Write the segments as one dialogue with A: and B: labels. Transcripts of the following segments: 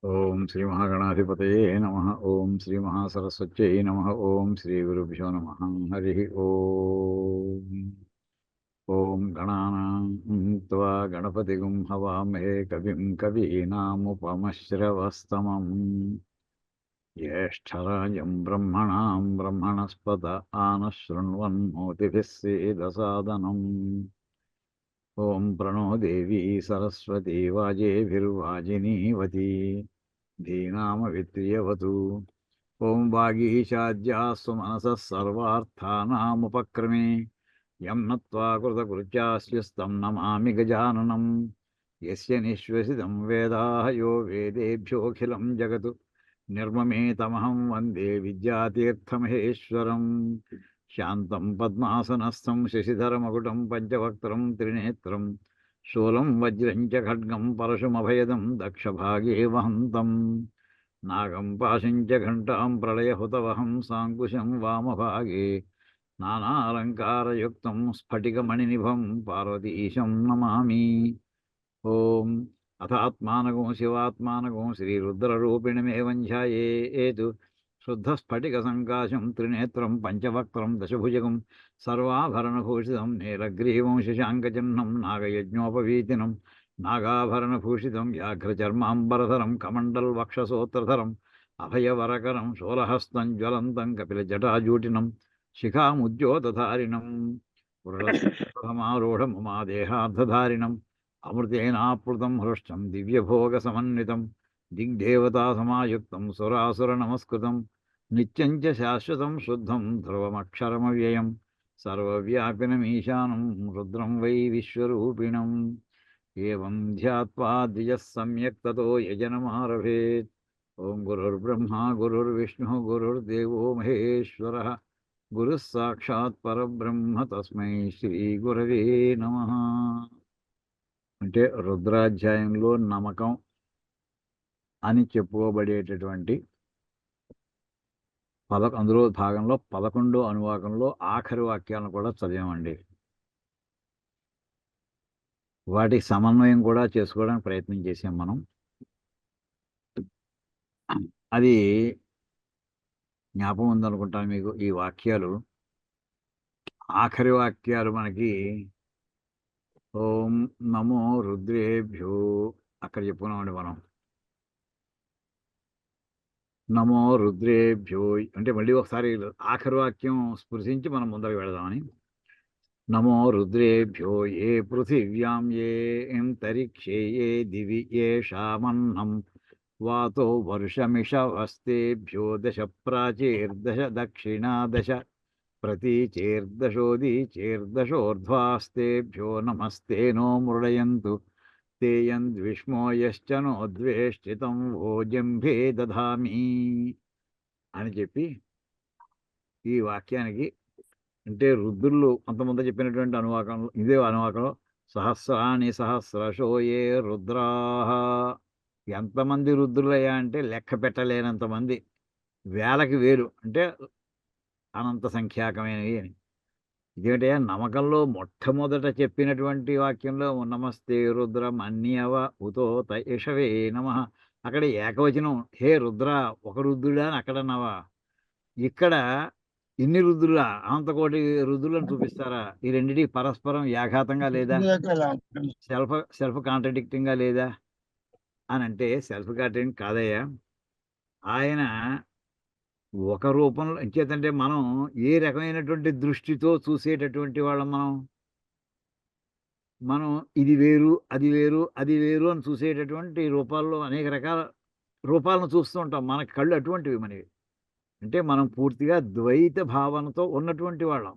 A: ఓం శ్రీ మహాగణాధిపతయే నమః. ఓం శ్రీ మహాసరస్వత్యై నమః. ఓం శ్రీ గురుభ్యో నమః. హరి ఓం. ఓం గణానాం త్వా గణపతిగుం హవామహే కవిం కవీనాముపమశ్రవస్తమం జ్యేష్ఠరాజం బ్రహ్మణాం బ్రహ్మణస్పత ఆనశృణ్వన్నోతిభిः సేదసాదనం. ఓం ప్రణో దేవీ సరస్వతీ వాజేభిర్వాజినీవతి ధీనామవిత్రియవతు. ఓం వాగీశాద్యాస్సు మనసः సర్వార్థానాముపక్రమే యం నత్వా కృతకృత్యాస్యుస్తం నమామి గజాననం. యస్య నిశ్వసితం వేదాః యో వేదేభ్యోऽఖిలం జగత్ నిర్మమేతమహం వందే విద్యాతీర్థమహేశ్వరం. శాంతం పద్మాసనస్థం శశిధరమకుటం పంచవక్త్రం త్రినేత్రం శూలం వజ్రం చ ఖడ్గం పరశుమభయదం దక్షభాగే వహంతం నాగం పాశం చ ఘంటాం ప్రళయహుతవహం సాంకుశం వామభాగే నానాలంకారయుక్తం స్ఫటికమణినిభం పార్వతీశం నమామి. ఓం అథాత్మానగం శివాత్మానగం శ్రీరుద్రరూపిణమేవం ధ్యాయేత్ శుద్ధస్ఫటికసంకాశం త్రినేత్రం పంచవక్త్రం దశభుజగం సర్వాభరణభూషితం నీలగ్రీవం శశాంకచిహ్నం నాగయజ్ఞోపవీతినం నాగాభరణభూషితం వ్యాఘ్రచర్మాంబరధరం కమండల్వక్షసోత్రధరం అభయవరకరం శూలహస్తం జ్వలంతం కపిలజటాజూటినం శిఖాముద్యోతధారిణం వృఢమారూఢముమాదేహార్ధధారిణం అమృతేనాప్లుతం హృష్టం దివ్యభోగసమన్వితం దిగ్దేవతాసమాయుక్తం సురాసురనమస్కృతం నిత్యం చ శాశ్వతం శుద్ధం ధ్రువమక్షరమవ్యయం సర్వవ్యాపినమీశానం రుద్రం వై విశ్వరూపిణం. ఏవం ధ్యాత్వా ద్విజः సమ్యక్ తతో యజనమారభేత్. ఓం గురుర్బ్రహ్మా గురుర్విష్ణుః గురుర్దేవో మహేశ్వరః గురుః సాక్షాత్ పరబ్రహ్మ తస్మై శ్రీ గురవే నమః. అంటే రుద్రాధ్యాయంలో నమకం అని చెప్పుకోబడేటటువంటి అందులో భాగంలో 11వ అనువాకంలో ఆఖరి వాక్యాలను కూడా చదివామండి. వాటి సమన్వయం కూడా చేసుకోవడానికి ప్రయత్నం చేసాం మనం. అది జ్ఞాపకం ఉందనుకుంటాను మీకు. ఈ వాక్యాలు ఆఖరి వాక్యాలు మనకి ఓం నమో రుద్రేభ్యో అక్కడ చెప్పుకున్నామండి మనం. నమో రుద్రేభ్యో అంటే మళ్ళీ ఒకసారి ఆఖరి వాక్యం స్పృశించి మనం ముందరకు వెళదామని. నమో రుద్రేభ్యో ఏ పృథివ్యాం ఏ అంతరిక్షే ఏ దివి ఏషామన్నం వాతో వర్షమిషవస్తేభ్యో దశ ప్రాచీర్దశ దక్షిణాదశ ప్రతీచేర్దశోదీచేర్దశోర్ధ్వాస్తేభ్యో నమస్తే నో మృడయంతు తేయం ద్విష్మోయశ్చ నో ద్వేష్టితం ఓజంభే దధామి అని చెప్పి ఈ వాక్యానికి అంటే రుద్రులు అంతమంది చెప్పినటువంటి అనువాకంలో ఇదే అనువాకంలో సహస్రాణి సహస్రశో ఏ రుద్రాహ. ఎంతమంది రుద్రులయ్యా అంటే లెక్క పెట్టలేనంతమంది, వేలకి వేలు అంటే అనంత సంఖ్యాకమైనవి అని. ఇదేంటయ్యా నమ్మకంలో మొట్టమొదట చెప్పినటువంటి వాక్యంలో నమస్తే రుద్రం అన్యవ ఉతో తైషవే నమ. అక్కడ ఏకవచనం హే రుద్ర, ఒక రుద్రుడా అని అక్కడన్నావా? ఇక్కడ ఇన్ని రుద్రులా, అనంతకోటి రుద్రులను చూపిస్తారా? ఈ రెండింటికి పరస్పరం వ్యాఘాతంగా లేదా? సెల్ఫ్ కాంట్రడిక్టింగ్గా లేదా అని అంటే సెల్ఫ్ కాంట్రడిక్టింగ్ కాదయ్యా. ఆయన ఒక రూపంలో ఇంకేతంటే మనం ఏ రకమైనటువంటి దృష్టితో చూసేటటువంటి వాళ్ళం మనం ఇది వేరు అది వేరు అది వేరు అని చూసేటటువంటి రూపాల్లో అనేక రకాల రూపాలను చూస్తూ ఉంటాం. మన కళ్ళు అటువంటివి మనవి. అంటే మనం పూర్తిగా ద్వైత భావనతో ఉన్నటువంటి వాళ్ళం.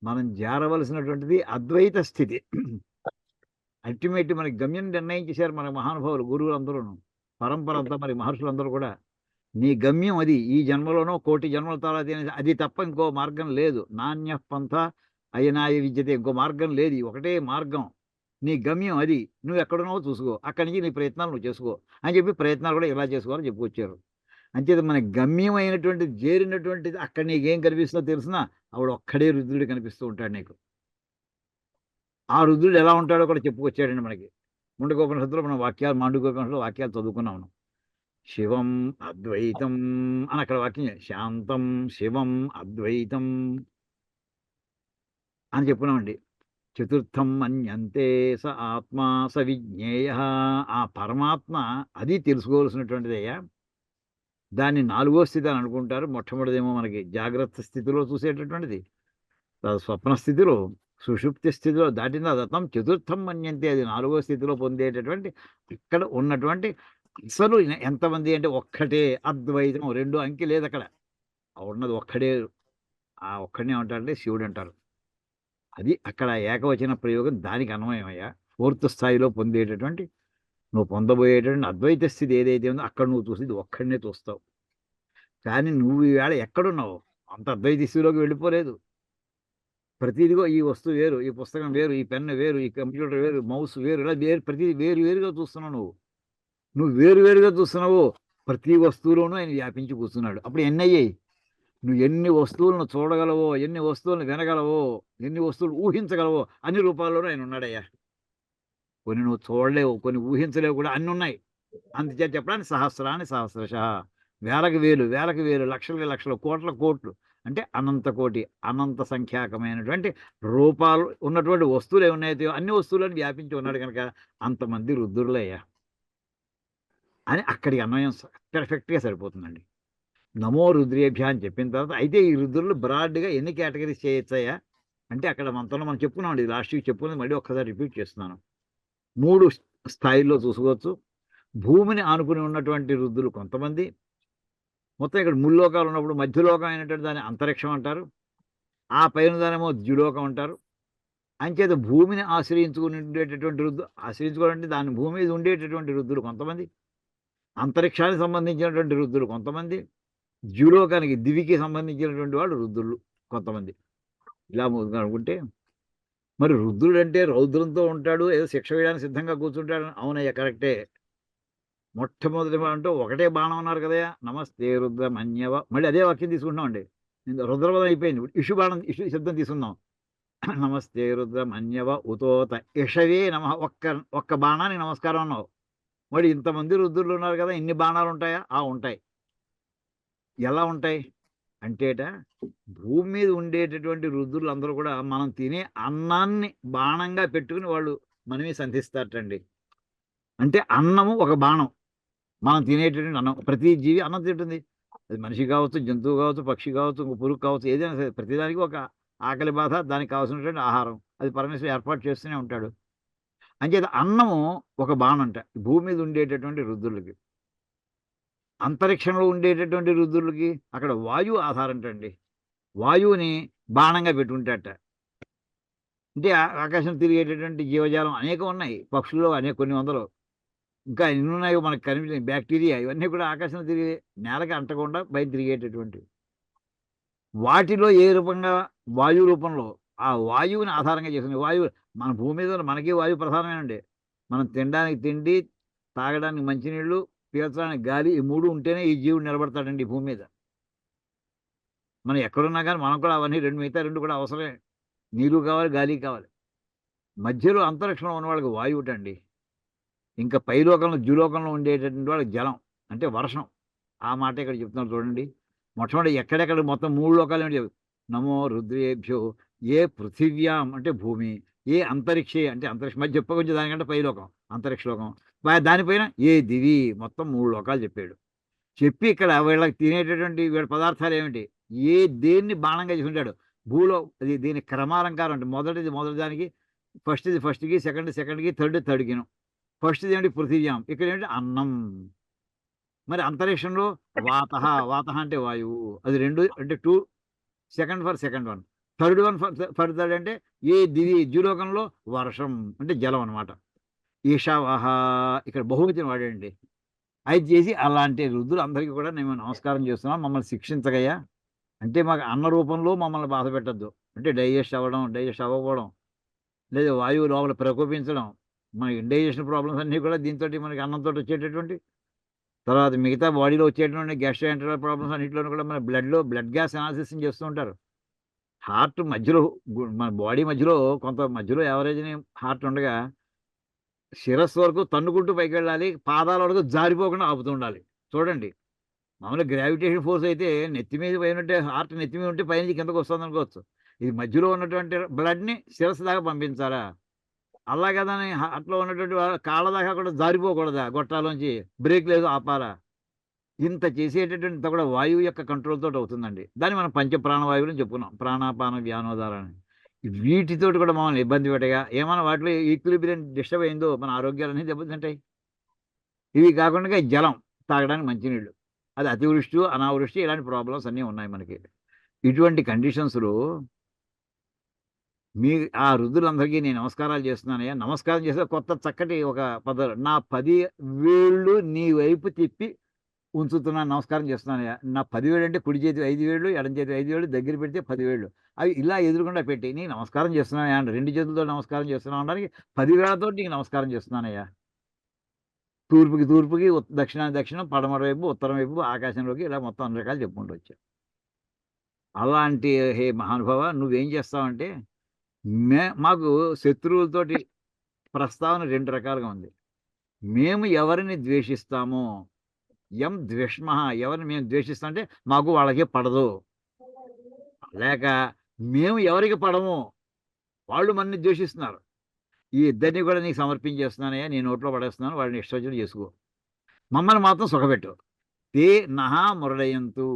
A: మనం చేరవలసినటువంటిది అద్వైత స్థితి. అల్టిమేట్ మనకి గమ్యం నిర్ణయించేశారు మన మహానుభావులు, గురువులందరూ, పరంపర అంతా, మరి మహర్షులందరూ కూడా. నీ గమ్యం అది, ఈ జన్మలోనో కోటి జన్మల తర్వాత అది తప్ప ఇంకో మార్గం లేదు. నాణ్య పంథ అయనాయ విద్యతే, ఇంకో మార్గం లేదు, ఒకటే మార్గం. నీ గమ్యం అది, నువ్వు ఎక్కడున్నావో చూసుకో, అక్కడి నుంచి నీ ప్రయత్నాలు నువ్వు చేసుకో అని చెప్పి ప్రయత్నాలు కూడా ఎలా చేసుకోవాలో చెప్పుకొచ్చారు. అంచేత మన గమ్యం అయినటువంటిది, చేరినటువంటిది అక్కడ నీకేం కనిపిస్తుందో తెలిసినా ఆవిడ ఒక్కడే రుద్రుడు కనిపిస్తూ ఉంటాడు నీకు. ఆ రుద్రుడు ఎలా ఉంటాడో కూడా చెప్పుకొచ్చాడండి మనకి. ముండకోపనిషత్తులో మనం వాక్యాలు, మాండూకోపనిషత్తులో వాక్యాలు చదువుకున్నాం. శివం అద్వైతం అని అక్కడ వాక్యం శాంతం శివం అద్వైతం అని చెప్పున్నామండి. చతుర్థం మన్యంతే స ఆత్మా స విజ్ఞేయ. ఆ పరమాత్మ అది తెలుసుకోవాల్సినటువంటిదయ్యా. దాన్ని నాలుగో స్థితి అని అనుకుంటారు. మొట్టమొదటిదేమో మనకి జాగ్రత్త స్థితిలో చూసేటటువంటిది. స్వప్న స్థితిలో, సుషుప్తి స్థితిలో దాటిన దత్తం చతుర్థం మన్యంతే, అది నాలుగో స్థితిలో పొందేటటువంటి ఇక్కడ ఉన్నటువంటి అసలు ఎంతమంది అంటే ఒక్కటే అద్వైతం. రెండు అంకె లేదు అక్కడ. ఉన్నది ఒక్కడే. ఆ ఒక్కడినే ఏమంటారంటే శివుడు అంటారు. అది అక్కడ ఏకవచన ప్రయోగం దానికి అన్వయమయ్యా. ఫోర్త్ స్థాయిలో పొందేటటువంటి నువ్వు పొందబోయేటటువంటి అద్వైత స్థితి ఏదైతే ఉందో అక్కడ నువ్వు చూసేది ఒక్కడినే చూస్తావు. కానీ నువ్వు ఈవేళ ఎక్కడున్నావు? అంత అద్వైత స్థితిలోకి వెళ్ళిపోలేదు. ప్రతిదిగో ఈ వస్తువు వేరు, ఈ పుస్తకం వేరు, ఈ పెన్ను వేరు, ఈ కంప్యూటర్ వేరు, మౌస్ వేరు, ఇలా ప్రతిది వేరు వేరుగా చూస్తున్నావు నువ్వు. నువ్వు వేరు వేరుగా చూస్తున్నావు. ప్రతి వస్తువులోనూ ఆయన వ్యాపించి కూర్చున్నాడు. అప్పుడు ఎన్ని అయ్యాయి? నువ్వు ఎన్ని వస్తువులను చూడగలవో, ఎన్ని వస్తువులను వినగలవో, ఎన్ని వస్తువులు ఊహించగలవో అన్ని రూపాల్లోనూ ఆయన ఉన్నాడయ్యా. కొన్ని నువ్వు చూడలేవు, కొన్ని ఊహించలేవు కూడా, అన్ని ఉన్నాయి. అందుచేత చెప్పడానికి సహస్రాన్ని సహస్రశ, వేలకు వేలు, వేలకు వేలు, లక్షలకి లక్షలు, కోట్ల కోట్లు, అంటే అనంత కోటి, అనంత సంఖ్యాకమైనటువంటి రూపాలు ఉన్నటువంటి వస్తువులు ఏమున్నాయో అన్ని వస్తువులను వ్యాపించి ఉన్నాడు కనుక అంతమంది రుద్రులయ్యా అని అక్కడికి అన్వయం పెర్ఫెక్ట్గా సరిపోతుందండి. నమో రుద్రేభ్య అని చెప్పిన తర్వాత అయితే ఈ రుద్రులు బ్రాడ్గా ఎన్ని కేటగిరీస్ చేయొచ్చాయా అంటే అక్కడ మనతో మనం చెప్పుకున్నామండి. లాస్ట్ వీక్ చెప్పుకున్నది మళ్ళీ ఒక్కసారి రిపీట్ చేస్తున్నాను. 3 స్థాయిల్లో చూసుకోవచ్చు. భూమిని ఆనుకుని ఉన్నటువంటి రుద్రులు కొంతమంది. మొత్తం ఇక్కడ ముల్లోకాలు ఉన్నప్పుడు మధ్యలోకం అయినటువంటి దాన్ని అంతరిక్షం అంటారు. ఆ పైన దానేమో ద్యులోకం అంటారు. అంచేత భూమిని ఆశ్రయించుకుని ఉండేటటువంటి ఆశ్రయించుకోవాలంటే దాని భూమి మీద ఉండేటటువంటి రుద్రులు కొంతమంది. అంతరిక్షానికి సంబంధించినటువంటి రుద్రులు కొంతమంది. ద్యులోకానికి దివికి సంబంధించినటువంటి వాళ్ళు రుద్రులు కొంతమంది. ఇలా అనుకుంటే మరి రుద్రుడు అంటే రౌద్రంతో ఉంటాడు, ఏదో శిక్ష వేయడానికి సిద్ధంగా కూర్చుంటాడు. అవునయ్యా, కరెక్టే. మొట్టమొదటి అంటూ ఒకటే బాణం అన్నారు కదయ్యా, నమస్తే రుద్ర మన్యవ. మళ్ళీ అదే వాక్యం తీసుకుంటున్నామండి. రుద్రపదం అయిపోయింది. ఇషు బాణం, ఇషు శబ్దం తీసుకుందాం. నమస్తే రుద్ర మన్యవ ఉతోత ఇషవే నమ. ఒక్క బాణానికి నమస్కారం అన్నావు. మరి ఇంతమంది రుద్రులు ఉన్నారు కదా, ఇన్ని బాణాలు ఉంటాయా? ఉంటాయి. ఎలా ఉంటాయి అంటేట, భూమి మీద ఉండేటటువంటి రుద్రులు అందరూ కూడా మనం తినే అన్నాన్ని బాణంగా పెట్టుకుని వాళ్ళు మనమే సంధిస్తారటండి. అంటే అన్నము ఒక బాణం. మనం తినేటటువంటి అన్నం, ప్రతి జీవి అన్నం తింటుంది. అది మనిషి కావచ్చు, జంతువు కావచ్చు, పక్షి కావచ్చు, పురుగు కావచ్చు, ఏదైనా సరే ప్రతిదానికి ఒక ఆకలి బాధ, దానికి కావాల్సినటువంటి ఆహారం అది పరమేశ్వరుడు ఏర్పాటు చేస్తూనే ఉంటాడు. అంచేత అన్నము ఒక బాణం అంట భూమి మీద ఉండేటటువంటి రుద్రులకి. అంతరిక్షంలో ఉండేటటువంటి రుద్రులకి అక్కడ వాయువు ఆధారంటండి. వాయువుని బాణంగా పెట్టుకుంటాట. అంటే ఆకాశం తిరిగేటటువంటి జీవజాలం అనేకం ఉన్నాయి. పక్షుల్లో కొన్ని వందలు, ఇంకా ఎన్ని ఉన్నాయో మనకు కనిపించిన బ్యాక్టీరియా, ఇవన్నీ కూడా ఆకాశంలో తిరిగే, నేలకి అంటకుండా బయట తిరిగేటటువంటివి. వాటిలో ఏ రూపంగా? వాయు రూపంలో. ఆ వాయువుని ఆధారంగా చేసుకుని వాయువు మన భూమి మీద మనకి వాయువు ప్రధానమేనండి. మనం తినడానికి తిండి, తాగడానికి మంచినీళ్ళు, పీల్చడానికి గాలి, ఈ 3 ఉంటేనే ఈ జీవుడు నిలబడతాడండి ఈ భూమి మీద. మనం ఎక్కడున్నా కానీ మనం కూడా అవన్నీ మిగతా 2 కూడా అవసరమే. నీరు కావాలి, గాలి కావాలి. మధ్యలో అంతరిక్షంలో ఉన్న వాళ్ళకి వాయువుటండి. ఇంకా పైలోకంలో ద్యులోకంలో ఉండేటటువంటి వాళ్ళకి జలం, అంటే వర్షం. ఆ మాట ఇక్కడ చెప్తున్నారు చూడండి. మొట్టమొదటి ఎక్కడెక్కడ మొత్తం 3 లోకాలు ఏమిటి? నమో రుద్రేభ్యో ఏ పృథివ్యాం అంటే భూమి, ఏ అంతరిక్షే అంటే అంతరిక్షం, మధ్య చెప్పకొంచెం దానికంటే పైలోకం అంతరిక్ష లోకం, దానిపైన ఏ దివి, మొత్తం 3 లోకాలు చెప్పాడు. చెప్పి ఇక్కడ వీళ్ళకి తినేటటువంటి వీళ్ళ పదార్థాలు ఏమిటి? దేన్ని బాణంగా చేసుకుంటాడు? అది దీని క్రమాలంకారం అంటే మొదటి దానికి ఫస్ట్‌కి, సెకండ్‌కి, థర్డ్‌కిను. ఫస్ట్‌ది ఏమిటి? పృథివ్యాం. ఇక్కడ ఏంటి? అన్నం. మరి అంతరిక్షంలో వాతః, వాతః అంటే వాయువు. అది 2 అంటే 2 second for second one. Third one for third అంటే ద్యులోకంలో వర్షం అంటే జలం అనమాట. ఈశావహ ఇక్కడ బహువచనం వాడండి. అది చేసి అలాంటి రుద్రులు అందరికీ కూడా మేము నమస్కారం చేస్తున్నాం. మమ్మల్ని శిక్షించగయ్యా. అంటే మాకు అన్న రూపంలో మమ్మల్ని బాధ పెట్టద్దు. అంటే డైజెస్ట్ అవ్వకపోవడం, లేదా వాయువు లోపల ప్రకోపించడం, మనకి ఇండైజెషన్ ప్రాబ్లమ్స్ అన్నీ కూడా దీంతోటి మనకి అన్నంతో వచ్చేటటువంటి, తర్వాత మిగతా బాడీలో వచ్చేటువంటి గ్యాస్ట్రోఎంటరల్ ప్రాబ్లమ్స్ అన్నింటిలోనూ కూడా మన బ్లడ్ గ్యాస్ అనాలిసిస్ చేస్తూ ఉంటారు. హార్ట్ మధ్యలో మన బాడీ మధ్యలో కొంత మధ్యలో యావరేజ్‌ని హార్ట్ ఉండగా శిరస్సు వరకు తన్నుకుంటూ పైకెళ్ళాలి. పాదాల వరకు జారిపోకుండా ఆపుతూ ఉండాలి. చూడండి. మామూలుగా గ్రావిటేషన్ ఫోర్స్ అయితే నెత్తి మీద పైనుంటే హార్ట్ నెత్తి మీద ఉంటే పైనుంచి కిందకు వస్తుందనుకోవచ్చు. ఇది మధ్యలో ఉన్నటువంటి బ్లడ్‌ని శిరస్సు దాకా పంపించాలా? అలా కదని హార్ట్‌లో ఉన్నటువంటి కాళ్ళ దాకా కూడా జారిపోకూడదా గొట్టాలోంచి? బ్రేక్ లేదు ఆపాలా? ఇంత చేసేటటువంటి ఇంత కూడా వాయువు యొక్క కంట్రోల్ తోటి అవుతుందండి. దాన్ని మనం పంచ ప్రాణవాయువులని చెప్పుకున్నాం. ప్రాణాపాన వ్యానోదాలని. వీటితోటి కూడా మమ్మల్ని ఇబ్బంది పెట్టగా ఏమన్నా వాటిలో ఈక్విలిబ్రియం డిస్టర్బ్ అయిందో మన ఆరోగ్యాలన్నీ దెబ్బతింటాయి. ఇవి కాకుండా జలం తాగడానికి మంచినీళ్ళు. అది అతివృష్టి, అనావృష్టి ఇలాంటి ప్రాబ్లమ్స్ అన్నీ ఉన్నాయి మనకి. ఇటువంటి కండిషన్స్‌లో మీ ఆ వృద్ధులందరికీ నేను నమస్కారాలు చేస్తున్నానయ్యా. నమస్కారం చేస్తే కొత్త చక్కటి ఒక పదాలు. నా 10 వేళ్ళు నీ వైపు తిప్పి ఉంచుతున్నాను. నమస్కారం చేస్తున్నానయ్యా. నా 10 వేళ్ళు అంటే కుడి చేతి 5 వేళ్ళు, ఎడమ చేతి 5 వేళ్ళు దగ్గర పెడితే 10 వేళ్ళు. అవి ఇలా ఎదురుగుండా పెట్టి నీకు నమస్కారం చేస్తున్నానయ్యా అంట. 2 చేతులతో నమస్కారం చేస్తున్నాను అనడానికి 10 వేళ్ళతోటి నీకు నమస్కారం చేస్తున్నానయ్యా. తూర్పుకి తూర్పుకి, దక్షిణానికి దక్షిణం, పడమర వైపు, ఉత్తరం వైపు, ఆకాశంలోకి ఇలా మొత్తం అన్ని రకాలు చెప్పుకుంటూ వచ్చారు. అలాంటి హే మహానుభావ నువ్వేం చేస్తావంటే మాకు శత్రువులతోటి ప్రస్తావన 2 రకాలుగా ఉంది. మేము ఎవరిని ద్వేషిస్తామో ద్వేష్మః ఎవరిని మేము ద్వేషిస్తామంటే మాకు వాళ్ళకి పడదు. లేక మేము ఎవరికి పడమో వాళ్ళు మనల్ని ద్వేషిస్తున్నారు. ఈ ఇద్దరిని కూడా నీకు సమర్పించేస్తున్నానయ్యా. నీ నోట్లో పడేస్తున్నాను. వాళ్ళని ఇష్టొచ్చినట్టు చేసుకో. మమ్మల్ని మాత్రం సుఖపెట్టు. తే నః మురళయంతు.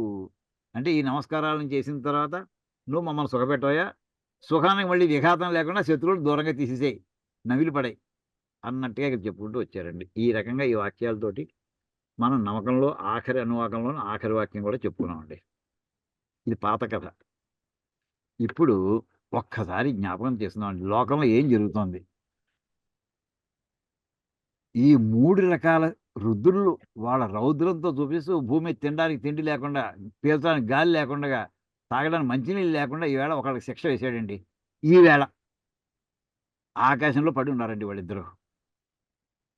A: అంటే ఈ నమస్కారాలను చేసిన తర్వాత నువ్వు మమ్మల్ని సుఖపెట్టవయ్యా. సుఖానికి మళ్ళీ విఘాతం లేకుండా శత్రువులు దూరంగా తీసేసేయి. నవిలి పడేయి అన్నట్టుగా ఇక్కడ చెప్పుకుంటూ వచ్చారండి. ఈ రకంగా ఈ వాక్యాలతోటి మనం నమ్మకంలో ఆఖరి అనువాకంలోని ఆఖరి వాక్యం కూడా చెప్పుకున్నామండి. ఇది పాత కథ. ఇప్పుడు ఒక్కసారి జ్ఞాపకం చేస్తున్నామండి. లోకంలో ఏం జరుగుతోంది? ఈ 3 రకాల రుద్రులు వాళ్ళ రౌద్రంతో చూపిస్తూ భూమి తినడానికి తిండి లేకుండా, పీల్చడానికి గాలి లేకుండగా, తాగడానికి మంచినీళ్ళు లేకుండా ఈవేళ ఒకళ్ళకి శిక్ష వేశాడండి. ఈవేళ ఆకాశంలో పడి ఉన్నారండి వాళ్ళిద్దరూ.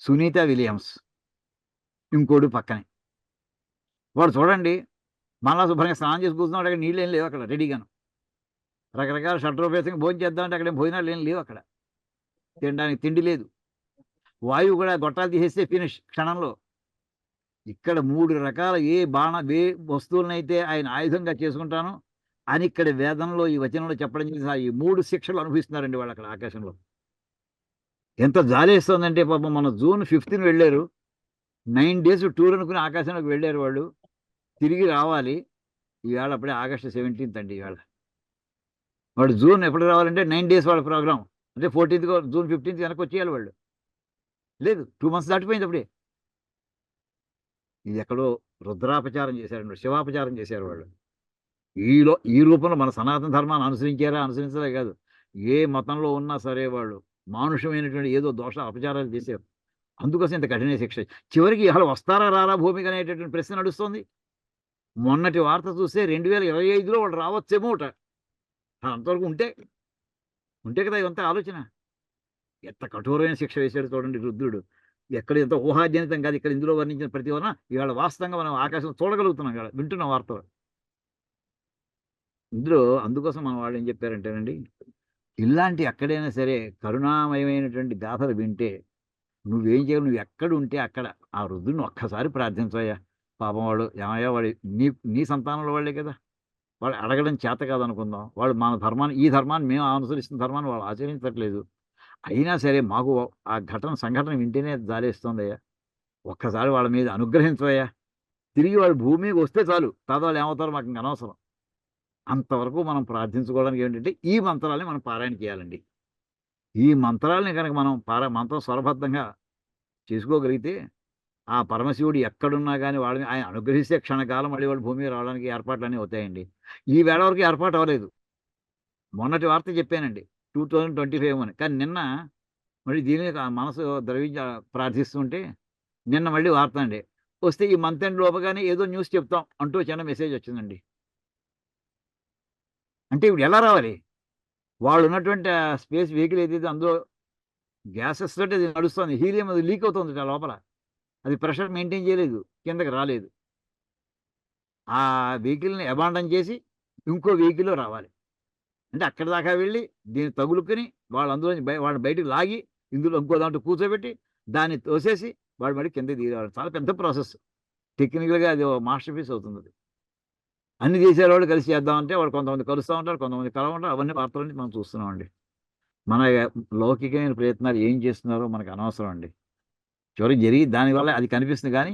A: సునీత విలియమ్స్. ఇంకోడు పక్కనే. వాడు చూడండి మళ్ళా శుభ్రంగా స్నానం చేసి కూర్చున్నాడు. అక్కడ నీళ్ళేం లేవు అక్కడ రెడీగాను. రకరకాల షడ్రోపేతంగా భోంచేద్దామంటే అక్కడేం భోజనాలు ఏం లేవు అక్కడ. తినడానికి తిండి లేదు. వాయువు కూడా గొట్టాలు తీసేస్తే ఫినిష్ క్షణంలో. ఇక్కడ 3 రకాల ఏ వస్తువులనైతే ఆయన ఆయుధంగా చేసుకుంటానో అని ఇక్కడ వేదంలో ఈ వచనంలో చెప్పడం చేసి ఈ 3 శిక్షలు అనుభవిస్తున్నారండి వాళ్ళు అక్కడ ఆకాశంలో. ఎంత జాలేస్తోందంటే పాపం మన జూన్ 5థ్ వెళ్ళారు. 9 డేస్ టూర్ అనుకుని ఆకాశంలోకి వెళ్ళారు వాళ్ళు. తిరిగి రావాలి. ఈవేళ అప్పుడే ఆగస్టు 17th అండి ఈవేళ. వాడు జూన్ ఎప్పుడు రావాలంటే 9 డేస్ వాళ్ళ ప్రోగ్రామ్. అంటే 14థ్ జూన్ 15th వెనక్కి వచ్చేయాలి వాళ్ళు. లేదు 2 మంత్స్ దాటిపోయింది అప్పుడే. ఇది ఎక్కడో రుద్రాపచారం చేశారండి. శివాపచారం చేశారు వాళ్ళు. ఈ రూపంలో మన సనాతన ధర్మాన్ని అనుసరించలే కాదు. ఏ మతంలో ఉన్నా సరే వాళ్ళు మానుషమైనటువంటి ఏదో దోష అపచారాలు చేశారు. అందుకోసం ఇంత కఠిన శిక్ష. చివరికి అసలు వస్తారా రారా భూమికి అనేటటువంటి ప్రశ్న నడుస్తోంది. మొన్నటి వార్త చూస్తే 2025లో వాళ్ళు రావచ్చేమోట. అంతవరకు ఉంటే కదా ఇదంతా ఆలోచన. ఎంత కఠోరమైన శిక్ష వేశాడు చూడండి రుద్రుడు. ఎక్కడ ఎంత ఊహాజనితం కాదు. ఇక్కడ ఇందులో వర్ణించిన ప్రతి వర్ణ ఇవాళ వాస్తవంగా మనం ఆకాశం చూడగలుగుతున్నాం ఇవాళ వింటున్న వార్తలు. ఇందులో అందుకోసం మన వాళ్ళు ఏం చెప్పారంటేనండి, ఇలాంటి ఎక్కడైనా సరే కరుణామయమైనటువంటి గాథలు వింటే నువ్వేం చేయాలి? నువ్వు ఎక్కడుంటే అక్కడ ఆ రుద్రుడిని ఒక్కసారి ప్రార్థించవయ్యా. పాపం వాడు ఏమయ్యా వాడి నీ సంతానంలో వాళ్ళే కదా. వాళ్ళు అడగడం చేత కాదనుకుందాం. వాళ్ళు మన ధర్మాన్ని ఈ ధర్మాన్ని మేము అనుసరిస్తున్న ధర్మాన్ని వాళ్ళు ఆచరించట్లేదు. అయినా సరే మాకు ఆ సంఘటన వింటేనే జాలేస్తోందయ్యా. ఒక్కసారి వాళ్ళ మీద అనుగ్రహించవయ్యా. తిరిగి వాళ్ళు భూమి మీదకి వస్తే చాలు. వాళ్ళు ఏమవుతారో మాకు ఇంక అనవసరం. అంతవరకు మనం ప్రార్థించుకోవడానికి ఏంటంటే ఈ మంత్రాలని మనం పారాయణ చేయాలండి. ఈ మంత్రాలని కనుక మనం మంత్రం స్వరబద్ధంగా చేసుకోగలిగితే ఆ పరమశివుడు ఎక్కడున్నా గానీ వాళ్ళని ఆయన అనుగ్రహిస్తే క్షణకాలం మళ్ళీ వాళ్ళు భూమి మీద రావడానికి ఏర్పాట్లన్నీ అవుతాయండి. ఈ వేళ వరకు ఏర్పాటు అవ్వలేదు. మొన్నటి వార్త చెప్పానండి 2025 అని. కానీ నిన్న మళ్ళీ దీని మీద మనసు ప్రార్థిస్తుంటే నిన్న మళ్ళీ వార్త అండి. వస్తే ఈ మంత్ ఎండ్ లోపుగానే ఏదో న్యూస్ చెప్తాం అంటూ చిన్న మెసేజ్ వచ్చిందండి. అంటే ఇప్పుడు ఎలా రావాలి? వాళ్ళు ఉన్నటువంటి స్పేస్ వెహికల్ ఏదైతే అందులో గ్యాసెస్ తోటి అది నడుస్తోంది. హీలియం అది లీక్ అవుతుంది లోపల. అది ప్రెషర్ మెయింటైన్ చేయలేదు. కిందకి రాలేదు. ఆ వెహికల్‌ని అబాండన్ చేసి ఇంకో వెహికల్‌లో రావాలి. అంటే అక్కడి దాకా వెళ్ళి దీన్ని తగులుకొని వాళ్ళు అందులోంచి వాళ్ళని బయటకి లాగి ఇందులో ఇంకో దాంట్లో కూర్చోబెట్టి దాన్ని తోసేసి వాడు మళ్ళీ కిందకి దిగి రావాలి. చాలా పెద్ద ప్రాసెస్. టెక్నికల్గా అది మాస్టర్ పీస్ అవుతుంది. అన్ని దేశాల వాళ్ళు కలిసి చేద్దామంటే వాళ్ళు కొంతమంది కలుస్తూ ఉంటారు, కొంతమంది కలవంటారు. అవన్నీ వార్తలన్నీ మనం చూస్తున్నామండి. మన లౌకికమైన ప్రయత్నాలు ఏం చేస్తున్నారో మనకు అనవసరం అండి. చివరికి జరిగి దానివల్ల అది కనిపిస్తుంది కానీ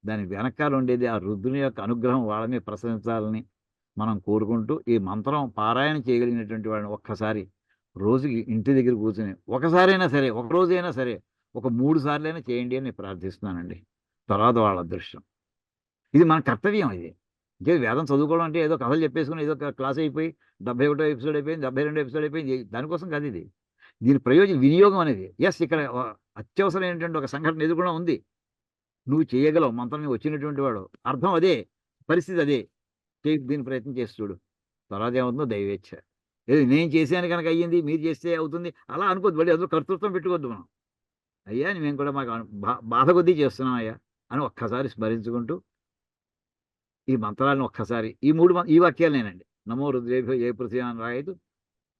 A: దాని వెనకాల ఉండేది ఆ రుద్రుని యొక్క అనుగ్రహం వాళ్ళ మీద ప్రసరించాలని మనం కోరుకుంటూ ఈ మంత్రం పారాయణ చేయగలిగినటువంటి వాళ్ళని ఒక్కసారి రోజుకి ఇంటి దగ్గర కూర్చొని ఒకసారైనా సరే, ఒక రోజైనా సరే, ఒక 3 సార్లైనా చేయండి అని నేను ప్రార్థిస్తున్నానండి. తర్వాత వాళ్ళ అదృష్టం. ఇది మన కర్తవ్యం ఇది. ఇంకే వేదం చదువుకోవడం అంటే ఏదో కథలు చెప్పేసుకొని ఏదో క్లాస్ అయిపోయి 71 ఎపిసోడ్ అయిపోయింది, 72 ఎపిసోడ్ అయిపోయింది. దానికోసం కాదు ఇది. దీని ప్రయోజనం వినియోగం అనేది. యెస్, ఇక్కడ అత్యవసరమైనటువంటి ఒక సంఘటన ఎదుర్కొనడం ఉంది. నువ్వు చేయగలవు. మంత్రం వచ్చినటువంటి వాడు. అర్థం అదే. పరిస్థితి అదే. దీని ప్రయత్నం చేసి చూడు. తర్వాత ఏమవుతుందో దైవేచ్ఛ. ఏది నేను చేశాను గనక అయ్యింది. మీరు చేస్తే అవుతుంది. అలా అనుకోద్దు. మళ్ళీ అందులో కర్తృత్వం పెట్టుకోవద్దు మనం. అయ్యా మేము కూడా మాకు బాధ కొద్దీ చేస్తున్నాం అయ్యా అని ఒక్కసారి స్మరించుకుంటూ ఈ మంత్రాలను ఒక్కసారి ఈ వాక్యాలేనండి. నమో రుద్రేభ్యో ఏ పృథివ్యాం రాయతు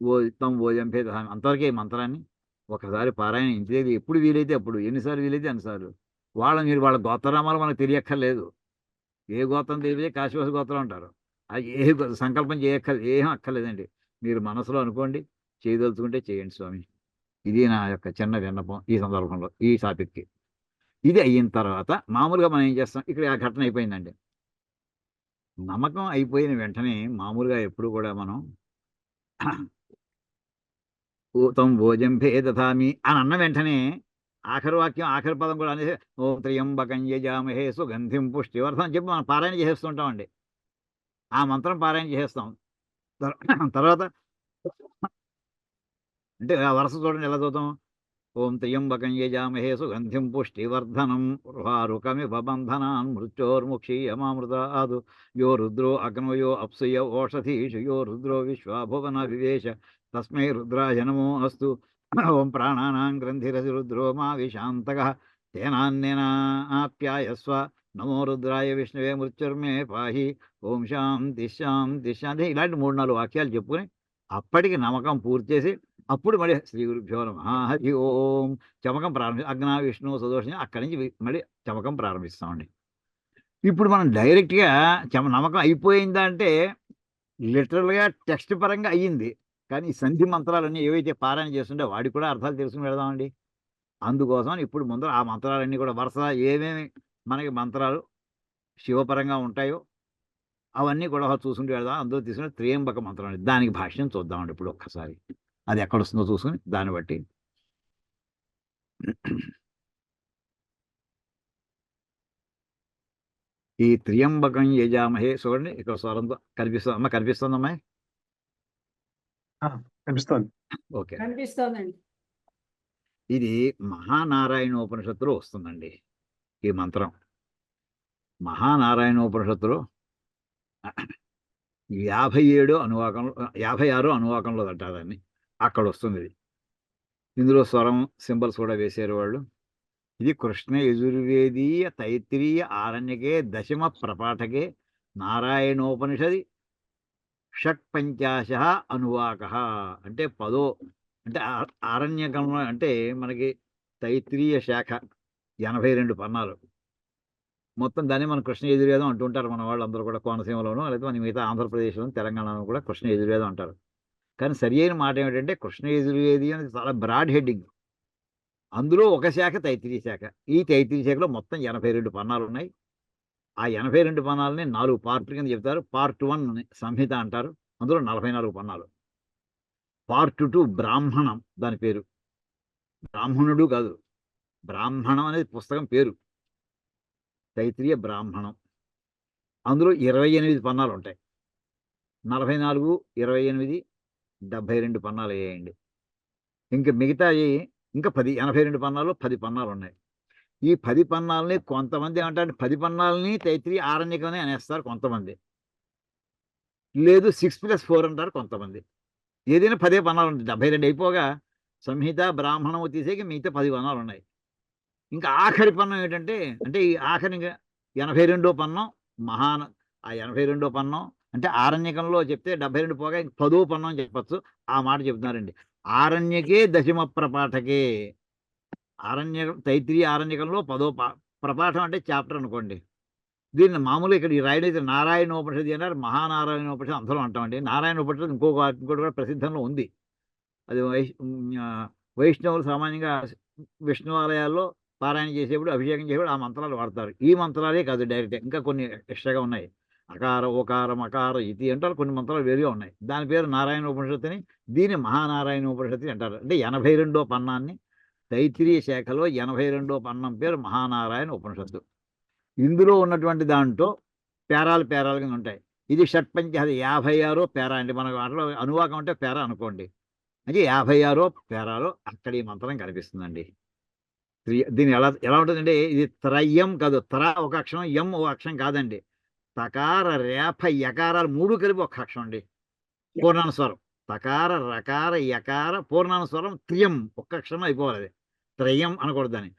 A: ఓ తం ఓ జంపే దహామి. అంతవరకే ఈ మంత్రాన్ని ఒకసారి పారాయణ ఇంటి దగ్గర ఎప్పుడు వీలైతే అప్పుడు, ఎన్నిసార్లు వీలైతే అన్నిసార్లు. మీరు వాళ్ళ గోత్రనామాలు మనకు తెలియక్కర్లేదు. ఏ గోత్రం తెలియదే కాశీవాస గోత్రం అంటారు. అది సంకల్పం ఏం అక్కర్లేదండి. మీరు మనసులో అనుకోండి, చేయదలుచుకుంటే చేయండి స్వామి. ఇది నా యొక్క చిన్న విన్నపం ఈ సందర్భంలో, ఈ టాపిక్‌కి. ఇది అయిన తర్వాత మామూలుగా మనం ఏం చేస్తాం, ఇక్కడ ఆ ఘటన అయిపోయిందండి. నమ్మకం అయిపోయిన వెంటనే మామూలుగా ఎప్పుడు కూడా మనం ఊతం భోజంభే దధామి అని అన్న వెంటనే ఆఖరి వాక్యం, ఆఖరి పదం కూడా అనేసి ఓం త్ర్యంబకం యజామహే సుగంధిం పుష్టివర్ధనం అని చెప్పి మనం పారాయణ చేసేస్తుంటామండి. ఆ మంత్రం పారాయణ చేసేస్తాం. తర్వాత అంటే ఆ వరుస చూడండి ఎలా చదువుతాం. ఓం త్ర్యంబకం యజామహే సుగంధిం పుష్టివర్ధనం ఉర్వారుకమివ బంధనాన్ మృత్యోర్ముక్షీయమామృతాదు యో రుద్రో అగ్నయో అప్సుయ ఓషధీషు యో రుద్రో విశ్వాభువన వివేశ తస్మై రుద్రాయ నమో అస్తు. ఓం ప్రాణానాం గ్రంథిరసి రుద్రో మా విశాంతకః తేనాన్నేనాప్యాయస్వ. నమో రుద్రాయ విష్ణువే మృత్యుర్మే పాహి. ఓం శాంతి శాంతి శాంతి. ఇలాంటి 3-4 వాక్యాలు చెప్పుకొని అప్పటికి నమ్మకం పూర్తి చేసి అప్పుడు మళ్ళీ శ్రీ గురుభ్యో నమః హరి ఓం చమకం అగ్న విష్ణు సుదోషం అక్కడి నుంచి మళ్ళీ చమకం ప్రారంభిస్తామండి. ఇప్పుడు మనం డైరెక్ట్‌గా నమ్మకం అయిపోయిందా అంటే లిటరల్‌గా టెక్స్ట్ పరంగా అయ్యింది. కానీ ఈ సంధి మంత్రాలన్నీ ఏవైతే పారాయణ చేస్తుంటే వాడికి కూడా అర్థాలు తెలుసుకొని వెళదామండి. అందుకోసం ఇప్పుడు ముందర ఆ మంత్రాలన్నీ కూడా వరుసగా ఏమేమి మనకి మంత్రాలు శివపరంగా ఉంటాయో అవన్నీ కూడా చూసుకుంటూ వెళదాం. అందులో తీసుకుని త్రయంబక మంత్రం అండి. దానికి భాష్యం చూద్దామండి ఇప్పుడు ఒక్కసారి. అది ఎక్కడొస్తుందో చూసుకొని దాన్ని బట్టి ఈ త్రియంబకం యజామహే చూడండి ఇక్కడ స్వరంతో కనిపిస్తుంది. అమ్మ కనిపిస్తుందమ్మా?
B: కనిపిస్తోంది.
A: ఓకే.
C: కనిపిస్తోందండి.
A: ఇది మహానారాయణోపనిషత్తులో వస్తుందండి ఈ మంత్రం. మహానారాయణోపనిషత్తులో 57 అనువాకంలో 56 అనువాకంలో అంటారు దాన్ని. అక్కడ వస్తుంది ఇది. ఇందులో స్వరం సింబల్స్ కూడా వేశారు వాళ్ళు. ఇది కృష్ణ యజుర్వేదీయ తైత్రీయ ఆరణ్యకే దశమ ప్రపాఠకే నారాయణోపనిషది షట్పంచాశ అనువాక. అంటే 10 అంటే ఆరణ్యకంలో అంటే మనకి తైత్రీయ శాఖ 82 పన్నాలు. మొత్తం దాన్ని మనం కృష్ణ యజుర్వేదం అంటుంటారు మన వాళ్ళందరూ కూడా. కోనసీమలోను లేదా మన మిగతా ఆంధ్రప్రదేశ్లోను తెలంగాణలో కూడా కృష్ణ యజుర్వేదం అంటారు. కానీ సరి అయిన మాట ఏమిటంటే కృష్ణ యజుర్వేది అనేది చాలా బ్రాడ్ హెడ్డింగ్. అందులో ఒక శాఖ తైత్రీయ శాఖ. ఈ తైత్రీయ శాఖలో మొత్తం 82 పన్నాలు ఉన్నాయి. ఆ 82 పన్నాలని 4 పార్ట్ల కింద చెప్తారు. పార్ట్ 1 సంహిత అంటారు. అందులో 44 పన్నాలు. పార్ట్ 2 బ్రాహ్మణం దాని పేరు. బ్రాహ్మణుడు కాదు, బ్రాహ్మణం అనేది పుస్తకం పేరు. తైత్రీయ బ్రాహ్మణం. అందులో 28 పన్నాలు ఉంటాయి. 44, 28, 72 పన్నాలు అయ్యాయండి. ఇంకా మిగతాయి ఇంకా 82 పన్నాలు 10 పన్నాలు ఉన్నాయి. ఈ 10 పన్నాలని కొంతమంది ఏమంటారు 10 పన్నాలని తైత్రీయ ఆరణ్యకమని అనేస్తారు కొంతమంది. లేదు 6+4 అంటారు కొంతమంది. ఏదైనా 10 పన్నాలు ఉంటాయి. 72 అయిపోగా సంహిత బ్రాహ్మణము తీసేకి మిగతా 10 పన్నాలు ఉన్నాయి. ఇంకా ఆఖరి పన్నం ఏంటంటే అంటే ఈ ఆఖరి 82 పన్నం ఆ 82 పన్నం అంటే ఆరణ్యకంలో చెప్తే 72 పోగా 10వ పన్నం చెప్పచ్చు. ఆ మాట చెప్తున్నారండి. ఆరణ్యకే దశమ ప్రపాఠకే. తైత్రీయ ఆరణ్యకంలో 10వ ప్రపాఠం అంటే చాప్టర్ అనుకోండి. దీన్ని మామూలుగా ఇక్కడ ఈ రాయలైతే నారాయణోపనిషత్తు అన్నారు, మహానారాయణోపనిషత్తు అందరం అంటామండి. నారాయణోపనిషత్తు ఇంకోటి కూడా ప్రసిద్ధంలో ఉంది. అది వైష్ణవులు సామాన్యంగా విష్ణు ఆలయాల్లో పారాయణ చేసేప్పుడు, అభిషేకం చేసేప్పుడు ఆ మంత్రాలు వాడతారు. ఈ మంత్రాలే కాదు, డైరెక్ట్ ఇంకా కొన్ని ఎక్స్ట్రాగా ఉన్నాయి. అకార ఓకార మకార ఇతి అంటారు, కొన్ని మంత్రాలు వేరుగా ఉన్నాయి. దాని పేరు నారాయణ ఉపనిషత్తు అని, దీన్ని మహానారాయణ ఉపనిషత్తు అంటారు. అంటే 82వ పన్నాన్ని, తైత్తిరీయ శాఖలో 82వ పన్నం పేరు మహానారాయణ ఉపనిషత్తు. ఇందులో ఉన్నటువంటి దాంట్లో పేరాలు కింద ఉంటాయి. ఇది షట్పంచ, అది 56వ పేరా అండి. మనకు అట్లా అనువాకం అంటే పేరా అనుకోండి. అంటే 56వ పేరాలో అక్కడ ఈ మంత్రం కనిపిస్తుందండి. దీన్ని ఎలా ఉంటుందంటే, ఇది త్రయం కాదు, ఒక అక్షరం, ఎం ఒక అక్షరం కాదండి. తకార రేఫ యకారాలు 3 కలిపి ఒక అక్షరం అండి. పూర్ణాన స్వరం. తకార రకార యకార పూర్ణాన స్వరం త్రియం, ఒక్క అక్షరం అయిపోవాలి. అది త్రయం అనకూడదు దాన్ని.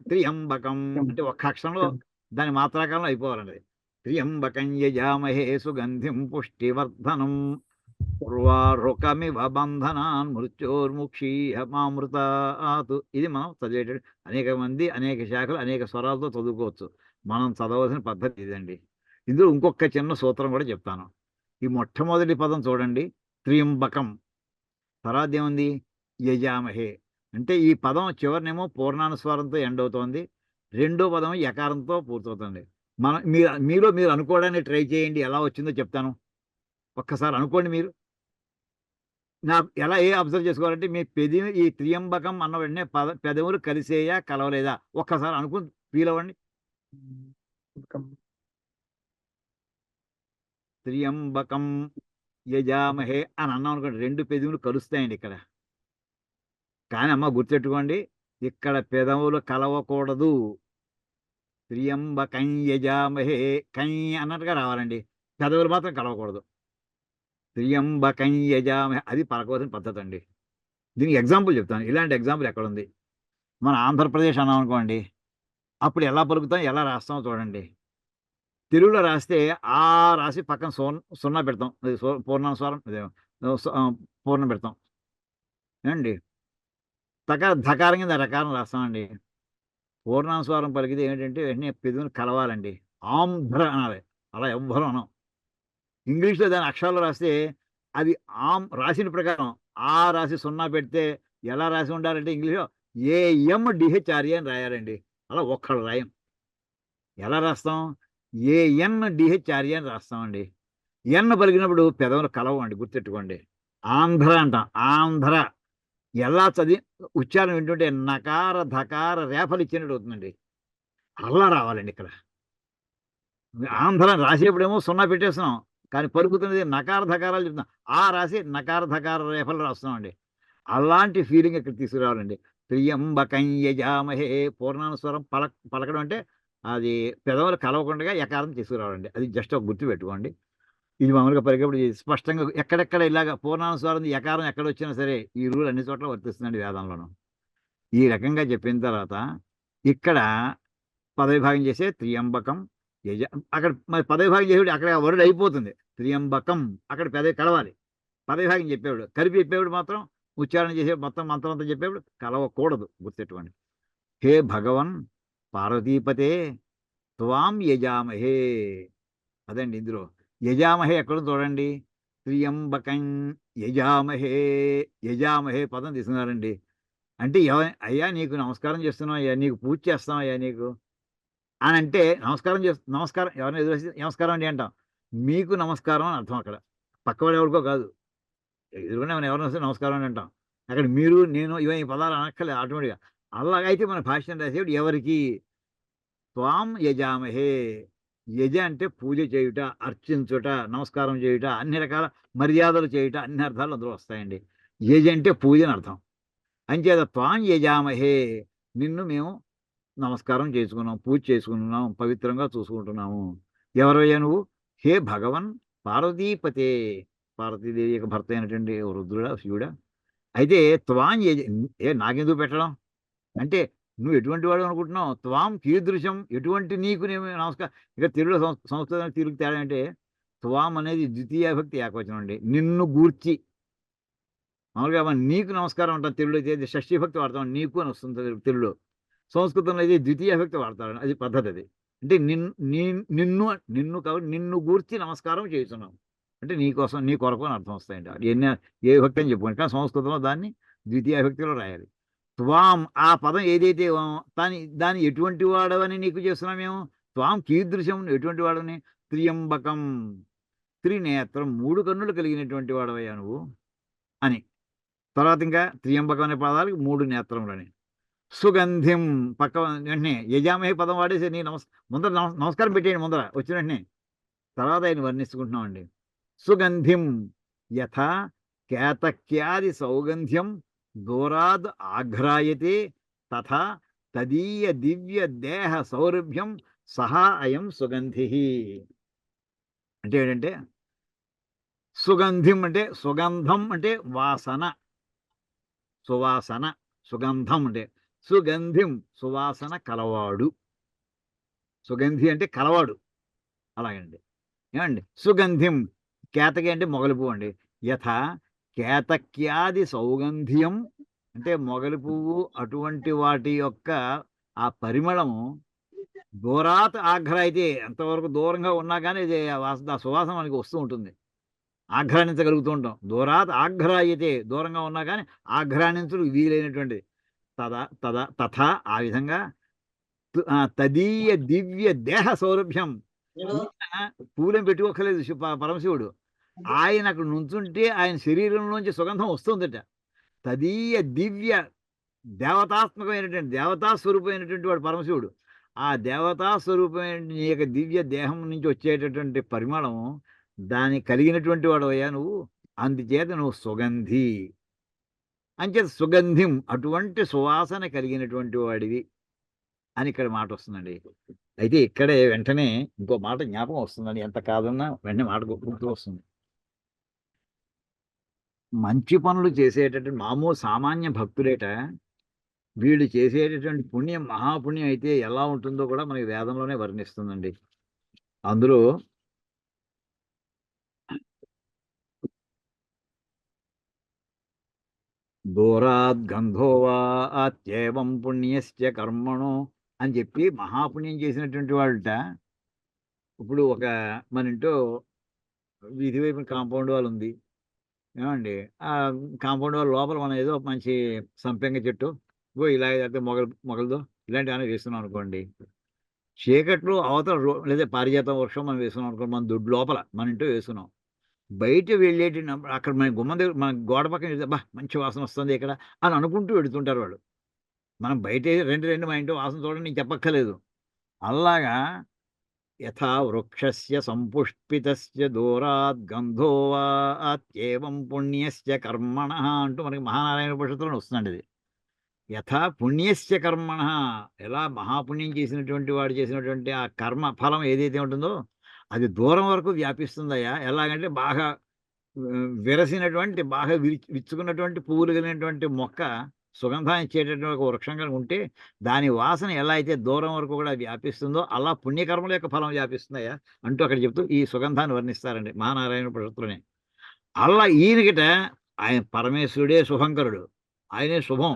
A: త్రియంబకం అంటే ఒక్క అక్షరంలో దాని మాత్రాకాలంలో అయిపోవాలండి. త్రియంబకం యజామహే సుగంధిం పుష్టివర్ధనం ఉర్వారుకమివ బంధనాన్ మృత్యోర్ముక్షీయమామృతాత్. ఇది మనం చదివేటప్పుడు అనేక మంది అనేక శాఖలు అనేక స్వరాలతో చదువుకోవచ్చు. మనం చదవలసిన పద్ధతి ఇదండి. ఇందులో ఇంకొక చిన్న సూత్రం కూడా చెప్తాను. ఈ మొట్టమొదటి పదం చూడండి, త్రియంబకం. తర్వాత ఏముంది, యజామహే. అంటే ఈ పదం చివరినేమో పూర్ణానుస్వారంతో ఎండ్ అవుతోంది, రెండో పదం యకారంతో పూర్తవుతుంది. మీలో మీరు అనుకోవడానికి ట్రై చేయండి, ఎలా వచ్చిందో చెప్తాను. ఒక్కసారి అనుకోండి మీరు. ఎలా అబ్జర్వ్ చేసుకోవాలంటే, మీ పెదవి ఈ త్రియంబకం అన్న వెంటనే పెదవులు కలిసేయా కలవలేదా ఒక్కసారి అనుకుని ఫీల్ అవ్వండి. త్రియంబకం యజామహే అని అన్నాం అనుకోండి, 2 పెదవులు కలుస్తాయండి ఇక్కడ. కానీ అమ్మ గుర్తెట్టుకోండి, ఇక్కడ పెదవులు కలవకూడదు. త్రియంబకం యజామహే కై అన్నట్టుగా రావాలండి, పెదవులు మాత్రం కలవకూడదు. త్రియంబకం యజామహే అది పలకవలసిన పద్ధతి అండి. దీనికి ఎగ్జాంపుల్ చెప్తాను. ఇలాంటి ఎగ్జాంపుల్ ఎక్కడుంది, మన ఆంధ్రప్రదేశ్ అన్నాం అనుకోండి, అప్పుడు ఎలా పలుకుతాం, ఎలా రాస్తాం చూడండి. తెలుగులో రాస్తే ఆ రాసి పక్కన సున్నా పెడతాం, అది పూర్ణానుస్వారం, పూర్ణం పెడతాం ఏమండి. ధకారం కింద రకారం రాస్తామండి. పూర్ణానుస్వారం పలికితే ఏంటంటే వెంటనే పెదవులు కలవాలండి, ఆంధ్ర అనాలి. అలా ఎవ్వరూ అనం. ఇంగ్లీష్లో దాని అక్షరాలు రాస్తే అది రాసిన ప్రకారం ఆ రాసి సున్నా పెడితే ఎలా రాసి ఉండాలంటే ఇంగ్లీష్లో AMDHRA అని రాయాలండి. అలా ఒక్కడు రాయం. ఎలా రాస్తాం, ANDHRA అని రాస్తామండి. ఎన్న పలికినప్పుడు పెదవులు కలవండి, గుర్తెట్టుకోండి. ఆంధ్ర అంటాం, ఆంధ్ర. ఎలా ఉచ్చారణ వింటుంటే నకార ధకార రేఫలు ఇచ్చినట్టు అవుతుందండి. అలా రావాలండి ఇక్కడ. ఆంధ్ర రాసేప్పుడేమో సున్నా పెట్టేస్తున్నాం, కానీ పలుకుతున్నది నకార ధకారాలు చెప్తున్నాం. ఆ రాసి నకార ధకార రేఫలు రాస్తున్నామండి. అలాంటి ఫీలింగ్ ఇక్కడ తీసుకురావాలండి. త్రియంబకం యజామహే పూర్ణానుస్వరం పలకడం అంటే అది పెదవులు కలవకుండా యకారం తీసుకురావాలండి. అది జస్ట్ ఒక గుర్తు పెట్టుకోండి. ఇది మామూలుగా పలికేప్పుడు స్పష్టంగా ఎక్కడెక్కడ ఇలాగ పూర్ణానుస్వారం యకారం ఎక్కడొచ్చినా సరే ఈ రూల్ అన్ని చోట్ల వర్తిస్తుందండి వేదంలోను. ఈ రకంగా చెప్పిన తర్వాత ఇక్కడ పదవిభాగం చేసే త్రియంబకం అక్కడ మరి పదవిభాగం చేసేవాడు అక్కడ వర్డ్ అయిపోతుంది. త్రియంబకం అక్కడ పెదవి కలవాలి. పదవిభాగం చెప్పేవాడు కలిపి చెప్పేవాడు మాత్రం ఉచ్చారణ చేసే మొత్తం మంత్రం అంతా చెప్పేవాడు కలవకూడదు, గుర్తెట్టుకోండి. హే భగవన్ పార్వతీపతే త్వాం యజామహే. అదండి ఇందులో యజామహే ఎక్కడ చూడండి, త్రియంబకం యజామహే పదం తీసుకున్నారండి. అంటే అయ్యా నీకు నమస్కారం చేస్తున్నాం, అయ్యా నీకు పూజ చేస్తాం, అయ్యా నీకు అని అంటే నమస్కారం ఎవరైనా ఎదురు నమస్కారం అండి అంటాం. మీకు నమస్కారం అని అర్థం. అక్కడ పక్కవాడు ఎవరికో కాదు, ఎదురుగానే మనం ఎవరైనా వస్తే నమస్కారం అని అంటాం. అక్కడ మీరు నేను ఈ పదాలు అనక్కర్లేదు ఆటోమేటిక్గా. అలాగైతే మన భాష్యం రాసేవాడు ఎవరికి, త్వాం యజామహే. యజ అంటే పూజ చేయుట, అర్చించుట, నమస్కారం చేయుట, అన్ని రకాల మర్యాదలు చేయుట, అన్ని అర్థాలు అందులో వస్తాయండి. యజ అంటే పూజ అని అర్థం. అంచేత త్వాం యజామహే, నిన్ను మేము నమస్కారం చేసుకున్నాం, పూజ చేసుకుంటున్నాం, పవిత్రంగా చూసుకుంటున్నాము. ఎవరయ్యా నువ్వు, హే భగవన్ పార్వతీపతే. పార్వతీదేవి యొక్క భర్త అయినటువంటి రుద్రుడా శివుడా. అయితే త్వాం నాకెందుకు పెట్టడం అంటే, నువ్వు ఎటువంటి వాడు అనుకుంటున్నావు, త్వాం కీదృశం, ఎటువంటి నీకు నేను నమస్కారం. ఇక తెలుగులో సంస్కృతం తెలుగు తేడా అంటే, త్వాం అనేది ద్వితీయ భక్తి ఏకవచనం అండి, నిన్ను గూర్చి. మామూలుగా మనం నీకు నమస్కారం అంటాం తెలుగులో అయితే షష్ఠీ భక్తి వాడతాం, నీకు అని వస్తుంది తెలుగులో. సంస్కృతంలో అయితే ద్వితీయ భక్తి వాడతారు, అది పద్ధతి. అది అంటే నిన్ను నిన్ను కాబట్టి నిన్ను గూర్చి నమస్కారం చేస్తున్నాం. అంటే నీకోసం నీ కొరకు అని అర్థం వస్తాయండి. అది ఏ విభక్తి అని చెప్పుకోండి. కానీ సంస్కృతంలో దాన్ని ద్వితీయ విభక్తిలో రాయాలి. త్వాం ఆ పదం ఏదైతే దాన్ని ఎటువంటి వాడవని నీకు చేస్తున్నాం మేము. త్వాం కీదృశం ఎటువంటి వాడని. త్రియంబకం త్రినేత్రం 3 కన్నులు కలిగినటువంటి వాడవయ్యా నువ్వు అని. తర్వాత ఇంకా త్రియంబకం అనే పదాలకు 3 నేత్రములని. సుగంధిం పక్క వెంటనే యజామహి పదం వాడేసి నీ ముందర నమస్కారం పెట్టేయండి ముందర వచ్చిన వెంటనే. తర్వాత ఆయన వర్ణించుకుంటున్నామండి. సుగంధిం యథా కేతక్యాది సౌగంధ్యం దూరాద్ ఆఘ్రాయతే తథా తదీయ దివ్య దేహ సౌరభ్యం సహా అయం సుగంధి. అంటే ఏంటంటే సుగంధిం అంటే సుగంధం అంటే వాసన, సువాసన. సుగంధం అంటే సుగంధిం సువాసన కలవాడు. సుగంధి అంటే కలవాడు అలాగండి. ఏమండి సుగంధిం కేతకి అంటే మొగలి పువ్వు అండి. యథ కేతక్యాది సౌగంధ్యం అంటే మొగలి పువ్వు అటువంటి వాటి యొక్క ఆ పరిమళము దూరాత్ ఆఘ్ర అయితే ఎంతవరకు దూరంగా ఉన్నా కానీ ఆ సువాసన మనకి వస్తూ ఉంటుంది, ఆఘ్రానించగలుగుతూ ఉంటాం. దూరాత్ ఆఘ్ర అయితే దూరంగా ఉన్నా కానీ ఆఘ్రానించడం వీలైనటువంటిది. తథా ఆ విధంగా తదీయ దివ్య దేహ సౌరభ్యం. పూలెం పెట్టుకోకలేదు పరమశివుడు. ఆయన అక్కడ నుంచుంటే ఆయన శరీరంలోంచి సుగంధం వస్తుందట. తదీయ దివ్య దేవతాత్మకమైనటువంటి దేవతా స్వరూపమైనటువంటి వాడు పరమశివుడు. ఆ దేవతా స్వరూపమైన నీ యొక్క దివ్య దేహం నుంచి వచ్చేటటువంటి పరిమళం దాన్ని కలిగినటువంటి వాడు అయ్యా నువ్వు. అందుచేత నువ్వు సుగంధి అంచేత సుగంధిం అటువంటి సువాసన కలిగినటువంటి వాడివి అని ఇక్కడ మాట వస్తుందండి. అయితే ఇక్కడే వెంటనే ఇంకో మాట జ్ఞాపకం వస్తుందండి. ఎంత కాదన్నా వెంటనే మాట గుర్తు వస్తుంది. మంచి పనులు చేసేటటువంటి మామూలు సామాన్య భక్తులేట వీళ్ళు చేసేటటువంటి పుణ్యం మహాపుణ్యం అయితే ఎలా ఉంటుందో కూడా మనకి వేదంలోనే వర్ణిస్తుందండి. అందులో దూరాద్ గంధోవా అత్యేవం పుణ్యస్య కర్మణో అని చెప్పి మహాపుణ్యం చేసినటువంటి వాళ్ళట. ఇప్పుడు మన ఇంట్లో వీధి వైపున కాంపౌండ్ వాల్ ఉంది ఏమండి. ఆ కాంపౌండ్ వాల్ లోపల మనం ఏదో మంచి సంపెంగ చెట్టు ఇలా అయితే మొగలదో ఇలాంటివి ఏమైనా వేస్తున్నాం అనుకోండి. చీకట్లో అవతల లేదా పారిజాతం వృక్షం మనం వేస్తున్నాం అనుకోండి, మన దొడ్డు లోపల మన ఇంట్లో వేస్తున్నాం. బయట వెళ్ళేటి అక్కడ మన గుమ్మం దగ్గర మన గోడ పక్కన మంచి వాసన వస్తుంది ఇక్కడ అని అనుకుంటూ వెళుతుంటారు వాళ్ళు. మనం బయట రెండు మా ఇంట్లో వాసన చూడండి నేను చెప్పక్కర్లేదు. అలాగా యథా వృక్షస్య సంపుష్పితస్య దూరాద్ గంధో వా అత్యేవం పుణ్యస్య కర్మణః అంటూ మనకి మహానారాయణ ఉపనిషత్తులో వస్తుందండి ఇది. యథా పుణ్యస్య కర్మణః ఎలా మహాపుణ్యం చేసినటువంటి వాడు చేసినటువంటి ఆ కర్మ ఫలం ఏదైతే ఉంటుందో అది దూరం వరకు వ్యాపిస్తుందయ్యా. ఎలాగంటే బాగా విరసినటువంటి బాగా విచ్చుకున్నటువంటి పువ్వులు కలిగినటువంటి మొక్క సుగంధాన్ని ఇచ్చేటటువంటి ఒక వృక్షం కనుక ఉంటే దాని వాసన ఎలా అయితే దూరం వరకు కూడా వ్యాపిస్తుందో అలా పుణ్యకర్మల యొక్క ఫలం వ్యాపిస్తుందయ్యా అంటూ అక్కడ చెప్తూ ఈ సుగంధాన్ని వర్ణిస్తారండి మహానారాయణ ఉపనిషత్తులోనే. అలా ఈయనకిట ఆయన పరమేశ్వరుడే శుభంకరుడు, ఆయనే శుభం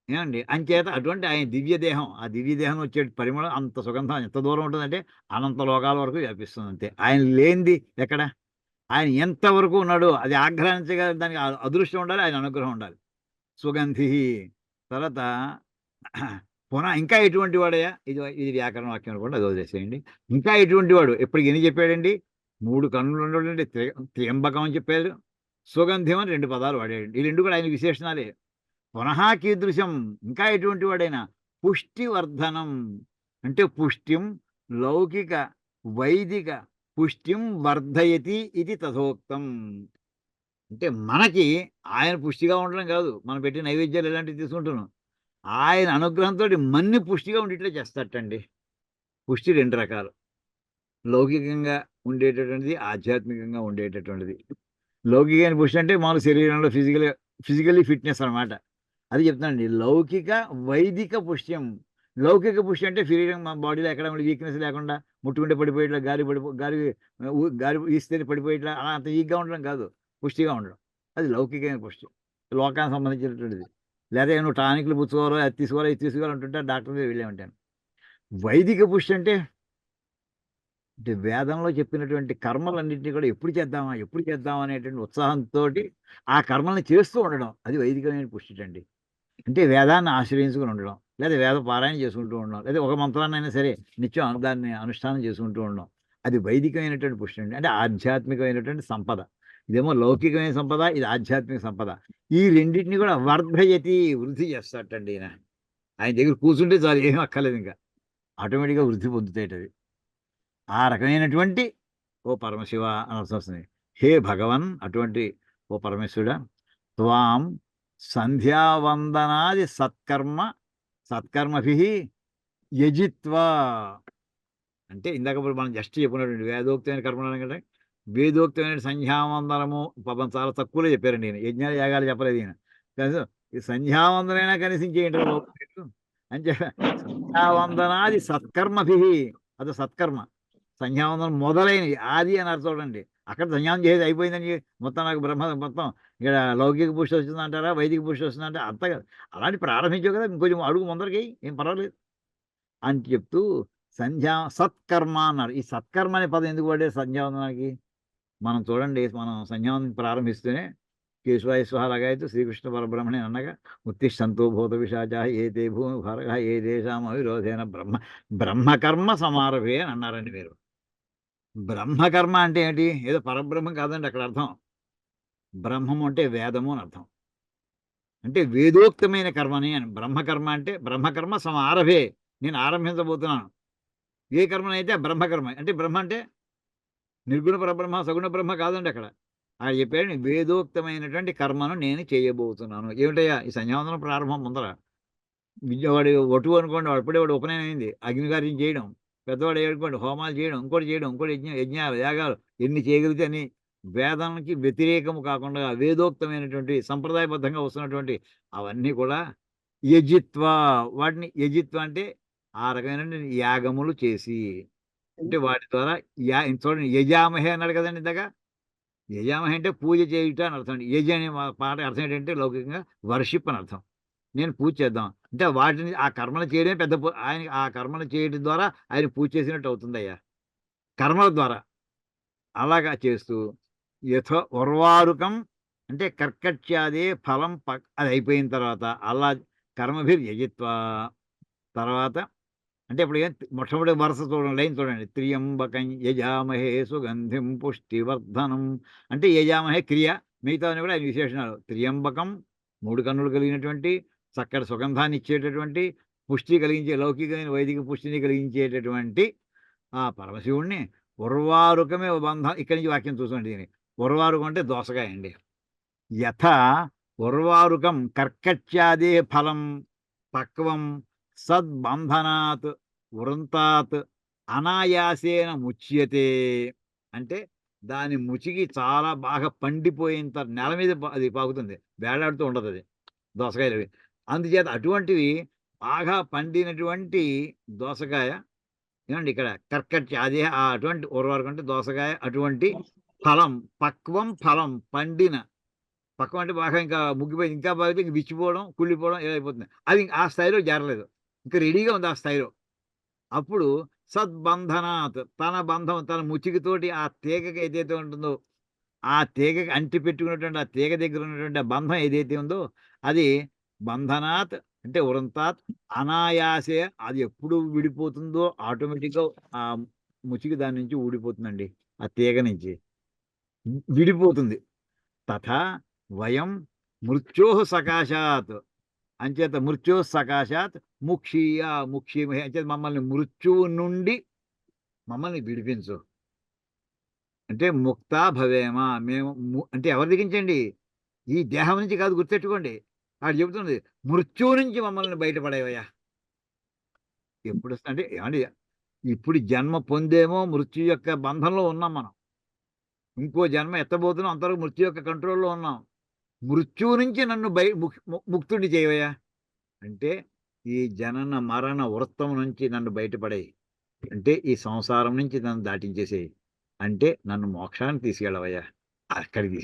A: ఏమండి. అంచేత అటువంటి ఆయన దివ్యదేహం ఆ దివ్యదేహం వచ్చే పరిమళం అంత సుగంధం ఎంత దూరం ఉంటుందంటే అనంత లోకాల వరకు వ్యాపిస్తుంది అంతే. ఆయన లేనిది ఎక్కడ, ఆయన ఎంతవరకు ఉన్నాడో అది ఆగ్రహించగా దానికి అదృష్టం ఉండాలి, ఆయన అనుగ్రహం ఉండాలి. సుగంధి తర్వాత పునః ఇంకా ఎటువంటి వాడయ్యా ఇది వ్యాకరణ వాక్యం అనుకోండి, అది వదిలేసేయండి. ఇంకా ఎటువంటి వాడు ఎప్పటికి ఎన్ని చెప్పాడండి, 3 కన్నులు ఉండేటువంటి త్ర్యంబకం అని చెప్పాడు, సుగంధ్యం అని 2 పదాలు వాడాడు. ఈ 2 కూడా ఆయన విశేషణాలే. పునః కీదృశం ఇంకా ఎటువంటి వాడైనా పుష్టివర్ధనం అంటే పుష్టిం లౌకిక వైదిక పుష్టిం వర్ధయతి ఇది తథోక్తం. అంటే మనకి ఆయన పుష్టిగా ఉండడం కాదు, మనం పెట్టిన నైవేద్యాలు ఇలాంటివి తీసుకుంటున్నాం. ఆయన అనుగ్రహంతో మన్ని పుష్టిగా ఉండేట్లే చేస్తాటండి. పుష్టి 2 రకాలు, లౌకికంగా ఉండేటటువంటిది, ఆధ్యాత్మికంగా ఉండేటటువంటిది. లౌకికమైన పుష్టి అంటే మామూలు శరీరంలో ఫిజికల్లీ ఫిట్నెస్ అనమాట. అది చెప్తానండి. లౌకిక వైదిక పుష్ట్యం. లౌకిక పుష్టి అంటే శరీరం మన బాడీలో ఎక్కడ వీక్నెస్ లేకుండా ముట్టుకుంటే పడిపోయేట్లా గాలి వీస్తేనే పడిపోయేట్లా అలా అంత వీక్గా ఉండడం కాదు, పుష్టిగా ఉండడం. అది లౌకికమైన పుష్టి, లోకానికి సంబంధించినటువంటిది. లేదా నువ్వు టానిక్లు పుచ్చుకోవాలో అది తీసుకోవాలో ఇది తీసుకోవాలంటుంటే డాక్టర్ దగ్గర వెళ్ళే ఉంటాను. వైదిక పుష్టి అంటే అంటే వేదంలో చెప్పినటువంటి కర్మలన్నింటినీ కూడా ఎప్పుడు చేద్దామా అనేటువంటి ఉత్సాహంతో ఆ కర్మల్ని చేస్తూ ఉండడం అది వైదికమైన పుష్టి అండి. అంటే వేదాన్ని ఆశ్రయించుకుని ఉండడం, లేదా వేద పారాయణ చేసుకుంటూ ఉండడం, లేదా ఒక మంత్రాన్నైనా సరే నిత్యం దాన్ని అనుష్ఠానం చేసుకుంటూ ఉండడం. అది వైదికమైనటువంటి పుష్టి అండి. అంటే ఆధ్యాత్మికమైనటువంటి సంపద. ఇదేమో లౌకికమైన సంపద, ఇది ఆధ్యాత్మిక సంపద. ఈ రెండింటిని కూడా వర్ధయతి, వృద్ధి చేస్తాటండి ఈయన. ఆయన దగ్గర కూర్చుంటే చాలు, ఏమీ అక్కర్లేదు ఇంకా. ఆటోమేటిక్‌గా వృద్ధి పొందుతాయటవి. ఆ రకమైనటువంటి ఓ పరమశివ అనవలసి వస్తుంది. హే భగవన్, అటువంటి ఓ పరమేశ్వరుడా, త్వాం సంధ్యావందనాది సత్కర్మభిః యజిత్వా. అంటే ఇందాక ఇప్పుడు మనం జస్ట్ చెప్పుకున్నటువంటి వేదోక్తమైన కర్మలు అన్నాం కదా! వేదోక్తమైన సంధ్యావందనము పాపం చాలా తక్కువలో చెప్పారండి ఈయన. యజ్ఞాలు, యాగాలు చెప్పలేదు ఈయన. కనీసం ఈ సంధ్యావందనైనా కనీసం చేయండిరా బాబు మీరు అని సంధ్యావందనాది సత్కర్మభిః, అది సత్కర్మ. సంధ్యావందనం మొదలైనవి ఆది అన్నారు చూడండి. అక్కడ సంధ్యావందనం చేసేది అయిపోయిందని మొత్తం నాకు మొత్తం ఇక్కడ లౌకిక పుష్టి వస్తుందంటారా, వైదిక పుష్టి వస్తుందంటే అంత కాదు. అలాంటి ప్రారంభించావు కదా, ఇంకొంచెం అడుగు ముందరకెయ్యి, ఏం పర్వాలేదు అని చెప్తూ సత్కర్మ అన్నారు. ఈ సత్కర్మ అనే పదం ఎందుకు వాడారు సంధ్యావందనానికి? మనం చూడండి, మనం సంధ్యావందనం ప్రారంభిస్తూనే కేశవాయ స్వహ లగాయతు శ్రీకృష్ణ పరబ్రహ్మణే అనగా ఉత్తిష్టంతో భూత పిశాచాః ఏతే భూమి భారగః ఏ తేషాం అవిరోధేన బ్రహ్మకర్మ సమారభే అని అన్నారండి మీరు. బ్రహ్మకర్మ అంటే ఏంటి? ఏదో పరబ్రహ్మం కాదండి అక్కడ అర్థం. బ్రహ్మము అంటే వేదము అని అర్థం. అంటే వేదోక్తమైన కర్మని అని. బ్రహ్మకర్మ అంటే బ్రహ్మకర్మ సమారభే, నేను ఆరంభించబోతున్నాను. ఏ కర్మనైతే బ్రహ్మకర్మ. అంటే బ్రహ్మ అంటే నిర్గుణ పరబ్రహ్మ, సగుణ బ్రహ్మ కాదండి అక్కడ. ఆయన చెప్పాడు వేదోక్తమైనటువంటి కర్మను నేను చేయబోతున్నాను. ఏమిటయ్యా ఈ సంధ్యావందనం ప్రారంభం ముందర. వాడు ఒటు అనుకోండి, అప్పుడే వాడు ఉపనయనం అయింది. అగ్నికార్యం చేయడం. పెద్దవాడు అనుకోండి హోమాలు చేయడం, ఇంకోటి చేయడం, ఇంకోటి యజ్ఞాలు, యాగాలు ఎన్ని చేయగలిగితే అన్ని. వేదానికి వ్యతిరేకము కాకుండా వేదోక్తమైనటువంటి సంప్రదాయబద్ధంగా వస్తున్నటువంటి అవన్నీ కూడా యజిత్వ. వాటిని యజిత్వ అంటే ఆ రకమైనటువంటి యాగములు చేసి, అంటే వాటి ద్వారా చూడండి యజామహే అన్నాడు కదండి ఇందాక. యజామహే అంటే పూజ చేయుట అని అర్థం అండి. యజ అనే మాట అర్థం ఏంటంటే లౌకికంగా వర్షిప్ అని అర్థం. నేను పూజ చేద్దాం. అంటే వాటిని ఆ కర్మలు చేయడమే పెద్ద ఆయన ఆ కర్మలు చేయడం ద్వారా ఆయన పూజ చేసినట్టు అవుతుందయ్యా. కర్మల ద్వారా. అలాగా చేస్తూ ఉర్వారుకం అంటే కర్కట్యాదే ఫలం అది అయిపోయిన తర్వాత అలా కర్మభిర్ యజిత్వా. తర్వాత అంటే ఇప్పుడు మొట్టమొదటి వరుస చూడండి, లైన్ చూడండి. త్రియంబకం యజామహే సుగంధిం పుష్టివర్ధనం. అంటే యజామహే క్రియ, మిగతావన్నీ కూడా ఆయన విశేషణాలు. త్రియంబకం 3 కన్నులు కలిగినటువంటి, చక్కటి సుగంధాన్ని ఇచ్చేటటువంటి, పుష్టి కలిగించే లౌకికమైన వైదిక పుష్టిని కలిగించేటటువంటి ఆ పరమశివుడిని ఉర్వారుకమే బంధం. ఇక్కడి నుంచి వాక్యం చూసుకోండి దీన్ని. ఉర్వారుకం అంటే దోసకాయ అండి. యథా ఉర్వారుకం కర్కట్యాదే ఫలం పక్వం సద్బంధనాత్ వృంతాత్ అనాయాసేన ముచ్యతే. అంటే దాని ముచికి చాలా బాగా పండిపోయిన నేల మీద అది పాకుతుంది, వేలాడుతూ ఉండదు అది దోసకాయలు అవి. అందుచేత అటువంటివి బాగా పండినటువంటి దోసకాయ ఏమండి ఇక్కడ కర్కట్ అదే అటువంటి ఉర్వరకం అంటే దోసకాయ. అటువంటి ఫలం పక్వం, ఫలం పండిన. పక్వం అంటే బాగా ఇంకా ముగ్గిపోయి, ఇంకా బాగా ఇంక విచ్చిపోవడం, కుళ్ళిపోవడం ఇలా అయిపోతుంది. అది ఆ స్థాయిలో చేరలేదు, ఇంకా రెడీగా ఉంది ఆ స్థాయిలో. అప్పుడు సద్బంధనాత్ తన బంధం, తన ముచికితోటి ఆ తీగకి ఏదైతే ఉంటుందో, ఆ తీగకి అంటి పెట్టుకున్నటువంటి ఆ తీగ దగ్గర ఉన్నటువంటి ఆ బంధం ఏదైతే ఉందో అది బంధనాత్ అంటే వృంతాత్ అనాయాసే. అది ఎప్పుడు విడిపోతుందో ఆటోమేటిక్‌గా ఆ ముచికి దాని నుంచి ఊడిపోతుందండి. ఆ తీగ నుంచి విడిపోతుంది. తథా వయం మృత్యోః సకాశాత్. అంచేత మృత్యోః సకాశాత్ ముక్షీమహే అంచేత మమ్మల్ని మృత్యువు నుండి మమ్మల్ని విడిపించు. అంటే ముక్తా భవేమ. మేము అంటే ఎవరి దిగించండి? ఈ దేహం నుంచి కాదు, గుర్తెట్టుకోండి. ఆడు చెబుతుంది మృత్యువు నుంచి మమ్మల్ని బయటపడేవయ్యా. ఎప్పుడొస్తా అంటే ఏవండీ, ఇప్పుడు జన్మ పొందేమో మృత్యు యొక్క బంధంలో ఉన్నాం మనం. ఇంకో జన్మ ఎత్తబోతున్నాం, అంతవరకు మృత్యు యొక్క కంట్రోల్‌లో ఉన్నాం. మృత్యువు నుంచి నన్ను ముక్తుడిని చేయవయ్యా. అంటే ఈ జనన మరణ వృత్తం నుంచి నన్ను బయటపడేయి. అంటే ఈ సంసారం నుంచి నన్ను దాటించేసేయి. అంటే నన్ను మోక్షానికి తీసుకెళ్ళవయ్యా. అక్కడికి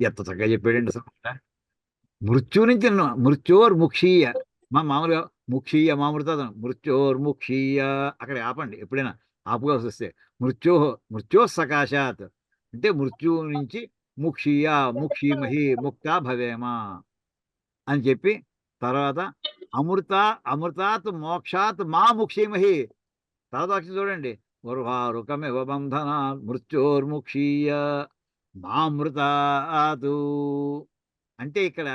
A: ఎంత చక్కగా చెప్పాడండి అసలు. మృత్యువు నుంచి నన్ను మృత్యోర్ముక్షీయ. మామూలుగా ముక్షీయ మామృతం మృత్యోర్ముక్షీయ అక్కడ ఆపండి ఎప్పుడైనా ఆపుకోవాల్సి వస్తే. మృత్యో మృత్యో సకాశాత్ అంటే మృత్యువు నుంచి ముక్షీయ ముక్షీమహి ముక్త భవేమ అని చెప్పి తర్వాత అమృత అమృతాత్ మోక్షాత్ మా ముక్షీమహి తర్వాత అక్షరం చూడండి. ఉర్వారుకమివ బంధన మృత్యోర్ముక్షీయ మామృతాతు అంటే ఇక్కడ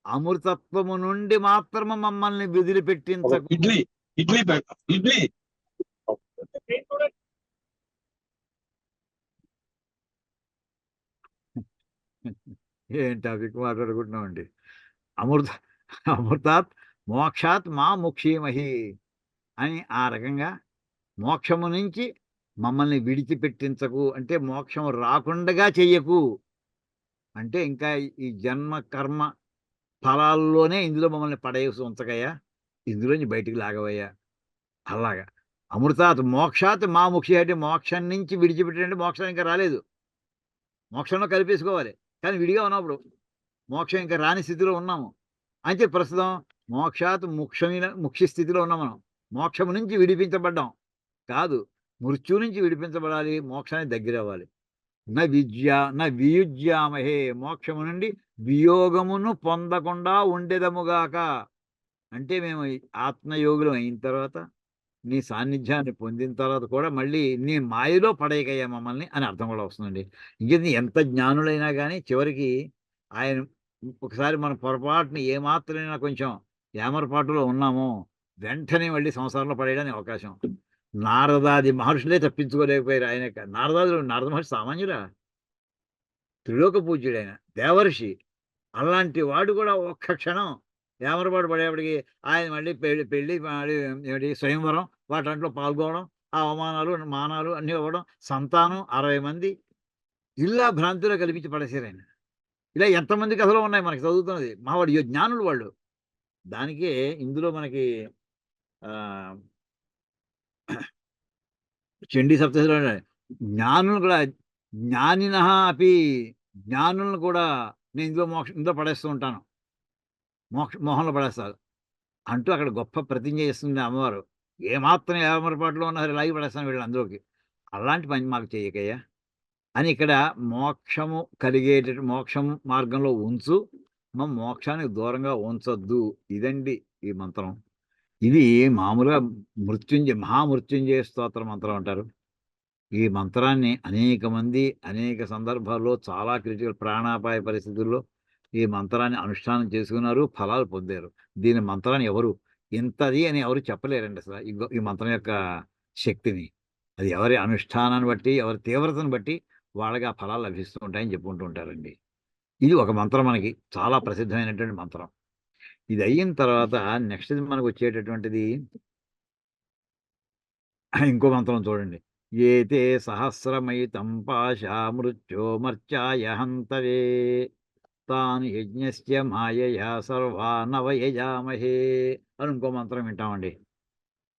A: అమృతత్వము నుండి మాత్రము మమ్మల్ని వదిలిపెట్టించకు.
B: ఇడ్లీ ఇడ్లీ ఇడ్లీ
A: ఏం టాపిక్ మాట్లాడుకుంటున్నామండి. అమృత అమృతాత్ మోక్షాత్ మా ముక్షీమహి అని ఆ రకంగా మోక్షము నుంచి మమ్మల్ని విడిచిపెట్టించకు అంటే మోక్షం రాకుండగా చెయ్యకు అంటే ఇంకా ఈ జన్మ కర్మ ఫలాల్లోనే ఇందులో మమ్మల్ని పడేసి ఉంచకయ్యా, ఇందులోంచి బయటికి లాగవయ్యా. అలాగా అమృతాత్ మోక్షాత్ మా ముక్షి అంటే మోక్షం నుంచి విడిచిపెట్టే మోక్షం ఇంకా రాలేదు, మోక్షంలో కలిపేసుకోవాలి కానీ విడిగా ఉన్నప్పుడు మోక్షం ఇంకా రాని స్థితిలో ఉన్నాము. అంటే ప్రస్తుతం మోక్షాత్ ముఖ్య స్థితిలో ఉన్నాం మనం. మోక్షము నుంచి విడిపించబడ్డాం కాదు, మృత్యు నుంచి విడిపించబడాలి, మోక్షానికి దగ్గర అవ్వాలి. నా వియుజ్యామహే మోక్షము నుండి వియోగమును పొందకుండా ఉండేదముగాక అంటే మేము ఆత్మయోగులం అయిన తర్వాత నీ సాన్నిధ్యాన్ని పొందిన తర్వాత కూడా మళ్ళీ నీ మాయలో పడేయకయ్యా మమ్మల్ని అని అర్థం కూడా వస్తుందండి. ఇంకేది ఎంత జ్ఞానులైనా కానీ చివరికి ఆయన ఒకసారి మన పొరపాటుని ఏమాత్రమైనా కొంచెం ఏమరపాటులో ఉన్నామో వెంటనే మళ్ళీ సంసారంలో పడేయడానికి అవకాశం. నారదాది మహర్షులే తప్పించుకోలేకపోయారు. ఆయన నారద మహర్షి సామాన్యుడా, త్రిలోక పూజ్యుడు, ఆయన దేవర్షి. అలాంటి వాడు కూడా ఒక్క క్షణం ఏమరపాటు పడేపటికి ఆయన మళ్ళీ పెళ్ళి ఏమిటి స్వయంవరం వాటంట్లో పాల్గొనడం, ఆ అవమానాలు మానాలు అన్నీ అవ్వడం, సంతానం 60 మంది ఇలా భ్రాంతిలో కల్పించి పడేసారు ఆయన. ఇలా ఎంతమంది కథలు ఉన్నాయి మనకి చదువుతున్నది. మావాడు జ్ఞానులు వాళ్ళు. దానికే ఇందులో మనకి చండీ సప్తశతిలో జ్ఞానులు కూడా జ్ఞానిన అపి జ్ఞానులను కూడా నేను ఇందులో పడేస్తూ ఉంటాను, మోహంలో పడేస్తారు అంటూ అక్కడ గొప్ప ప్రతిజ్ఞ చేస్తుంది అమ్మవారు. ఏమాత్రం ఏమరపాటులో ఉన్నారు లాగి పడేస్తాను వీళ్ళు అందులోకి. అలాంటి పని మాకు చేయకయ్యా అని ఇక్కడ మోక్షము మోక్షం మార్గంలో ఉంచు, మా మోక్షానికి దూరంగా ఉంచొద్దు. ఇదండి ఈ మంత్రం. ఇది మామూలుగా మహామృత్యుంజయ స్తోత్ర మంత్రం అంటారు. ఈ మంత్రాన్ని అనేక మంది అనేక సందర్భాల్లో చాలా క్రిటికల్ ప్రాణాపాయ పరిస్థితుల్లో ఈ మంత్రాన్ని అనుష్ఠానం చేసుకున్నారు, ఫలాలు పొందారు. దీని మంత్రాన్ని ఎవరు ఇంతది అని ఎవరు చెప్పలేరండి అసలు ఈ మంత్రం యొక్క శక్తిని. అది ఎవరి అనుష్ఠానాన్ని బట్టి ఎవరి తీవ్రతను బట్టి వాళ్ళకి ఆ ఫలాలు లభిస్తూ ఉంటాయని చెప్పుకుంటూ ఉంటారండి. ఇది ఒక మంత్రం, మనకి చాలా ప్రసిద్ధమైనటువంటి మంత్రం. ఇది అయిన తర్వాత నెక్స్ట్ మనకు వచ్చేటటువంటిది ఇంకో మంత్రం చూడండి. ఏతే సహస్రమైతం పాశా మృత్యో మర్చాయ హంతవే తాను యజ్ఞస్య మాయయా సర్వానవయజామహే అని ఇంకో మంత్రం వింటామండి.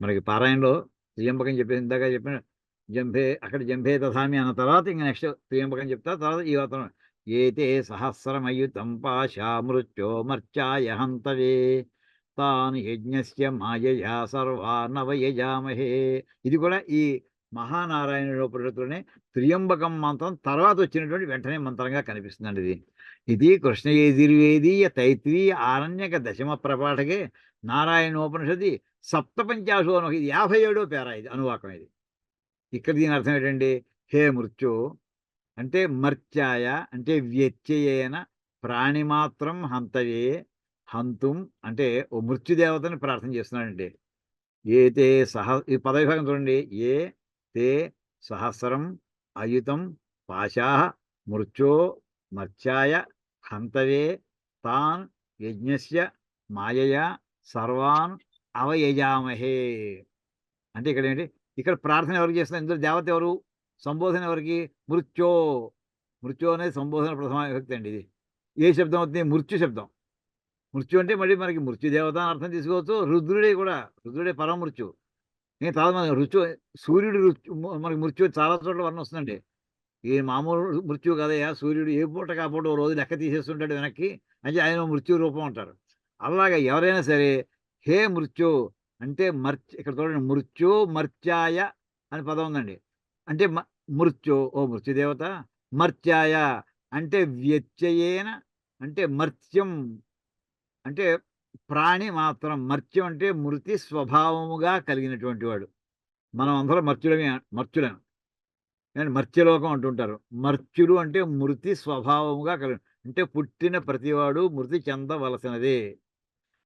A: మనకి పారాయణలో త్రియంబకం చెప్పి ఇందాక చెప్పిన అక్కడ జంభే తథామి అన్న తర్వాత ఇంకా నెక్స్ట్ త్రియంబకం చెప్తా, తర్వాత ఈ మంత్రం ఏతే సహస్రమయుతం పాశా మృత్యో మర్చాయ హంతవే తాను యజ్ఞస్య మాయయా సర్వానవయజామహే. ఇది కూడా ఈ మహానారాయణుడి ఉపనిషత్తులోనే త్రియంబకం మంత్రం తర్వాత వచ్చినటువంటి వెంటనే మంత్రంగా కనిపిస్తుందండి. ఇది కృష్ణ యజుర్వేదీయ తైత్రీయ ఆరణ్యక దశమ ప్రపాఠకే నారాయణోపనిషది సప్తపంచాశో ఇది 57వ పేరా, ఇది అనువాకం. ఇది ఇక్కడ దీని అర్థం ఏంటండి? హే మృత్యు అంటే మర్త్యాయ అంటే వ్యత్యయేన ప్రాణిమాత్రం హంతవే హంతుం అంటే ఓ మృత్యుదేవతని ప్రార్థన చేస్తున్నాడండి. ఏతే ఈ పదవిభాగం చూడండి. ఏ తే సహస్రం అయుతం పాశా మృత్యో మర్త్యాయ హంతవే తాన్ యజ్ఞస్య మాయయా సర్వాన్ అవయజామహే అంటే ఇక్కడ ఏంటి? ఇక్కడ ప్రార్థన ఎవరికి చేస్తున్నారు? ఇందులో దేవత ఎవరు? సంబోధన ఎవరికి? మృత్యో. మృత్యు అనేది సంబోధన ప్రథమ విభక్తి అండి. ఇది ఏ శబ్దం అవుతుంది? మృత్యు శబ్దం. మృత్యు అంటే మళ్ళీ మనకి మృత్యుదేవత అని అర్థం తీసుకోవచ్చు. రుద్రుడే కూడా, రుద్రుడే పరమ మృత్యు. ఇంకా తర్వాత మన సూర్యుడు మనకి మృత్యు చాలా చోట్ల వర్ణం వస్తుందండి. ఈ మామూలు మృత్యు కదయ్యా, సూర్యుడు ఏ పూట కాపూట ఓ రోజు లెక్క తీసేస్తుంటాడు వెనక్కి, అంటే ఆయన మృత్యు రూపం అంటారు. అలాగా ఎవరైనా సరే హే మృత్యు అంటే ఇక్కడ చూడండి, మృత్యు మర్త్యాయ అని పదం ఉందండి. అంటే మృత్యు ఓ మృత్యుదేవత, మర్త్యాయ అంటే వ్యత్యయేన, అంటే మర్త్యం అంటే ప్రాణి మాత్రం, మర్త్యం అంటే మృతి స్వభావముగా కలిగినటువంటి వాడు. మనం అందరం మర్త్యులం మర్త్యలోకం అంటుంటారు. మర్త్యులు అంటే మృతి స్వభావముగా కలిగి, అంటే పుట్టిన ప్రతివాడు మృతి చెందవలసినదే.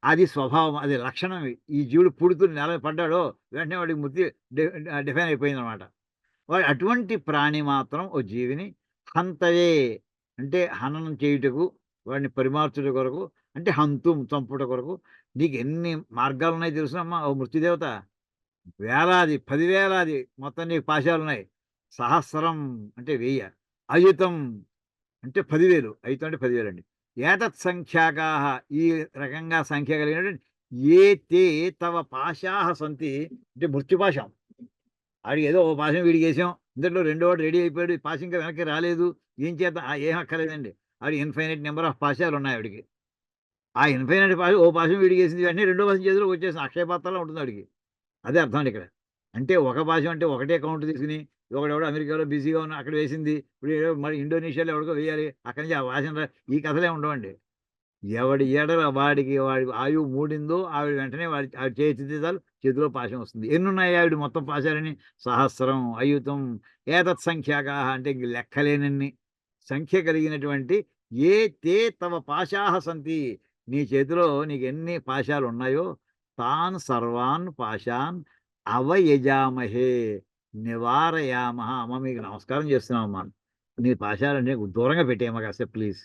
A: అది స్వభావం, అది లక్షణం. ఈ జీవుడు పుడుతూ నేల మీద పడ్డాడో వెంటనే వాడికి మృతి డిఫైన్ అయిపోయిందనమాట. వాడు అటువంటి ప్రాణి మాత్రం ఓ జీవిని హంతయే అంటే హననం చేయుటకు, వాడిని పరిమార్చుట కొరకు, అంటే హంతుం చంపుట కొరకు నీకు ఎన్ని మార్గాలున్నాయి తెలుసునమ్మా ఓ మృత్యుదేవత. వేలాది, పదివేలాది మొత్తం నీకు పాశాలున్నాయి. సహస్రం అంటే 1000, అయుతం అంటే 10,000, అయుతం అంటే 10,000 అండి. ఏతత్ సంఖ్యాకాః ఈ రకంగా సంఖ్య కలిగినటువంటి ఏ తే తవ పాశాః సంతి అంటే మృత్యుపాశం. ఆడికి ఏదో ఓ పాశం వీడికేసాం, ఇందులో రెండోవాడు రెడీ అయిపోయాడు, ఈ పాశం ఇంకా వెనక్కి రాలేదు. ఏం చేద్దాం? ఏం అక్కర్లేదండి. ఆడికి ఇన్ఫైనైట్ నెంబర్ ఆఫ్ పాశాలున్నాయి ఆవిడికి. ఆ ఇన్ఫైనైట్ పాశం, ఓ పాశం వీడికేసింది వెంటనే రెండో పాశం చేతిలోకి వచ్చేసింది. అక్షయ పాత్రలో ఉంటుంది ఆడికి. అదే అర్థం అండి ఇక్కడ. అంటే ఒక పాశం అంటే ఒకటే కౌంట్ తీసుకొని, ఒకడెవడో అమెరికాలో బిజీగా ఉన్న అక్కడ వేసింది. ఇప్పుడు మరి ఇండోనేషియాలో ఎవడికో వేయాలి. అక్కడి నుంచి ఆ పాశం ఈ కథలే ఉండవండి. ఎవడి ఎడల వాడి ఆయువు మూడిందో ఆవిడ వెంటనే ఆవిడ చేతితే చాలు, చేతిలో పాశం వస్తుంది. ఎన్నున్నాయి ఆవిడ మొత్తం పాశాలని? సహస్రం, అయుతం, ఏతత్ సంఖ్యాకాః అంటే ఇంక లెక్కలేనన్ని సంఖ్య కలిగినటువంటి ఏ తే తవ పాశాః సంతి నీ చేతిలో నీకెన్ని పాశాలున్నాయో తాన్ సర్వాన్ పాశాన్ అవయజామహే నివారయామః. అమ్మ మీకు నమస్కారం చేస్తున్నామమ్మా. నీ పాశాలన్నీ దూరంగా పెట్టేయమ్మ కాసేపు ప్లీజ్.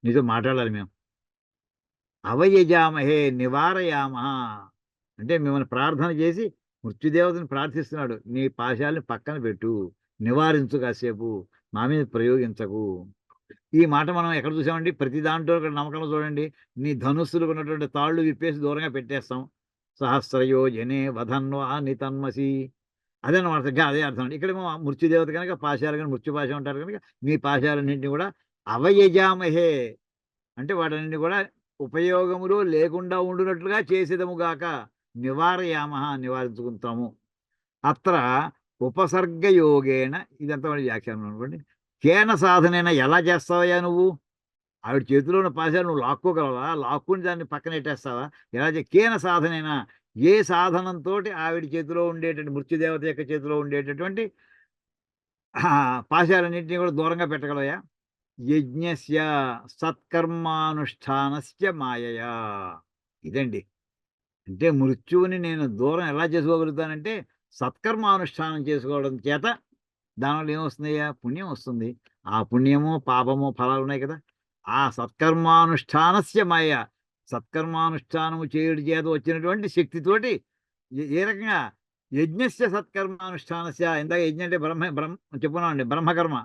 A: నీతో మాట్లాడాలి మేము. అవయజామహే నివారయామః అంటే మిమ్మల్ని ప్రార్థన చేసి మృత్యుదేవతని ప్రార్థిస్తున్నాడు. నీ పాశాలని పక్కన పెట్టు, నివారించు, కాసేపు మా మీద ప్రయోగించకు. ఈ మాట మనం ఎక్కడ చూసామండి? ప్రతి దాంట్లో ఇక్కడ నమ్మకంలో చూడండి. నీ ధనుస్సులకు ఉన్నటువంటి తాళ్ళు విప్పేసి దూరంగా పెట్టేస్తాం. సహస్రయోజనే వధన్వా నితన్మసి అదనమాట. అదే అర్థం అండి. ఇక్కడేమో మృత్యుదేవత కనుక పాశాలు కనుక మృత్యుపాశం అంటారు కనుక మీ పాశాలన్నింటినీ కూడా అవయజామహే అంటే వాటన్నింటినీ కూడా ఉపయోగములో లేకుండా ఉండునట్లుగా చేసేదముగాక. నివారయామః నివారించుకుంటాము. అత్ర ఉపసర్గయోగేన ఇదంతా మళ్ళీ వ్యాఖ్యానం అనుకోండి. కేన సాధనైనా ఎలా చేస్తావయ్యా నువ్వు? ఆవిడ చేతిలో ఉన్న పాశాలు నువ్వు లాక్కోగలవా? లాక్కుని దాన్ని పక్కనెట్టేస్తావా? ఎలా కేన సాధనైనా ఏ సాధనంతోటి ఆవిడ చేతిలో ఉండేటువంటి మృత్యుదేవత యొక్క చేతిలో ఉండేటటువంటి పాశాలన్నింటినీ కూడా దూరంగా పెట్టగలవా? యజ్ఞస్య సత్కర్మానుష్ఠానస్య మాయయా. ఇదండి. అంటే మృత్యువుని నేను దూరం ఎలా చేసుకోగలుగుతానంటే సత్కర్మానుష్ఠానం చేసుకోవడం చేత. దానివల్ల ఏమొస్తుందయ్యా? పుణ్యం వస్తుంది. ఆ పుణ్యము, పాపము ఫలాలు ఉన్నాయి కదా! ఆ సత్కర్మానుష్ఠానస్య మాయ. సత్కర్మానుష్ఠానము చేయుట చేత వచ్చినటువంటి శక్తితోటి ఏ రకంగా? యజ్ఞస్య సత్కర్మానుష్ఠానస్య ఇందాక యజ్ఞం అంటే చెప్పుకున్నామండి, బ్రహ్మకర్మ.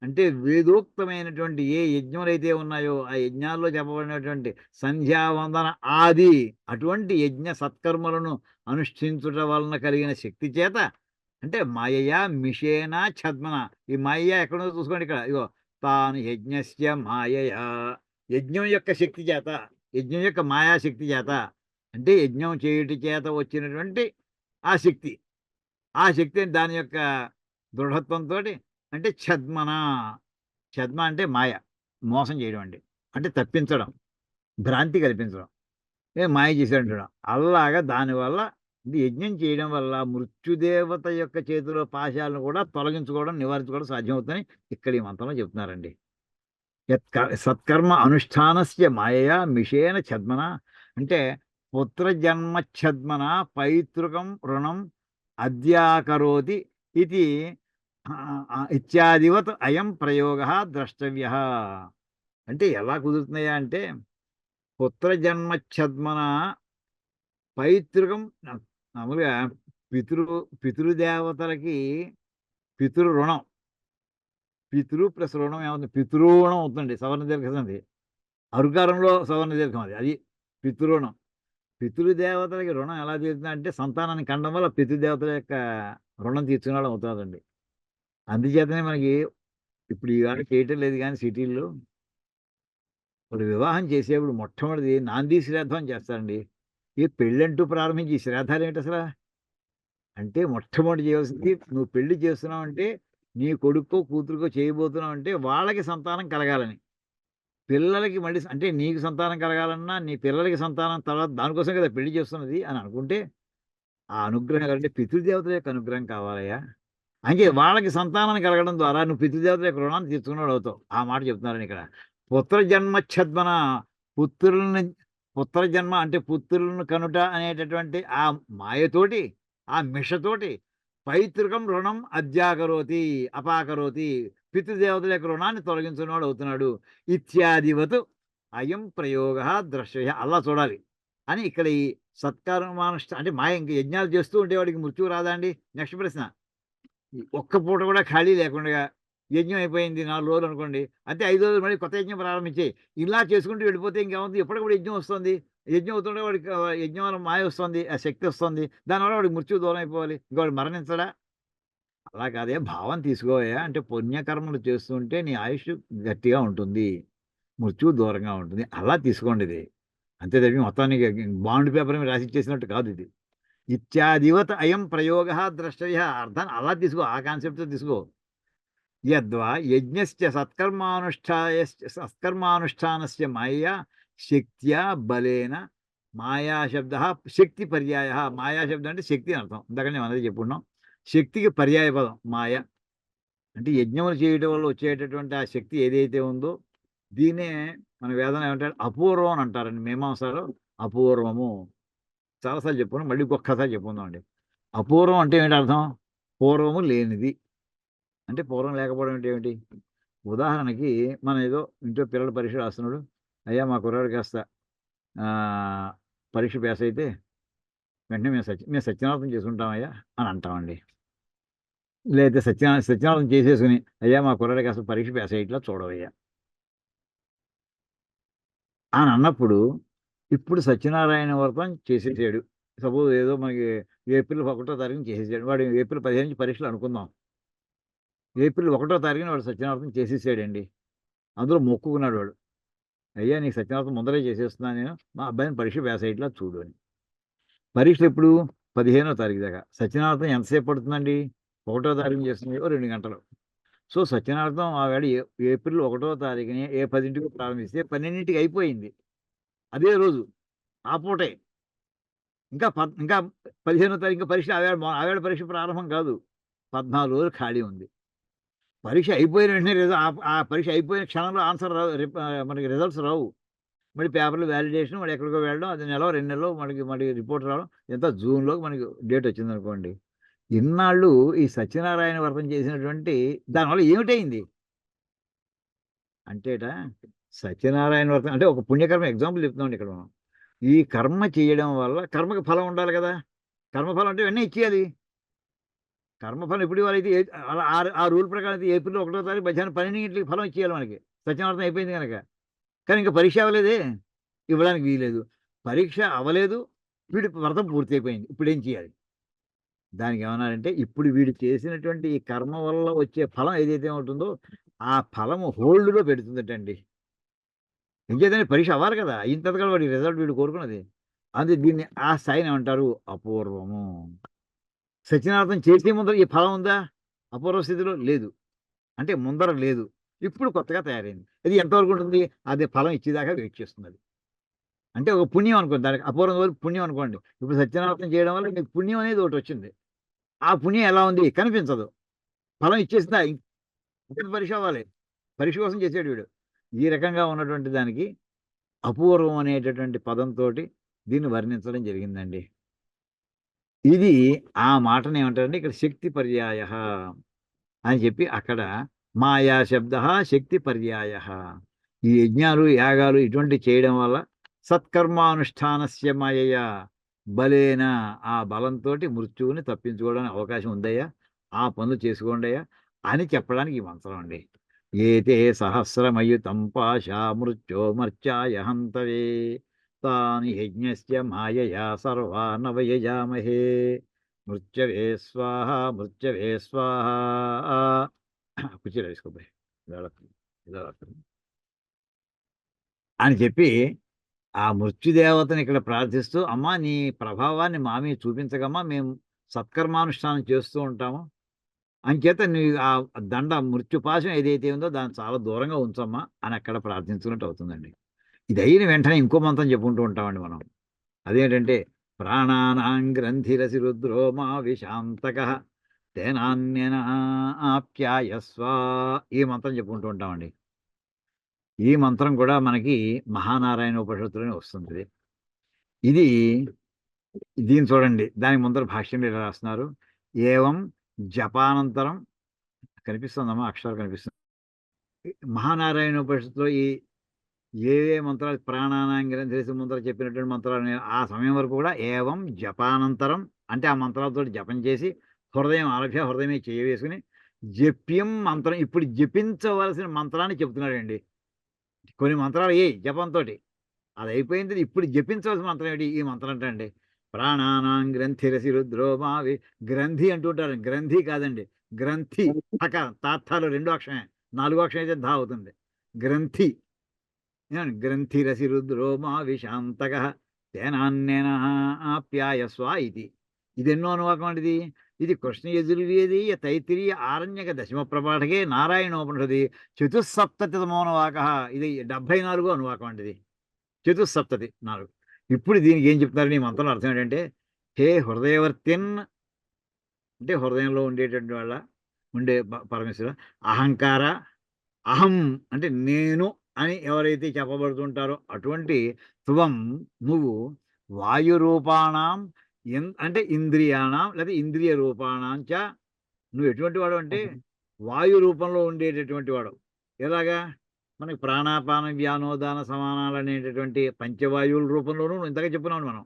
A: అంటే వేదోక్తమైనటువంటి ఏ యజ్ఞములైతే ఉన్నాయో ఆ యజ్ఞాల్లో చెప్పబడినటువంటి సంధ్యావందన ఆది అటువంటి యజ్ఞ సత్కర్మలను అనుష్ఠించుట వలన కలిగిన శక్తి చేత అంటే మాయయా మిషేన ఛద్మన. ఈ మాయ ఎక్కడుందో చూసుకోండి ఇక్కడ. ఇగో తాను యజ్ఞస్య మాయయా యజ్ఞం యొక్క శక్తి చేత, యజ్ఞం యొక్క మాయాశక్తి చేత అంటే యజ్ఞం చేయుటి చేత వచ్చినటువంటి ఆ శక్తి. ఆ శక్తి దాని యొక్క దృఢత్వంతోటి అంటే ఛద్మన. ఛద్మ అంటే మాయ, మోసం చేయడం అండి. అంటే తప్పించడం, భ్రాంతి కల్పించడం. మాయ చేశాడంటాడు. అలాగా దానివల్ల యజ్ఞం చేయడం వల్ల మృత్యుదేవత యొక్క చేతిలో పాశాలను కూడా తొలగించుకోవడం, నివారించుకోవడం సాధ్యమవుతుందని ఇక్కడ ఈ మంత్రంలో చెప్తున్నారండి. సత్కర్మ అనుష్ఠానస్య మాయయా మిషేన ఛద్మన అంటే పుత్రజన్మఛద్మన పైతృకం రుణం అద్యాకరోతి ఇది ఇత్యాదివత్ అయం ప్రయోగ ద్రష్టవ్య. అంటే ఎలా కుదురుతున్నాయా అంటే పుత్రజన్మఛద్మన పైతృకం మామూలుగా పితృదేవతలకి పితృ రుణం, పితృ ప్లస్ రుణం ఏమవుతుంది? పితృణం అవుతుంది. సవర్ణ దీర్ఘం అది అరుకారంలో సవర్ణ దీర్ఘం అది పితృణం. పితృదేవతలకి రుణం ఎలా తీరుతుంది అంటే సంతానాన్ని కండం వల్ల పితృదేవతల యొక్క రుణం తీర్చుకోవడం అవుతుందండి. అందుచేతనే మనకి ఇప్పుడు ఈవేళ చేయటం లేదు కానీ సిటీల్లో ఇప్పుడు వివాహం చేసేప్పుడు మొట్టమొదటిది నాంది శ్రాద్ధం చేస్తారండి. ఈ పెళ్ళంటూ ప్రారంభించి ఈ శ్రాద్ధాలు ఏంటి అసలు? అంటే మొట్టమొదటి చేయాల్సింది, నువ్వు పెళ్లి చేస్తున్నావు అంటే నీ కొడుకో కూతురుకో చేయబోతున్నావు అంటే వాళ్ళకి సంతానం కలగాలని. పిల్లలకి మళ్ళీ అంటే నీకు సంతానం కలగాలన్నా నీ పిల్లలకి సంతానం తర్వాత దానికోసం కదా పెళ్లి చేస్తున్నది అని అనుకుంటే ఆ అనుగ్రహం అంటే పితృదేవతల యొక్క అనుగ్రహం కావాలయ్యా. అంటే వాళ్ళకి సంతానం కలగడం ద్వారా నువ్వు పితృదేవతల యొక్క రుణాన్ని తీర్చుకున్నాడు అవుతావు. ఆ మాట చెప్తున్నారని ఇక్కడ. పుత్రజన్మచ్ఛద్మన, పుత్రుల్ని పుత్రజన్మ అంటే పుత్రులను కనుట అనేటటువంటి ఆ మాయతోటి, ఆ మిషతోటి పైతృకం రుణం అద్యాకరోతి అపాకరోతి, పితృదేవతల యొక్క రుణాన్ని తొలగించుకున్నవాడు అవుతున్నాడు. ఇత్యాదివత్ అయం ప్రయోగ ద్రశ్య అలా చూడాలి అని ఇక్కడ ఈ సత్కర్మానుష్ఠ అంటే మాయ ఇంక యజ్ఞాలు చేస్తూ ఉంటే వాడికి మృత్యువు రాదా అండి? నెక్స్ట్ ప్రశ్న. ఈ ఒక్క పూట కూడా ఖాళీ లేకుండా యజ్ఞం అయిపోయింది 4 రోజులు అనుకోండి. అంతే 5 రోజులు మళ్ళీ కొత్త యజ్ఞం ప్రారంభించేయి. ఇలా చేసుకుంటూ వెళ్ళిపోతే ఇంకేమవుతుంది? ఎప్పటికప్పుడు యజ్ఞం వస్తుంది. యజ్ఞం అవుతుంటే వాడికి యజ్ఞం వల్ల మాయ వస్తుంది. ఆ శక్తి వస్తుంది. దానివల్ల వాడికి మృత్యువు దూరం అయిపోవాలి. ఇంక వాడు మరణించడా? అలా కాదే భావం తీసుకోవయ్యా. అంటే పుణ్యకర్మలు చేస్తుంటే నీ ఆయుష్ గట్టిగా ఉంటుంది. మృత్యువు దూరంగా ఉంటుంది. అలా తీసుకోండి ఇది. అంతే తప్పి మొత్తానికి బాండ్ పేపర్ మీద రాసిచ్చేసినట్టు కాదు ఇది. ఇత్యాదివత్ అయం ప్రయోగ ద్రష్టవ్య అర్థాన్ని అలా తీసుకో. ఆ కాన్సెప్ట్‌తో తీసుకో. యద్వా యజ్ఞస్య సత్కర్మానుష్ఠానస్య మాయయా శక్త్యా బలేన మాయా శబ్దః శక్తి పర్యాయః. మాయా శబ్దం అంటే శక్తి అని అర్థం. ఇందాక నేను అదే చెప్పుకున్నాం. శక్తికి పర్యాయ పదం మాయ. అంటే యజ్ఞములు చేయడం వల్ల వచ్చేటటువంటి ఆ శక్తి ఏదైతే ఉందో దీన్నే మన వేదంలో ఏమంటారు? అపూర్వం అని అంటారండి మీమాంసలో. అపూర్వము. చాలా సార్లు చెప్పుకున్నాం. మళ్ళీ ఇంకొక్కసారి చెప్పుకుందామండి. అపూర్వం అంటే ఏంటి అర్థం? పూర్వము లేనిది. అంటే పూర్వం లేకపోవడం అంటే ఏమిటి? ఉదాహరణకి మనం ఏదో ఇంట్లో పిల్లలు పరీక్ష రాస్తున్నాడు. అయ్యా మా కుర్రాడు కాస్త పరీక్ష పాస్ అయితే వెంటనే మేము సత్యనారాయణ చేసుకుంటామయ్యా అని అంటామండి. లేతే సత్యనారాయణ చేసేసుకుని అయ్యా మా కుర్రాడు కాస్త పరీక్ష పాస్ అయ్యేట్లా చూడవయ్యా అని అన్నప్పుడు ఇప్పుడు సత్యనారాయణ వ్రతం చేసేసాడు. సపోజ్ ఏదో మనకి ఏప్రిల్ 1వ తారీఖున చేసేసాడు. వాడు ఏప్రిల్ 15 నుంచి పరీక్షలు అనుకుందాం. ఏప్రిల్ 1వ తారీఖున వాడు సత్యనారాయణ చేసేసాడండి. అందులో మొక్కుకున్నాడు వాడు. అయ్యా నీకు సత్యనారాయణ ముందరే చేసేస్తున్నాను నేను. మా అబ్బాయిని పరీక్ష పాస్ అయ్యేట్లా చూడు అని. పరీక్షలు ఎప్పుడు? 15వ తారీఖు దాకా. సత్యనారాయణ ఎంతసేపు పడుతుందండి? 1వ తారీఖున చేస్తుంది 2 గంటలు. సో సత్యనారాయణ ఆవేళ ఏప్రిల్ 1వ తారీఖుని 10కి ప్రారంభిస్తే 12కి అయిపోయింది. అదే రోజు. ఆ పూటే. ఇంకా 15వ తారీఖు పరీక్ష ఆవేళ పరీక్ష ప్రారంభం కాదు. 14 రోజులు ఖాళీ ఉంది. పరీక్ష అయిపోయిన వెంటనే ఆ పరీక్ష అయిపోయిన క్షణంలో ఆన్సర్ రావు. మనకి రిజల్ట్స్ రావు. మళ్ళీ పేపర్‌లో వాలిడేషన్ మళ్ళీ ఎక్కడికో వెళ్ళడం. అది నెలో, 2 నెలల్లో మళ్ళీ రిపోర్ట్ రావడం. ఎంత జూన్‌లోకి మనకి డేట్ వచ్చిందనుకోండి. ఇన్నాళ్ళు ఈ సత్యనారాయణ వ్రతం చేసినటువంటి దానివల్ల ఏమిటయింది? అంటేట సత్యనారాయణ వ్రతం అంటే ఒక పుణ్యకర్మ ఎగ్జాంపుల్ చెప్తున్నామండి ఇక్కడ మనం. ఈ కర్మ చేయడం వల్ల కర్మకి ఫలం ఉండాలి కదా! కర్మఫలం అంటే వెంటనే ఇచ్చేయాలి. కర్మఫలం ఎప్పుడు ఇవ్వాలైతే అలా ఆ రూల్ ప్రకారం అయితే ఏప్రిల్ 1వ తారీఖు మధ్యాహ్నం 12 గంటలకి ఫలం ఇచ్చేయాలి మనకి. సత్యనారాయణ అయిపోయింది గనక. కానీ ఇంక పరీక్ష అవ్వలేదే. ఇవ్వడానికి వీల్లేదు. పరీక్ష అవ్వలేదు. వీడి వ్రతం పూర్తి అయిపోయింది. ఇప్పుడేం చేయాలి? దానికి ఏమన్నారంటే ఇప్పుడు వీడు చేసినటువంటి ఈ కర్మ వల్ల వచ్చే ఫలం ఏదైతే ఉంటుందో ఆ ఫలము హోల్డ్‌లో పెడుతుందటండి. ఇంకేదంటే పరీక్ష అవ్వాలి కదా! అయిన తర్వాత కదా వాడి రిజల్ట్ వీడు కోరుకున్నది. అందుకే దీన్ని ఆ స్థాయిని ఏమంటారు? అపూర్వము. సత్యనారాయణ చేసే ముందర ఈ ఫలం ఉందా? అపూర్వ స్థితిలో లేదు. అంటే ముందర లేదు. ఇప్పుడు కొత్తగా తయారైంది. అది ఎంతవరకు ఉంటుంది? అది ఫలం ఇచ్చేదాకా వెయిట్ చేస్తుందది. అంటే ఒక పుణ్యం అనుకోండి. దానికి అపూర్వం వరకు పుణ్యం అనుకోండి. ఇప్పుడు సత్యనారాయణ చేయడం వల్ల మీకు పుణ్యం అనేది ఒకటొచ్చింది. ఆ పుణ్యం ఎలా ఉంది? కనిపించదు. ఫలం ఇచ్చేసిందా? ఇంకొక పరీక్ష అవ్వాలి. పరీక్ష కోసం చేసాడు వీడు. ఈ రకంగా ఉన్నటువంటి దానికి అపూర్వం అనేటటువంటి పదంతోటి దీన్ని వర్ణించడం జరిగిందండి. ఇది ఆ మాటని ఏమంటారంటే ఇక్కడ శక్తి పర్యాయః అని చెప్పి అక్కడ మాయా శబ్దః శక్తి పర్యాయః. ఈ యజ్ఞాలు, యాగాలు ఇటువంటివి చేయడం వల్ల సత్కర్మానుష్ఠానస్య మాయయా బలేన ఆ బలంతోటి మృత్యువుని తప్పించుకోవడానికి అవకాశం ఉందయ్యా. ఆ పనులు చేసుకోండయ్యా అని చెప్పడానికి ఈ మంత్రం అండి. ఏతే సహస్రమయుతం పాశా మృత్యోర్మర్త్యాయ హంతవే తాని యజ్ఞస్య మాయయా సర్వాన్ వయజామహే మృత్యవే స్వాహ మృత్యవే స్వాహ. కుర్చీలో వేసుకోబోయ్ అని చెప్పి ఆ మృత్యుదేవతని ఇక్కడ ప్రార్థిస్తూ, అమ్మా నీ ప్రభావాన్ని మా మీద చూపించగమ్మా, మేము సత్కర్మానుష్ఠానం చేస్తూ ఉంటాము. అంచేత నీ ఆ దండ మృత్యుపాశం ఏదైతే ఉందో దాన్ని చాలా దూరంగా ఉంచమ్మా అని అక్కడ ప్రార్థించుకున్నట్టు అవుతుందండి. ఇది అయిన వెంటనే ఇంకో మంత్రం చెప్పుకుంటూ ఉంటామండి మనం. అదేంటంటే ప్రాణానాం గ్రంథిరసి రుద్రో మా విశాంతక తేనాన్యన ఆప్యాయస్వ. ఈ మంత్రం చెప్పుకుంటూ ఉంటామండి. ఈ మంత్రం కూడా మనకి మహానారాయణ ఉపనిషత్తులోనే వస్తుంది. ఇది దీన్ని చూడండి, దానికి ముందర భాష్యంలో ఇలా రాస్తున్నారు. ఏవం జపానంతరం కనిపిస్తుందమ్మా, అక్షరాలు కనిపిస్తుంది. మహానారాయణ ఉపనిషత్తులో ఏ మంత్రాలు ప్రాణానాం గ్రంథిరసి ముందర చెప్పినటువంటి మంత్రాలు ఆ సమయం వరకు కూడా ఏవం జపానంతరం అంటే ఆ మంత్రాలతో జపం చేసి హృదయం ఆలభ్య హృదయమే చేయవేసుకుని జప్యం మంత్రం ఇప్పుడు జపించవలసిన మంత్రాన్ని చెప్తున్నాడండి. కొన్ని మంత్రాలు జపంతో అది అయిపోయింది. ఇప్పుడు జపించవలసిన మంత్రం ఏంటి? ఈ మంత్రం అంటే అండి ప్రాణానాం గ్రంథిరసి రుద్రోమావి. గ్రంథి అంటుంటారు, గ్రంథి కాదండి, గ్రంథి. తక తాత్తాలు 2 అక్షరమే, 4 అక్షరం అయితే ధా అవుతుంది. గ్రంథి. గ్రంథిరసి రుద్రో మా విశాంతక తేనాన్యన ఆప్యాయస్వ ఇది. ఇది ఎన్నో అనువాకం అండి. ఇది కృష్ణ యజుర్వేదీయ తైత్తిరీయ ఆరణ్యక దశమ ప్రపాఠకే నారాయణోపనిషది చతుస్సప్తతితమోనువాక. ఇది 74వ అనువాకం అండి. ఇది చతుస్సప్తతి 4. ఇప్పుడు దీనికి ఏం చెప్తున్నారు ఈ మంత్రంలో అర్థం ఏంటంటే, హే హృదయవర్తిన్ అంటే హృదయంలో ఉండేటువంటి వాళ్ళ ఉండే పరమేశ్వర. అహంకార, అహం అంటే నేను అని ఎవరైతే చెప్పబడుతుంటారో అటువంటి త్వం నువ్వు వాయురూపాణం అంటే ఇంద్రియాణం లేదా ఇంద్రియ రూపాణం చ. నువ్వు ఎటువంటి వాడు అంటే వాయు రూపంలో ఉండేటటువంటి వాడు. ఎలాగా? మనకి ప్రాణాపాన వ్యానోదాన సమానాలు అనేటటువంటి పంచవాయువుల రూపంలోనూ ఇంతగా చెప్పున్నాను మనం.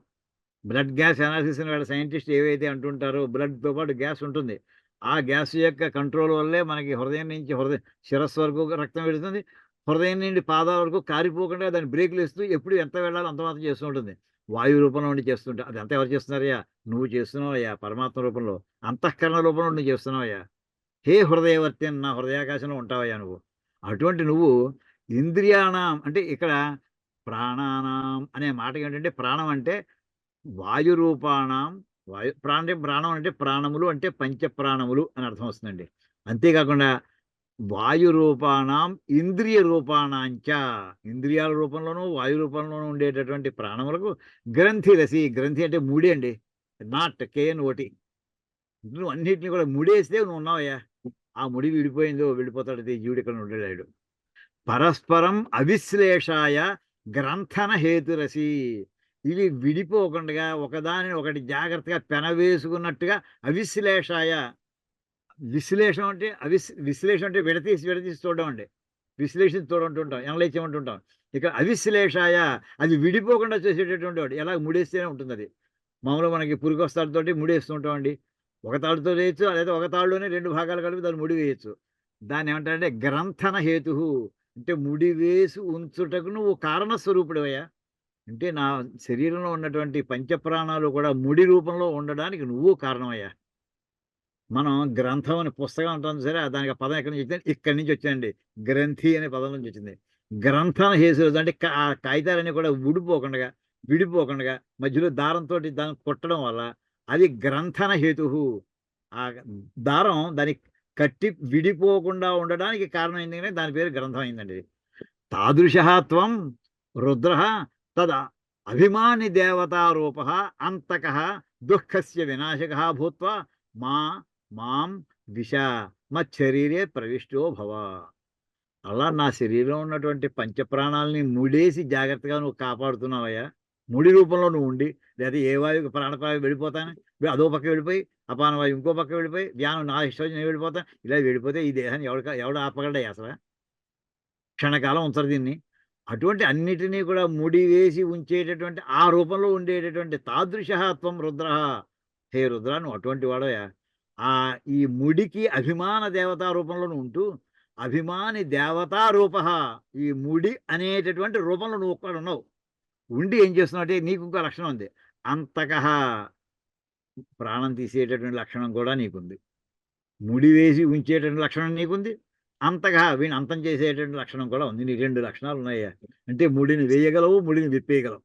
A: బ్లడ్ గ్యాస్ అనాలిసిస్ అని వాళ్ళ సైంటిస్ట్ ఏవైతే అంటుంటారో బ్లడ్తో పాటు గ్యాస్ ఉంటుంది. ఆ గ్యాస్ యొక్క కంట్రోల్ వల్లే మనకి హృదయం నుంచి శిరస్సు వరకు రక్తం వెళుతుంది. హృదయం నుండి పాదాల వరకు కారిపోకుండా దాన్ని బ్రేకులు ఇస్తూ ఎప్పుడు ఎంత వెళ్ళాలో అంత మాత్రం చేస్తూ ఉంటుంది. వాయు రూపంలో ఉండి చేస్తుంటే అది అంతా ఎవరు చేస్తున్నారయ్యా? నువ్వు చేస్తున్నావయ్యా పరమాత్మ రూపంలో, అంతఃకరణ రూపంలో నువ్వు చేస్తున్నావయ్యా. హే హృదయవర్తి నా హృదయాకాశంలో ఉంటావయ్యా నువ్వు. అటువంటి నువ్వు ఇంద్రియాణం అంటే ఇక్కడ ప్రాణానాం అనే మాటకి ఏంటంటే ప్రాణం అంటే వాయు రూపాణం. ప్రాణం అంటే ప్రాణములు అంటే పంచప్రాణములు అని అర్థం వస్తుందండి. అంతేకాకుండా వాయు రూపాణం ఇంద్రియ రూపాణాంచ. ఇంద్రియాల రూపంలోనూ వాయు రూపంలోనూ ఉండేటటువంటి ప్రాణములకు గ్రంథిరసి. గ్రంథి అంటే ముడి అండి, నాట్ KN-OT. నువ్వు అన్నిటిని కూడా ముడేస్తే నువ్వు ఉన్నావయ్యా. ఆ ముడి విడిపోయిందో వెళ్ళిపోతాడు జీవుడు, ఇక్కడ ఉండలేడు. పరస్పరం అవిశ్లేషాయ గ్రంథన హేతురసి. ఇవి విడిపోకుండా ఒకదానిని ఒకటి జాగ్రత్తగా పెనవేసుకున్నట్టుగా అవిశ్లేషాయ. విశ్లేషణ అంటే విశ్లేషణ అంటే విడతీసి చూడడం అండి. విశ్లేషించి చూడంటుంటాం, ఎనలైజ్ చేయమంటుంటాం. ఇక్కడ అవిశ్లేషాయ అది విడిపోకుండా చేసేటటువంటి వాడు. ఎలా ముడేస్తేనే ఉంటుంది అది. మామూలుగా మనకి పురికొస్తాడుతోటి ముడేస్తూ ఉంటామండి. ఒక తాడుతో వేయచ్చు, లేదా ఒక తాడులోనే 2 భాగాలు కలిపి దాన్ని ముడి వేయచ్చు. దాన్ని ఏమంటారంటే గ్రంథన హేతు. అంటే ముడి వేసి ఉంచుటకు నువ్వు కారణస్వరూపుడవయ్యా. అంటే నా శరీరంలో ఉన్నటువంటి పంచప్రాణాలు కూడా ముడి రూపంలో ఉండడానికి నువ్వు కారణమయ్యా. మనం గ్రంథం అని పుస్తకం అంటాం సరే, దానికి ఆ పదం ఎక్కడి నుంచి వచ్చింది? ఇక్కడి నుంచి వచ్చిందండి. గ్రంథి అనే పదం నుంచి వచ్చింది. గ్రంథన హేసు అంటే ఆ కాగితాలన్నీ కూడా విడిపోకుండా మధ్యలో దారంతో దాన్ని కొట్టడం వల్ల అది గ్రంథన హేతు. ఆ దారం దాన్ని కట్టి విడిపోకుండా ఉండడానికి కారణం అయింది, దాని పేరు గ్రంథం అయిందండి. తాదృశత్వం రుద్ర తద అభిమాని దేవతారూప అంతక దుఃఖస్య వినాశక భూత్వా మాం విష మచ్చరీరే ప్రవిష్టో భవ. అలా నా శరీరంలో ఉన్నటువంటి పంచప్రాణాలని ముడేసి జాగ్రత్తగా నువ్వు కాపాడుతున్నావయ్యా. ముడి రూపంలో నువ్వు ఉండి, లేదా ఏ వాయువు ప్రాణపాయు వెళ్ళిపోతాను, అదో పక్క వెళ్ళిపోయి, అపానవాయు ఇంకో పక్క వెళ్ళిపోయి, ధ్యానం నా ఇష్టం నేను వెళ్ళిపోతాను. ఇలా వెళ్ళిపోతే ఈ దేహాన్ని ఎవడు ఆపగలడా అసలు? క్షణకాలం ఉంచరు దీన్ని. అటువంటి అన్నిటినీ కూడా ముడి వేసి ఉంచేటటువంటి ఆ రూపంలో ఉండేటటువంటి తాదృశత్వం రుద్ర. హే రుద్ర, నువ్వు అటువంటి వాడోయా. ఈ ముడికి అభిమాన దేవతా రూపంలో ఉంటూ అభిమాని దేవతా రూప, ఈ ముడి అనేటటువంటి రూపంలో నువ్వు ఒక్కడ ఉన్నావు. ఉండి ఏం చేస్తున్నావు అంటే నీకు ఇంకో లక్షణం ఉంది. అంతక ప్రాణం తీసేటటువంటి లక్షణం కూడా నీకుంది. ముడి వేసి ఉంచేటటువంటి లక్షణం నీకుంది. అంతగా వీడిని అంతం చేసేటువంటి లక్షణం కూడా ఉంది. నీ 2 లక్షణాలు ఉన్నాయ్యా. అంటే ముడిని వేయగలవు, ముడిని విప్పేయగలవు.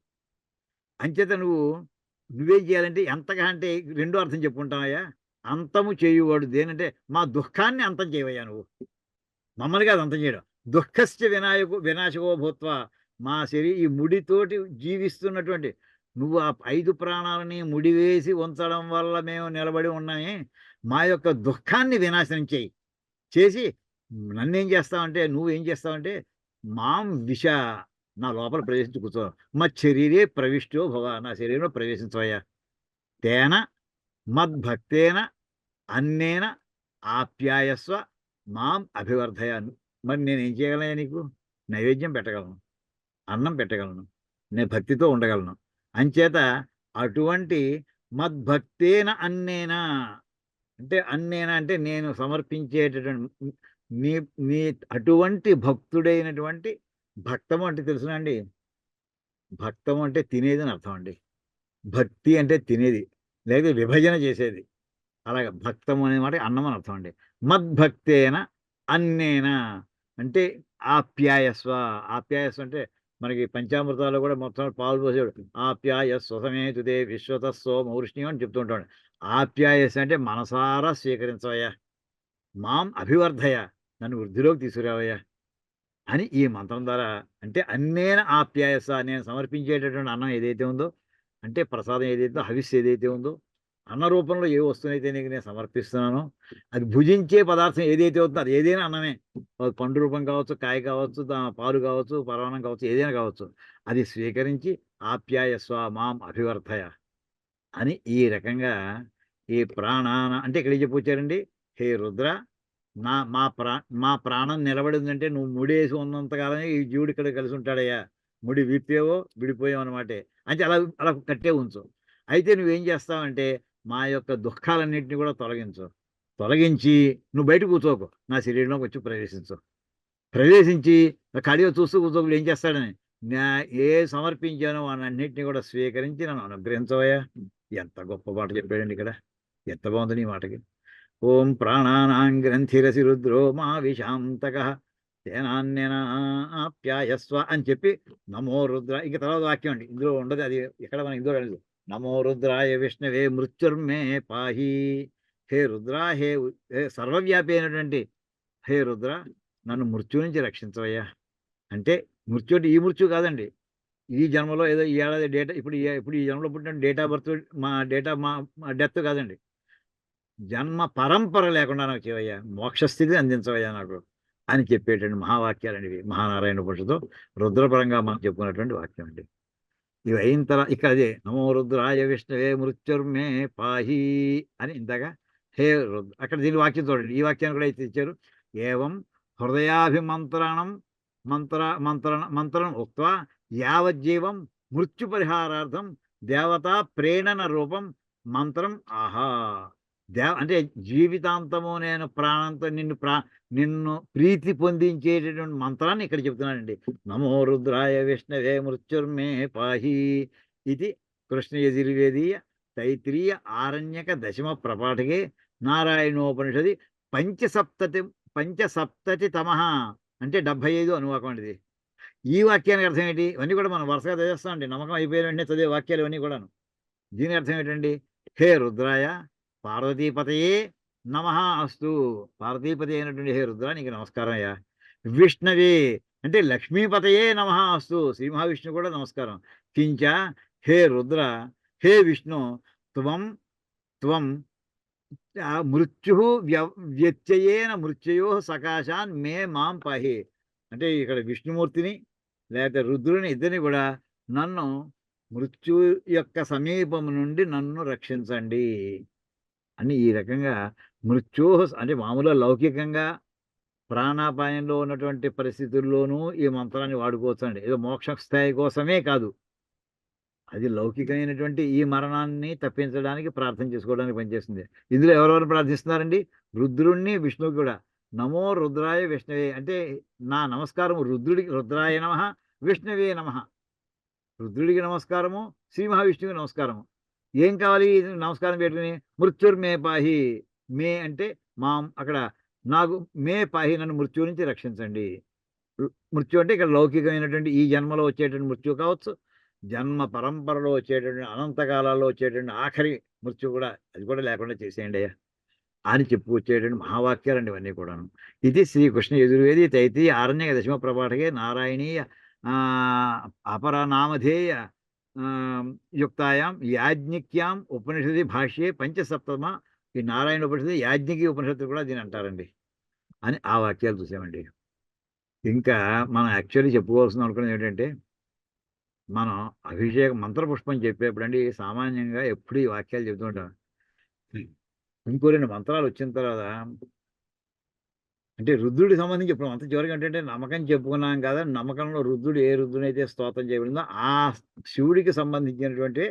A: అంచేత నువ్వేం చేయాలంటే ఎంతగా అంటే రెండో అర్థం చెప్పుకుంటావయ్యా. అంతము చేయువాడు దేనంటే మా దుఃఖాన్ని అంతం చేయవయ్యా నువ్వు. మమ్మల్ని కాదు అంతం చేయడం. దుఃఖస్య వినాశకో భూత్వా మా ఈ ముడితోటి జీవిస్తున్నటువంటి నువ్వు ఆ 5 ప్రాణాలని ముడివేసి ఉంచడం వల్ల మేము నిలబడి ఉన్నామే. మా యొక్క దుఃఖాన్ని వినాశనం చేసి నన్నేం చేస్తావంటే నువ్వేం చేస్తావంటే మాం విష నా లోపల ప్రవేశించి కూర్చో. మచ్చరీరే ప్రవిష్టో భవ నా శరీరంలో ప్రవేశించవయ్యా. తేన మద్భక్తేన అన్నేన ఆప్యాయస్వ మాం అభివర్ధయ. మరి నేనేం చేయగలనయ్యా నీకు? నైవేద్యం పెట్టగలను, అన్నం పెట్టగలను, నేను భక్తితో ఉండగలను. అంచేత అటువంటి మద్భక్తేన అన్నేనా అంటే అన్నేనా అంటే నేను సమర్పించేటటువంటి నీ నీ అటువంటి భక్తుడైనటువంటి భక్తము అంటే తెలుసునండి. భక్తము అంటే తినేది అని అర్థం అండి. భక్తి అంటే తినేది లేదా విభజన చేసేది. అలాగే భక్తము అనే మాట అన్నం అని అర్థం అండి. మద్భక్తేన అన్నేన అంటే ఆప్యాయస్వ. ఆప్యాయస్వ అంటే మనకి పంచామృతాల్లో కూడా మొత్తం పాలు పోసేవాడు. ఆప్యాయస్వ సమేతుదే విశ్వతస్సో మౌర్ష్ణ్యం అని చెప్తూ ఉంటాడు. ఆప్యాయస్ అంటే మనసారా స్వీకరించవయ్యా. మాం అభివర్ధయ నన్ను వృద్ధిలోకి తీసుకురావయ్యా అని ఈ మంత్రం ద్వారా అంటే అన్నేన ఆప్యాయస నేను సమర్పించేటటువంటి అన్నం ఏదైతే ఉందో అంటే ప్రసాదం ఏదైతే హవిస్సు ఏదైతే ఉందో అన్న రూపంలో ఏ వస్తువునైతే నీకు నేను సమర్పిస్తున్నానో అది భుజించే పదార్థం ఏదైతే అవుతుందో అది ఏదైనా అన్నమే. అది పండు రూపం కావచ్చు, కాయ కావచ్చు, పాలు కావచ్చు, పరమాన్నం కావచ్చు, ఏదైనా కావచ్చు. అది స్వీకరించి ఆప్యాయస్వ మాం అభివర్ధయ అని ఈ రకంగా ఈ ప్రాణాన అంటే ఇక్కడ ఏం చెప్పొచ్చారండి. హే రుద్ర మా ప్రాణం నిలబడిందంటే నువ్వు ముడేసి ఉన్నంతకాలమే ఈ జీవుడు ఇక్కడ కలిసి ఉంటాడయ్యా. ముడి విప్పేవో విడిపోయావు అనమాటే. అంటే అలా అలా కట్టే ఉంచు. అయితే నువ్వేం చేస్తావంటే మా యొక్క దుఃఖాలన్నింటినీ కూడా తొలగించి నువ్వు బయట కూర్చోకు. నా శరీరంలోకి వచ్చి ప్రవేశించి ఖాళీగా చూస్తూ కూర్చోకు. ఏం చేస్తాడని ఏ సమర్పించానో వాటన్నింటినీ కూడా స్వీకరించి నన్ను అనుగ్రహించవయ్యా. ఎంత గొప్ప మాట చెప్పాడండి ఇక్కడ. ఎంత బాగుంది నీ మాటకి. ఓం ప్రాణానాం గ్రంథిరసి రుద్రో మా విశాంతకః తేనాన్యన ఆప్యాయస్వ అని చెప్పి నమో రుద్ర ఇంక తర్వాత వాక్యం అండి. ఇందులో ఉండదు అది ఇక్కడ మనం ఇందులో లేదు. నమో రుద్రాయ విష్ణవే మృత్యుర్మే పాహి. హే రుద్ర హే సర్వవ్యాపి అయినటువంటి హే రుద్ర నన్ను మృత్యు నుంచి రక్షించవయ్యా. అంటే మృత్యు అంటే ఈ మృత్యు కాదండి. ఈ జన్మలో ఏదో ఈ ఏడాది డేటా ఇప్పుడు ఈ జన్మలో పుట్టిన డేట్ ఆఫ్ బర్త్ మా డెత్ కాదండి. జన్మ పరంపర లేకుండా నాకు చేయవయ్యా. మోక్షస్థితిని అందించవయ్యా నాకు అని చెప్పేటువంటి మహావాక్యాలండి ఇవి. మహానారాయణ ఉపనిషత్తు రుద్రపరంగా మనం చెప్పుకున్నటువంటి వాక్యం అండి. ఇవి అయిన తర్వాత ఇక్కడ అదే నమో రుద్రాయ విష్ణవే మృత్యుర్మే పాహి అని ఇంతగా హే రుద్ర అక్కడ దీని వాక్యం చూడండి. ఈ వాక్యాన్ని కూడా అయితే ఇచ్చారు. ఏవం హృదయాభిమంత్రణం మంత్రం ఉక్త్వా యావజ్జీవం మృత్యు పరిహారార్థం దేవతా ప్రేరణ రూపం మంత్రం ఆహా. అంటే జీవితాంతము నేను ప్రాణంతో నిన్ను ప్రీతి పొందించేటటువంటి మంత్రాన్ని ఇక్కడ చెప్తున్నానండి. నమో రుద్రాయ విష్ణవే మృత్యుర్మే పాహి ఇది కృష్ణ యజుర్వేదీయ తైత్రీయ ఆరణ్యక దశమ ప్రపాఠకే నారాయణోపనిషది పంచసప్తతి తమః అంటే 75 అనువాకం అండి. ఈ వాక్యానికి అర్థం ఏంటి? ఇవన్నీ కూడా మనం వరుసగా చదివేస్తామండి. నమ్మకం అయిపోయిన వెంటనే చదివే వాక్యాలు ఇవన్నీ కూడాను. దీని అర్థం ఏంటండి? హే రుద్రాయ పార్వతీపతయే నమః అస్తు. పార్వతీపతి అయినటువంటి హే రుద్ర నీకు నమస్కారం అయ్యా. విష్ణవే అంటే లక్ష్మీపతయే నమః అస్తు. శ్రీ మహావిష్ణువు కూడా నమస్కారం. కించ హే రుద్ర హే విష్ణు త్వం మృత్యు వ్యత్యయేన మృత్యయో సకాశాన్ మాం పాహి. అంటే ఇక్కడ విష్ణుమూర్తిని లేకపోతే రుద్రుని ఇద్దరిని కూడా నన్ను మృత్యు యొక్క సమీపం నుండి నన్ను రక్షించండి అని ఈ రకంగా అంటే మామూలుగా లౌకికంగా ప్రాణాపాయంలో ఉన్నటువంటి పరిస్థితుల్లోనూ ఈ మంత్రాన్ని వాడుకోవచ్చు అండి. ఏదో మోక్ష స్థాయి కోసమే కాదు, అది లౌకికమైనటువంటి ఈ మరణాన్ని తప్పించడానికి ప్రార్థన చేసుకోవడానికి పనిచేస్తుంది. ఇందులో ఎవరెవరు ప్రార్థిస్తున్నారండి? రుద్రుణ్ణి విష్ణువుకి కూడా. నమో రుద్రాయ విష్ణవే అంటే నా నమస్కారం రుద్రుడికి, రుద్రాయ నమః విష్ణవే నమః. రుద్రుడికి నమస్కారము, శ్రీ మహావిష్ణువుకి నమస్కారము. ఏం కావాలి నమస్కారం పెట్టుకుని? మృత్యుర్మే పాహి. మే అంటే మాం, అక్కడ నాకు మే పాహి, నన్ను మృత్యు నుంచి రక్షించండి. మృత్యు అంటే ఇక్కడ లౌకికమైనటువంటి ఈ జన్మలో వచ్చేటువంటి మృత్యు కావచ్చు, జన్మ పరంపరలో వచ్చేటువంటి అనంతకాలాల్లో వచ్చేటువంటి ఆఖరి మృత్యు కూడా, అది కూడా లేకుండా చేసేయండి అయ్యా అని చెప్పుకొచ్చేటువంటి మహావాక్యాలండి ఇవన్నీ కూడాను. ఇది శ్రీకృష్ణ యజుర్వేది తైతీయ ఆరణ్యక దశమ ప్రభాటకే నారాయణీయ అపరనామధేయ యుక్తాయాం యాజ్ఞిక్యాం ఉపనిషది భాష్యే పంచసప్తమ. ఈ నారాయణ ఉపనిషత్తు, యాజ్ఞికి ఉపనిషత్తు కూడా దీని అంటారండి అని ఆ వాక్యాలు చూసామండి. ఇంకా మనం యాక్చువల్లీ చెప్పుకోవాల్సింది అనుకున్నది ఏంటంటే, మనం అభిషేకం మంత్రపుష్పం చెప్పేప్పుడండి సామాన్యంగా ఎప్పుడు ఈ వాక్యాలు చెబుతూ ఉంటాం. ఇంకో 2 మంత్రాలు వచ్చిన తర్వాత అంటే రుద్రుడికి సంబంధించి ఇప్పుడు అంత చివరికి ఏంటంటే నమ్మకం చెప్పుకున్నాం కదా, నమ్మకంలో రుద్రుడు ఏ రుద్రుడైతే స్తోత్రం చేయబడిందో ఆ శివుడికి సంబంధించినటువంటి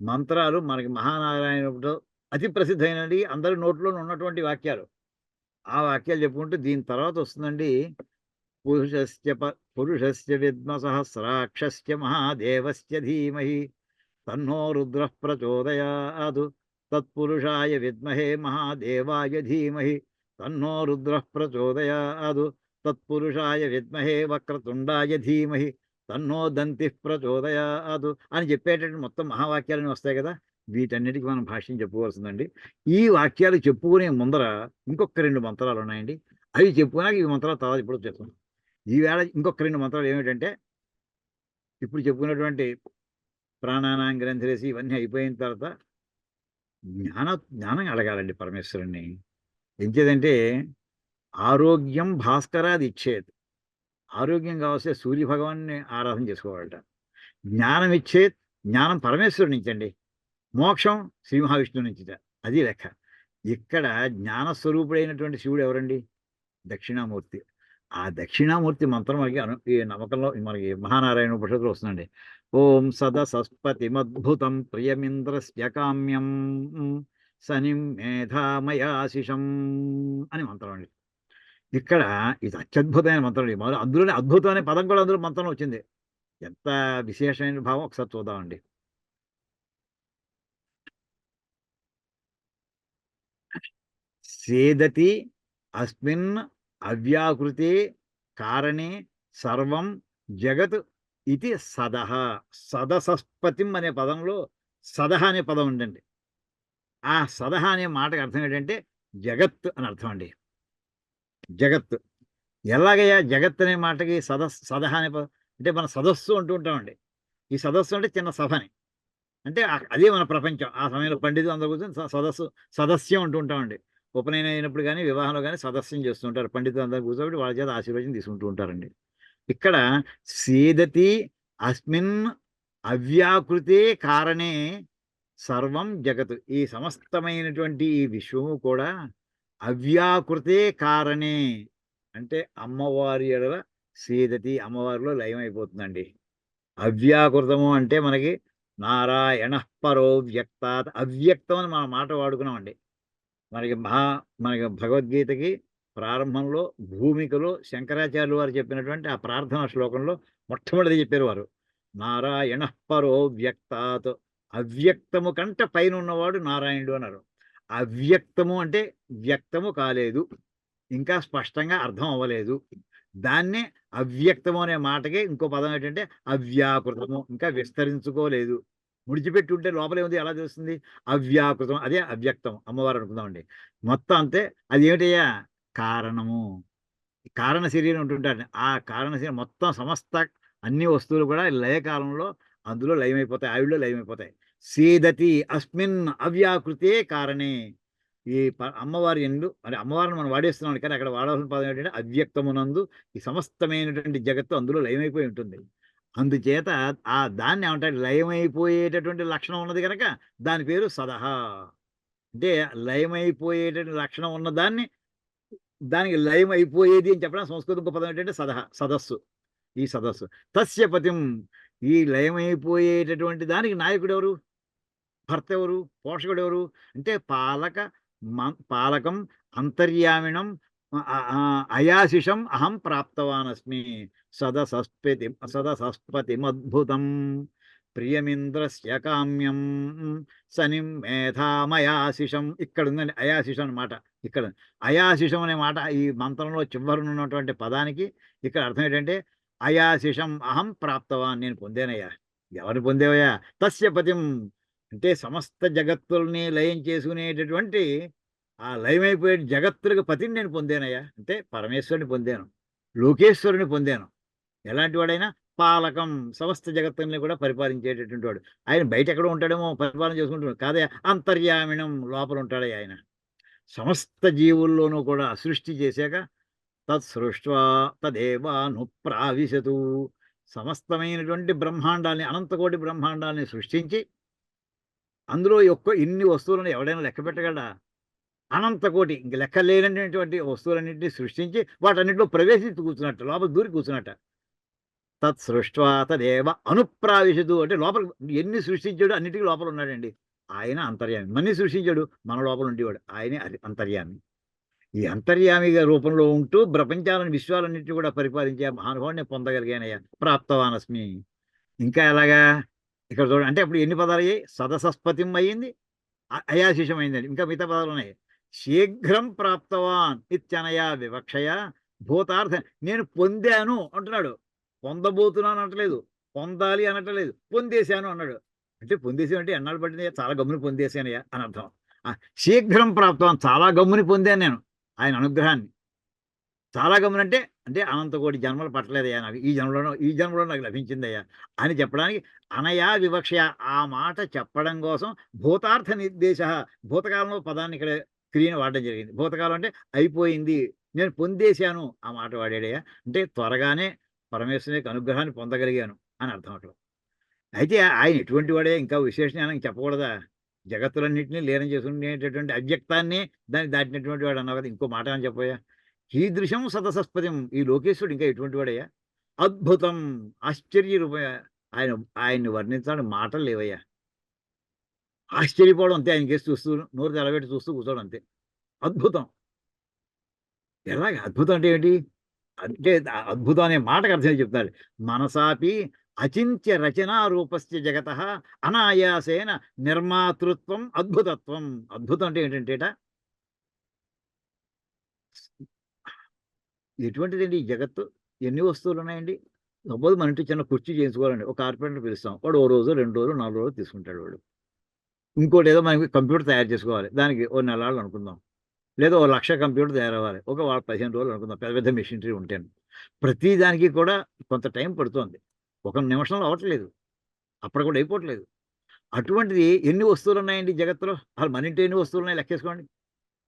A: మంత్రాలు మనకి మహానారాయణుడు అతి ప్రసిద్ధమైనది, అందరి నోట్లోనే ఉన్నటువంటి వాక్యాలు. ఆ వాక్యాలు చెప్పుకుంటూ దీని తర్వాత వస్తుందండి పురుషస్య విద్మ సహస్రాక్షస్య మహాదేవస్య ధీమహి తన్నో రుద్రః ప్రచోదయాత్. తత్పురుషాయ విద్మహే మహాదేవాయ ధీమహి తన్నో రుద్రః ప్రచోదయాత్. తత్పురుషాయ విద్మహే వక్రతుండాయ ధీమహి తన్నో దంతిః ప్రచోదయాత్ అని చెప్పేటటువంటి మొత్తం మహావాక్యాలని వస్తాయి కదా. వీటన్నిటికీ మనం భాష్యం చెప్పుకోవాల్సిందండి. ఈ వాక్యాలు చెప్పుకునే ముందర ఇంకొక 2 మంత్రాలు ఉన్నాయండి. అవి చెప్పుకున్నాక ఈ మంత్రాలు తర్వాత ఇప్పుడు చెప్తాం. ఈవేళ ఇంకొక 2 మంత్రాలు ఏమిటంటే, ఇప్పుడు చెప్పుకున్నటువంటి ప్రాణానాం గ్రంథిరేసి ఇవన్నీ అయిపోయిన తర్వాత జ్ఞానం అడగాలండి పరమేశ్వరుణ్ణి. ఎంచేదంటే ఆరోగ్యం భాస్కరాది ఇచ్చేది. ఆరోగ్యం కావస్తే సూర్యభగవాన్ని ఆరాధన చేసుకోవాలట. జ్ఞానం ఇచ్చేది, జ్ఞానం పరమేశ్వరుడి నుంచండి. మోక్షం శ్రీ మహావిష్ణువు నుంచిట. అది లెక్క. ఇక్కడ జ్ఞానస్వరూపుడైనటువంటి శివుడు ఎవరండి? దక్షిణామూర్తి. ఆ దక్షిణామూర్తి మంత్రం మనకి ఈ నమ్మకంలో మనకి మహానారాయణ ఉపనిషత్తులో వస్తుందండి. ఓం సదసస్పతిమద్భుతం ప్రియమింద్రస్య కామ్యం శనిం మేధామయాశిషం అని మంత్రం అండి. ఇక్కడ ఇది అత్యద్భుతమైన మంత్రం అండి. మొదలు అందులోనే అద్భుతం అనే పదం కూడా అందులో మంత్రంలో వచ్చింది. ఎంత విశేషమైన భావం ఒకసారి చూద్దామండి. సేదతి అస్మిన్ అవ్యాకృతే కారణే సర్వం జగత్ ఇది సదహ. సదసస్పతిం అనే పదంలో సదహ అనే పదం ఉందండి. ఆ సదహ అనే మాటకి అర్థం ఏంటంటే జగత్ అని అర్థం అండి. జగత్. ఎలాగయ్యా జగత్ అనే మాటకి సదహ అనే పదం అంటే మన సదస్సు అంటూ ఉంటామండి. ఈ సదస్సు అంటే చిన్న సభని, అంటే అదే మన ప్రపంచం. ఆ సమయంలో పండితులు అందరూ కూర్చొని సదస్యం అంటూ ఉంటామండి. ఉపనయనం అయినప్పుడు కానీ వివాహంలో కానీ సదస్యం చేస్తుంటారు. పండితులు అందరూ కూర్చోబెట్టి వాళ్ళ చేత ఆశీర్వచనం తీసుకుంటూ ఉంటారండి. ఇక్కడ సీదతి అస్మిన్ అవ్యాకృతే కారణే సర్వం జగత్. ఈ సమస్తమైనటువంటి ఈ విశ్వము కూడా అవ్యాకృతే కారణే అంటే అమ్మవారి ఎడల సీదతి, అమ్మవారిలో లయమైపోతుందండి. అవ్యాకృతము అంటే మనకి నారాయణ పరో వ్యక్తాత్. అవ్యక్తం అని మనం మాట వాడుకున్నామండి. మనకి భగవద్గీతకి ప్రారంభంలో భూమికలో శంకరాచార్యులు వారు చెప్పినటువంటి ఆ ప్రార్థనా శ్లోకంలో మొట్టమొదటి చెప్పారు వారు, నారాయణ పరో వ్యక్తాత్. అవ్యక్తము కంటే పైన ఉన్నవాడు నారాయణుడు అన్నారు. అవ్యక్తము అంటే వ్యక్తము కాలేదు, ఇంకా స్పష్టంగా అర్థం అవ్వలేదు. దాన్నే అవ్యక్తము అనే మాటకి ఇంకో పదం ఏంటంటే అవ్యాకృతము, ఇంకా విస్తరించుకోలేదు. ముడిచిపెట్టి ఉంటే లోపల ఏముంది ఎలా తెలుస్తుంది? అవ్యాకృతం, అదే అవ్యక్తం అమ్మవారు అనుకుందామండి. మొత్తం అంతే. అది ఏమిటయ్యా? కారణము. కారణ శరీరం ఉంటుంటారు. ఆ కారణ శరీరం మొత్తం సమస్త అన్ని వస్తువులు కూడా లయకాలంలో అందులో లయమైపోతాయి, ఆవిడలో లయమైపోతాయి. సీదతి అస్మిన్ అవ్యాకృతే కారణే. ఈ అమ్మవారి ఎందు అంటే అమ్మవారిని మనం వాడేస్తున్నాం, కానీ అక్కడ వాడాల్సిన పదం ఏంటంటే అవ్యక్తమునందు ఈ సమస్తమైనటువంటి జగత్తు అందులో లయమైపోయి ఉంటుంది. అందుచేత దాన్ని ఏమంటారు? లయమైపోయేటటువంటి లక్షణం ఉన్నది కనుక దాని పేరు సదహ. అంటే లయమైపోయేటటువంటి లక్షణం ఉన్న దానికి లయం అయిపోయేది అని చెప్పడం సంస్కృతం ఇంకో పదం ఏంటంటే సదస్సు. ఈ సదస్సు తస్య పతిం. ఈ లయమైపోయేటటువంటి దానికి నాయకుడు ఎవరు? భర్త ఎవరు? పోషకుడు ఎవరు? అంటే పాలకం అంతర్యామిణం అయాశిషం అహం ప్రాప్తవానస్మి సదసస్పతిమద్భుతం ప్రియమింద్రస్య కామ్యం సనిం మేధామయాశిషం. ఇక్కడ ఉందండి అయాశిషం అన్నమాట. ఇక్కడ అయాశిషం అనే మాట ఈ మంత్రంలో చివరన ఉన్నటువంటి పదానికి ఇక్కడ అర్థం ఏంటంటే అయాశిషం అహం ప్రాప్తవాన్, నేను పొందానయ్యా. ఎవరిని పొందేవయ్యా? తస్య పతిం, అంటే సమస్త జగత్తుల్ని లయం చేసుకునేటటువంటి ఆ లయమైపోయే జగత్తులకు పతిని నేను పొందానయ్యా. అంటే పరమేశ్వరుని పొందాను, లోకేశ్వరుని పొందాను. ఎలాంటి వాడైనా పాలకం, సమస్త జగత్తుల్ని కూడా పరిపాలించేటటువంటి వాడు. ఆయన బయట ఎక్కడో ఉంటాడేమో పరిపాలన చేసుకుంటున్నాడు కాదయ్యా, అంతర్యామిణం, లోపల ఉంటాడయ్యా ఆయన. సమస్త జీవుల్లోనూ కూడా సృష్టి చేశాక తత్సృష్ట్వా తదేవానుప్రావిశతు, సమస్తమైనటువంటి బ్రహ్మాండాల్ని, అనంతకోటి బ్రహ్మాండాల్ని సృష్టించి అందులో ఇన్ని వస్తువులను ఎవడైనా లెక్క పెట్టగలడా? అనంతకోటి ఇంక లెక్క లేనటువంటి వస్తువులన్నింటినీ సృష్టించి వాటన్నింటిలో ప్రవేశించి కూర్చున్నట్టు, లోపల దూరి కూర్చున్నట్ట. తత్సృష్ట్వా తదేవ అనుప్రావిశతు, అంటే లోపల ఎన్ని సృష్టించాడు అన్నిటికీ లోపల ఉన్నాడండి ఆయన. అంతర్యామి. మన్ని సృష్టించాడు, మన లోపల ఉండేవాడు ఆయనే అంతర్యామి. ఈ అంతర్యామిగా రూపంలో ఉంటూ ప్రపంచాలను, విశ్వాలన్నింటినీ కూడా పరిపాలించే మహానుభావుడిని పొందగలిగానయ్యా. ప్రాప్తవానస్మి. ఇంకా ఎలాగా? ఇక్కడ చూడండి, అంటే అప్పుడు ఎన్ని పదాలు అయ్యాయి? సదసస్పతిం అయ్యింది, అయాశిషం అయిందండి. ఇంకా మిగతా పదాలు ఉన్నాయి. శీఘ్రం ప్రాప్తవాన్ ఇత్యనయా వివక్షయ భూతార్థ, నేను పొందాను అంటున్నాడు. పొందబోతున్నాను అనట్లేదు, పొందాలి అనట్లేదు, పొందేశాను అన్నాడు. అంటే పొందేశాను అంటే ఎన్నాళ్ళు పట్టింది? చాలా గమ్ముని పొందేశానయ్యా అని అర్థం. శీఘ్రం ప్రాప్తవాన్, చాలా గమ్ముని పొందాను నేను ఆయన అనుగ్రహాన్ని. చాలా గమనంటే అంటే అనంతకోటి జన్మలు పట్టలేదయ్యా నాకు, ఈ జన్మలో నాకు లభించిందయ్యా అని చెప్పడానికి అనయా వివక్షయ, ఆ మాట చెప్పడం కోసం భూతార్థ నిర్దేశ, భూతకాలంలో పదాన్ని ఇక్కడ క్రియను వాడడం జరిగింది. భూతకాలం అంటే అయిపోయింది, నేను పొందేశాను ఆ మాట వాడాడయ్యా. అంటే త్వరగానే పరమేశ్వరుని యొక్క అనుగ్రహాన్ని పొందగలిగాను అని అర్థం అట్లా. అయితే ఆయన ఎటువంటి వాడే? ఇంకా విశేషణానికి చెప్పకూడదా? జగత్తులన్నింటినీ లీనం చేసుకునేటటువంటి అవ్యక్తాన్ని దాన్ని దాటినటువంటి వాడు అన్నావు కదా, ఇంకో మాట అని చెప్పోయా. కీదృశం సదసస్పతిం, ఈ లోకేశ్వరుడు ఇంకా ఎటువంటి వాడయ్యా? అద్భుతం, ఆశ్చర్య రూప, ఆయన్ని వర్ణించడానికి మాటలు లేవయ్యా. ఆశ్చర్యపోవడం అంతే, ఆయన కేసు చూస్తూ నోరు తెలబెట్టి చూస్తూ కూర్చోవడం అంతే. అద్భుతం. ఎలాగ అద్భుతం అంటే ఏంటి? అంటే అద్భుతం అనే మాటకు అర్థం చెప్తాడు. మనసాపి అచింత్య రచనా రూపస్య జగత అనాయాసేన నిర్మాతృత్వం అద్భుతత్వం. అద్భుతం అంటే ఏంటంటేట ఎటువంటిదండి ఈ జగత్తు? ఎన్ని వస్తువులు ఉన్నాయండి? సపోజ్ మన ఇంటి చిన్న కుర్చీ చేయించుకోవాలండి, ఒక కార్పెంటర్ పిలుస్తాం, వాడు 1 రోజు 2 రోజులు 4 రోజులు తీసుకుంటాడు వాడు. ఇంకోటి ఏదో మనకి కంప్యూటర్ తయారు చేసుకోవాలి, దానికి ఓ నెలలు అనుకుందాం, లేదా ఓ 1,00,000 కంప్యూటర్ తయారవ్వాలి, ఒక 15 రోజులు అనుకుందాం, పెద్ద పెద్ద మెషినరీ ఉంటాను. ప్రతి దానికి కూడా కొంత టైం పడుతుంది, ఒక నిమిషంలో అవ్వట్లేదు, అప్పుడు కూడా అయిపోవట్లేదు. అటువంటిది ఎన్ని వస్తువులు ఉన్నాయండి జగత్తులో? అసలు మన ఇంటి ఎన్ని వస్తువులు ఉన్నాయి లెక్కేసుకోండి.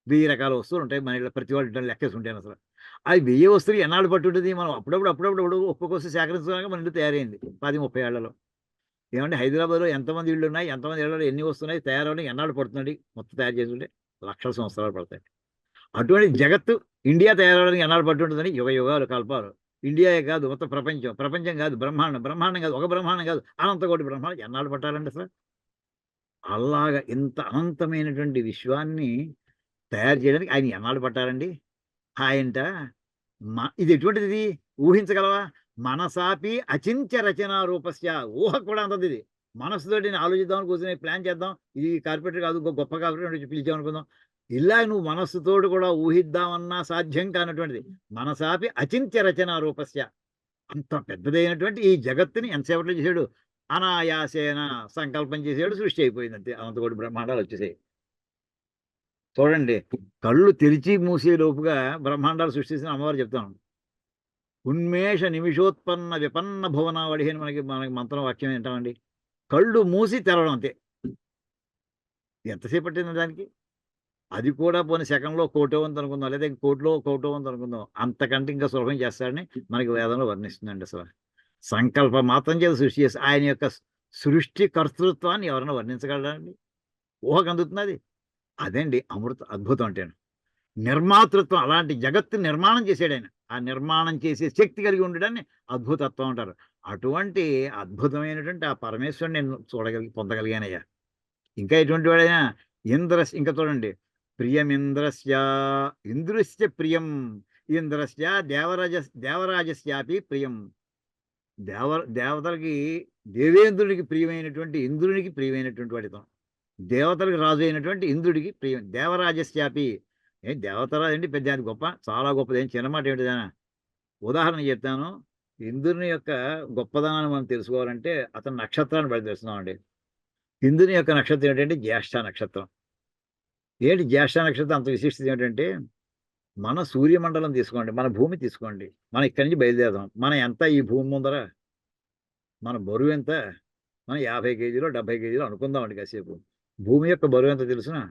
A: 1000 రకాల వస్తువులు ఉంటాయి మన ఇంట్లో, ప్రతి వాళ్ళు లెక్కేసుకుంటాను అసలు. అది 1000 వస్తువులు ఎన్నాళ్ళు పట్టుంటుంది? మనం అప్పుడప్పుడు ఒక్కొక్క వస్తువు సేకరించడానికి మన ఇల్లు తయారైంది 10-30 ఏళ్లలో. ఏమంటే హైదరాబాద్లో ఎంతమంది ఇళ్ళు ఉన్నాయి, ఎంతమంది ఇళ్లలో ఎన్ని వస్తున్నాయి, తయారవడానికి ఎన్నాళ్ళు పడుతుంది? మొత్తం తయారు చేసుకుంటే లక్షల సంవత్సరాలు పడతాయి. అటువంటి జగత్తు ఇండియా తయారవడానికి ఎన్నాళ్ళు పట్టుంటుందని యుగ యుగాలు కల్పాలు. ఇండియాయే కాదు, మొత్తం ప్రపంచం కాదు, బ్రహ్మాండం కాదు, ఒక బ్రహ్మాండం కాదు, అనంతకోటి బ్రహ్మాండం ఎన్నాళ్ళు పట్టాలండి అసలు? అలాగా ఇంత అనంతమైనటువంటి విశ్వాన్ని తయారు చేయడానికి ఆయన ఎన్నాళ్ళు పట్టాలండి? ఆయనట ఇది ఎటువంటిది ఊహించగలవా? మనసాపి అచింత్య రచనా రూపస్య, ఊహ కూడా అంతది. ఇది మనసుతోటి నేను ఆలోచిద్దామని కూర్చొని ప్లాన్ చేద్దాం, ఇది కార్పెంటర్ కాదు, ఇంకో గొప్ప కార్పెంటర్ పిలిచామనుకుందాం, ఇలా నువ్వు మనస్సుతోడు కూడా ఊహిద్దామన్నా సాధ్యం కానటువంటిది. మనసాపి అచింత్య రచనా రూపస్య, అంత పెద్దదైనటువంటి ఈ జగత్తుని ఎంతసేపట్లో చేశాడు? అనాయాసేన సంకల్పం చేసాడు, సృష్టి అయిపోయింది అంతే. అనంతకోటి బ్రహ్మాండాలు వచ్చేసాయి. చూడండి, కళ్ళు తెరిచి మూసే లోపుగా బ్రహ్మాండాలు సృష్టించిన అమ్మవారు చెప్తాను. ఉన్మేష నిమిషోత్పన్న విపన్న భువనావళి అని మనకి మంత్రం వాక్యం ఏంటామండి. కళ్ళు మూసి తెరవడం అంతే. ఎంతసేపు పట్టింది దానికి? అది కూడా పోనీ సెకండ్లో కోటో వంతు అనుకుందాం, లేదా కోటిలో కోటో వంతు అనుకుందాం, అంతకంటే ఇంకా సులభం చేస్తాడని మనకి వేదంలో వర్ణిస్తుందండి. అసలు సంకల్ప మాత్రం చేత సృష్టి చేసి ఆయన యొక్క సృష్టి కర్తృత్వాన్ని ఎవరైనా వర్ణించగలరండి? ఊహకు అందుతున్నది అదండి అద్భుతం అంటే. నిర్మాతృత్వం, అలాంటి జగత్తు నిర్మాణం చేసాడు ఆయన. ఆ నిర్మాణం చేసే శక్తి కలిగి ఉండడాన్ని అద్భుతత్వం అంటారు. అటువంటి అద్భుతమైనటువంటి ఆ పరమేశ్వరుని నేను పొందగలిగానయ్యా. ఇంకా ఎటువంటి వాడైనా ఇంకా చూడండి, ప్రియమింద్రస్య, ఇంద్రస్య ప్రియం, ఇంద్రస్య దేవరాజస్యాపి ప్రియం. దేవతలకి దేవేంద్రుడికి ప్రియమైనటువంటి ఇంద్రునికి ప్రియమైనటువంటి వాడితో దేవతలకు రాజు అయినటువంటి ఇంద్రుడికి ప్రియం. దేవరాజస్యాపి దేవతరాజు అంటే పెద్ద అది గొప్ప, చాలా గొప్పది. ఏం చిన్న మాట ఏమిటిదానా? ఉదాహరణ చెప్తాను. ఇంద్రుని యొక్క గొప్పదనాన్ని మనం తెలుసుకోవాలంటే అతని నక్షత్రాన్ని బట్టి తెలుస్తున్నామండి. ఇంద్రుని యొక్క నక్షత్రం ఏంటంటే జ్యేష్ఠ నక్షత్రం. ఏంటి జ్యేష్ఠ నక్షత్రం అంత విశిష్టత ఏమిటంటే, మన సూర్యమండలం తీసుకోండి, మన భూమి తీసుకోండి, మనం ఇక్కడి నుంచి బయలుదేరదాం. మనం ఎంత ఈ భూమి ముందర మన బరువు ఎంత? మనం 50 కేజీలో 70 కేజీలో అనుకుందామండి కాసేపు. భూమి యొక్క బరువు ఎంత తెలుసునా?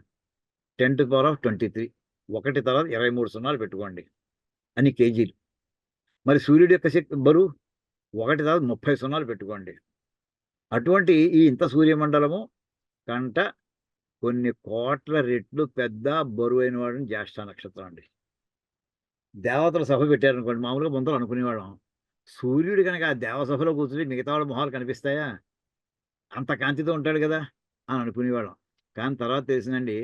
A: 10⁻23. ఒకటి తర్వాత 23 సున్నాలు పెట్టుకోండి, అన్ని కేజీలు. మరి సూర్యుడి యొక్క శక్తి బరువు 1 తర్వాత 30 సున్నాలు పెట్టుకోండి. అటువంటి ఈ ఇంత సూర్యమండలము కంట కొన్ని కోట్ల రెట్లు పెద్ద బరువైన వాడిని జ్యేష్ఠ నక్షత్రం అండి. దేవతల సభ పెట్టారనుకోండి, మామూలుగా ముందర అనుకునేవాళ్ళం, సూర్యుడు కనుక ఆ దేవసభలో కూర్చుని మిగతా వాళ్ళ మొహాలు కనిపిస్తాయా? అంత కాంతితో ఉంటాడు కదా అని అనుకునేవాళ్ళం. కానీ తర్వాత తెలిసిందండి,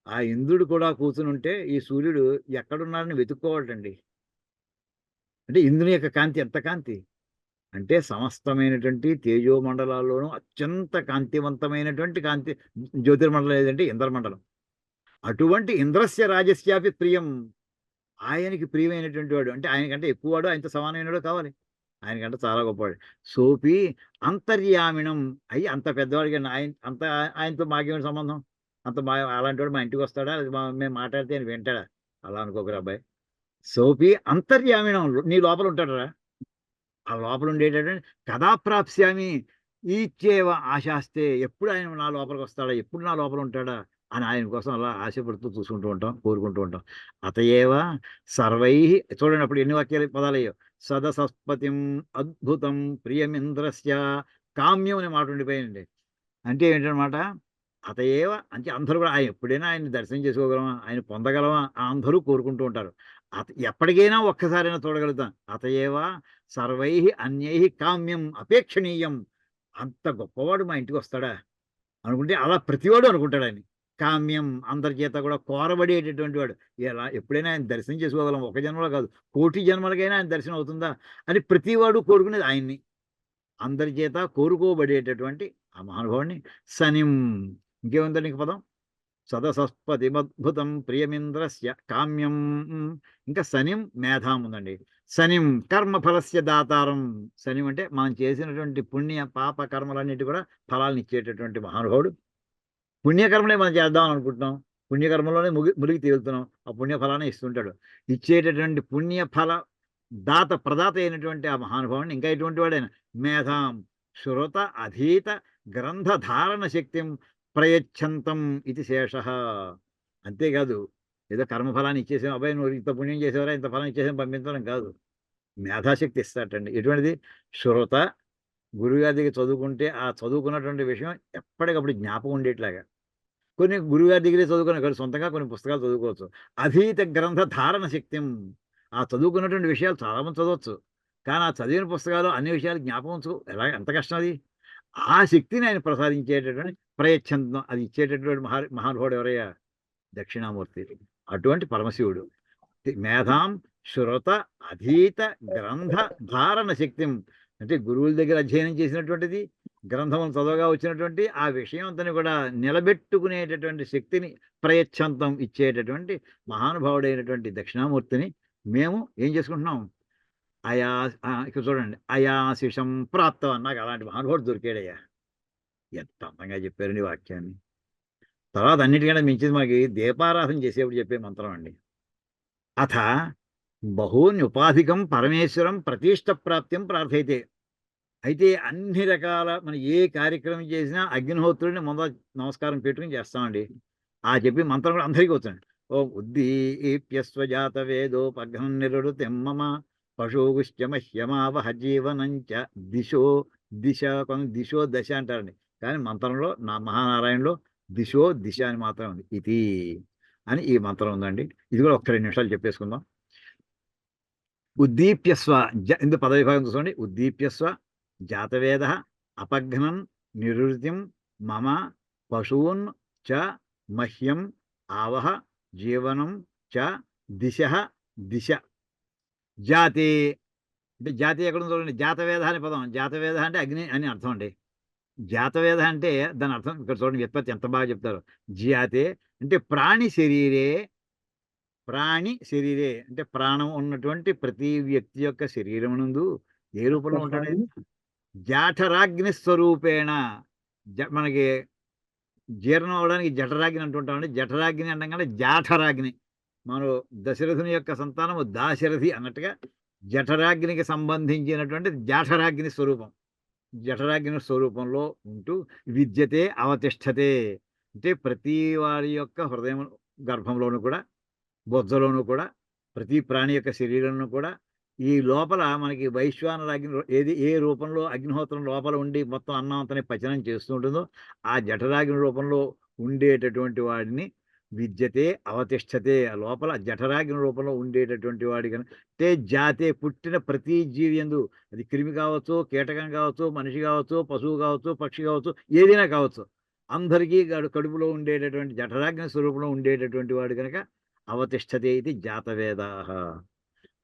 A: ఆ ఇంద్రుడు కూడా కూర్చుని ఉంటే ఈ సూర్యుడు ఎక్కడున్నారని వెతుక్కోవాలండి. అంటే ఇంద్రుని యొక్క కాంతి ఎంత కాంతి అంటే, సమస్తమైనటువంటి తేజోమండలాల్లోనూ అత్యంత కాంతివంతమైనటువంటి కాంతి జ్యోతిర్మండలం ఏదంటే ఇంద్రమండలం. అటువంటి ఇంద్రస్య రాజస్యాపి ప్రియం, ఆయనకి ప్రియమైనటువంటి వాడు అంటే ఆయనకంటే ఎక్కువవాడు, ఆయనతో సమానమైనవాడు కావాలి, ఆయనకంటే చాలా గొప్పవాడు. సోపి అంతర్యామిణం అయ్యి అంత పెద్దవాడికి ఆయనతో మాకేమిటి సంబంధం? అంత అలాంటి వాడు మా ఇంటికి వస్తాడా? మేము మాట్లాడితే ఆయన వింటాడా? అలా అనుకోకరా అబ్బాయి. సోపి అంతర్యామిణం, నీ లోపల ఉంటాడరా. ఆ లోపల ఉండేటటువంటి కదా ప్రాప్స్యామి ఈచ్చేవ ఆశాస్తే, ఎప్పుడు ఆయన నా లోపలికి వస్తాడా, ఎప్పుడు నా లోపల ఉంటాడా అని ఆయన కోసం అలా ఆశపడుతూ చూసుకుంటూ ఉంటాం, కోరుకుంటూ ఉంటాం. అతయేవ సర్వై, చూడండి అప్పుడు ఎన్ని వాక్యాలు పదాలయ్యో. సదసస్పతిం అద్భుతం ప్రియమింద్రస్య, కామ్యం అనే మాట ఉండిపోయింది. అంటే ఏంటనమాట, అతయేవ అంటే అందరూ కూడా ఆయన ఎప్పుడైనా ఆయన్ని దర్శనం చేసుకోగలమా, ఆయన పొందగలమా అందరూ కోరుకుంటూ ఉంటారు. ఎప్పటికైనా ఒక్కసారైనా చూడగలుగుతాం. అతయేవ సర్వై అన్యై కామ్యం అపేక్షణీయం, అంత గొప్పవాడు మా ఇంటికి వస్తాడా అనుకుంటే అలా ప్రతివాడు అనుకుంటాడు ఆయన. కామ్యం అందరి చేత కూడా కోరబడేటటువంటి వాడు. ఎలా ఎప్పుడైనా ఆయన దర్శనం చేసుకోగలం, ఒక జన్మలో కాదు, కోటి జన్మలకైనా ఆయన దర్శనం అవుతుందా అని ప్రతివాడు కోరుకునేది ఆయన్ని. అందరి చేత కోరుకోబడేటటువంటి ఆ మహానుభావుడిని శనిం, ఇంకేముందండి ఇంక పదం, సదసస్పతిమద్భుతం ప్రియమింద్రస్య కామ్యం. ఇంకా శనిం మేధాం ఉందండి. శనిం కర్మఫలస్య దాతారం, శనిం అంటే మనం చేసినటువంటి పుణ్య పాప కర్మలన్నిటి కూడా ఫలాలను ఇచ్చేటటువంటి మహానుభావుడు. పుణ్యకర్మలే మనం చేద్దాం అనుకుంటున్నాం, పుణ్యకర్మలోనే మునిగి తేలుతున్నాం, ఆ పుణ్యఫలాన్ని ఇస్తుంటాడు. ఇచ్చేటటువంటి పుణ్యఫల ప్రదాత అయినటువంటి ఆ మహానుభావుని ఇంకా ఎటువంటి వాడైనా మేధాం శృత అధీత గ్రంథధారణ శక్తిం ప్రయచ్ఛంతం ఇది శేష. అంతేకాదు ఏదో కర్మఫలాన్ని ఇచ్చేసాం, అబ్బాయి నువ్వు ఇంత పుణ్యం చేసేవారా, ఇంత ఫలం ఇచ్చేసాం పంపించడం కాదు, మేధాశక్తి ఇస్తాటండి. ఎటువంటిది? శృత, గురువుగారి దగ్గర చదువుకుంటే ఆ చదువుకున్నటువంటి విషయం ఎప్పటికప్పుడు జ్ఞాపకం ఉండేట్లాగా. కొన్ని గురువుగారి దగ్గరే చదువుకున్న సొంతంగా కొన్ని పుస్తకాలు చదువుకోవచ్చు. అధీత గ్రంథ ధారణ శక్తిం, ఆ చదువుకున్నటువంటి విషయాలు చాలామంది చదవచ్చు, కానీ ఆ చదివిన పుస్తకాలు అన్ని విషయాలు జ్ఞాపకం ఎలా, ఎంత కష్టం అది. ఆ శక్తిని ఆయన ప్రసాదించేటటువంటి ప్రయత్నం, అది ఇచ్చేటటువంటి మహానుభావుడు ఎవరయ్యా? దక్షిణామూర్తి. అటువంటి పరమశివుడు. మేధాం శృత అధీత గ్రంథ ధారణ శక్తిం అంటే గురువుల దగ్గర అధ్యయనం చేసినటువంటిది, గ్రంథమును చదవగా వచ్చినటువంటి ఆ విషయం అంతని కూడా నిలబెట్టుకునేటటువంటి శక్తిని ప్రయచ్ఛంతం ఇచ్చేటటువంటి మహానుభావుడైనటువంటి దక్షిణామూర్తిని మేము ఏం చేసుకుంటున్నాం? ఇక్కడ చూడండి, అయాశిషం ప్రాప్తం. నాకు అలాంటి మహానుభావుడు దొరికాడయ్యా. ఎంత అందంగా చెప్పారండి వాక్యాన్ని. తర్వాత అన్నిటికన్నా మించింది మనకి దీపారాధన చేసేప్పుడు చెప్పే మంత్రం అండి. అథ బహూన్యుపాధికం పరమేశ్వరం ప్రతిష్ట ప్రాప్త్యం ప్రార్థయితే. అయితే అన్ని రకాల మనం ఏ కార్యక్రమం చేసినా అగ్నిహోత్రుడిని ముందు నమస్కారం పెట్టుకుని చేస్తామండి. ఆ చెప్పి మంత్రం కూడా అందరికీ వచ్చండి. ఓం ఉద్దీప్యస్వజాత వేదోపఘ్నం నిరుతిం మమ పశుగుశ్చమహ్యమావహ జీవనంచ దిశో దిశ, కొంత దిశో దశ అంటారండి, కానీ మంత్రంలో నా మహానారాయణలో దిశో దిశ అని మాత్రం ఉంది. ఇది అని ఈ మంత్రం ఉందండి. ఇది కూడా ఒక్క 2 నిమిషాలు చెప్పేసుకుందాం. ఉద్దీప్యస్వ ఇందు పదవిభాగం చూసుకోండి. ఉద్దీప్యస్వ జాతవేద అపఘ్నం నిరుతిం మమ పశూన్ చ మహ్యం ఆవహ జీవనం చ దిశ దిశ జాతే. అంటే జాతి ఎక్కడ ఉందో చూడండి, జాతవేద అనే పదం. జాతవేద అంటే అగ్ని అని అర్థం అండి. జాతవేద అంటే దాని అర్థం ఇక్కడ చూడండి, వ్యుత్పత్తి ఎంత బాగా చెప్తారు. జాతే అంటే ప్రాణి శరీరే అంటే ప్రాణం ఉన్నటువంటి ప్రతి వ్యక్తి యొక్క శరీరమునందు ఏ రూపంలో ఉంటాడు? జాఠరాగ్ని స్వరూపేణ. మనకి జీర్ణం అవడానికి జఠరాగ్ని అంటుంటామండి. జఠరాగ్ని అనగానే జాఠరాగ్ని. మనం దశరథుని యొక్క సంతానము దాశరథి అన్నట్టుగా జఠరాగ్నికి సంబంధించినటువంటి జాఠరాగ్ని స్వరూపం. జఠరాగ్ని స్వరూపంలో ఉంటూ విద్యతే అవతిష్టతే అంటే ప్రతి వారి యొక్క హృదయం గర్భంలోనూ కూడా, బొజ్జలోనూ కూడా, ప్రతి ప్రాణి యొక్క శరీరంలో కూడా ఈ లోపల మనకి వైశ్వానరాగ్ని ఏ రూపంలో అగ్నిహోత్రం లోపల ఉండి మొత్తం అన్నం అంతని పచనం చేస్తూ ఉంటుందో ఆ జఠరాగ్ని రూపంలో ఉండేటటువంటి వాడిని విద్యతే అవతిష్టతే. ఆ లోపల జఠరాగ్ని రూపంలో ఉండేటటువంటి వాడి అంటే జాతే పుట్టిన ప్రతి జీవి యందు, అది క్రిమి కావచ్చు, కీటకం కావచ్చు, మనిషి కావచ్చు, పశువు కావచ్చు, పక్షి కావచ్చు, ఏదైనా కావచ్చు, అందరికీ కడుపులో ఉండేటటువంటి జఠరాగ్ని స్వరూపంలో ఉండేటటువంటి వాడు కనుక అవతిష్టతే ఇది జాతవేదాః.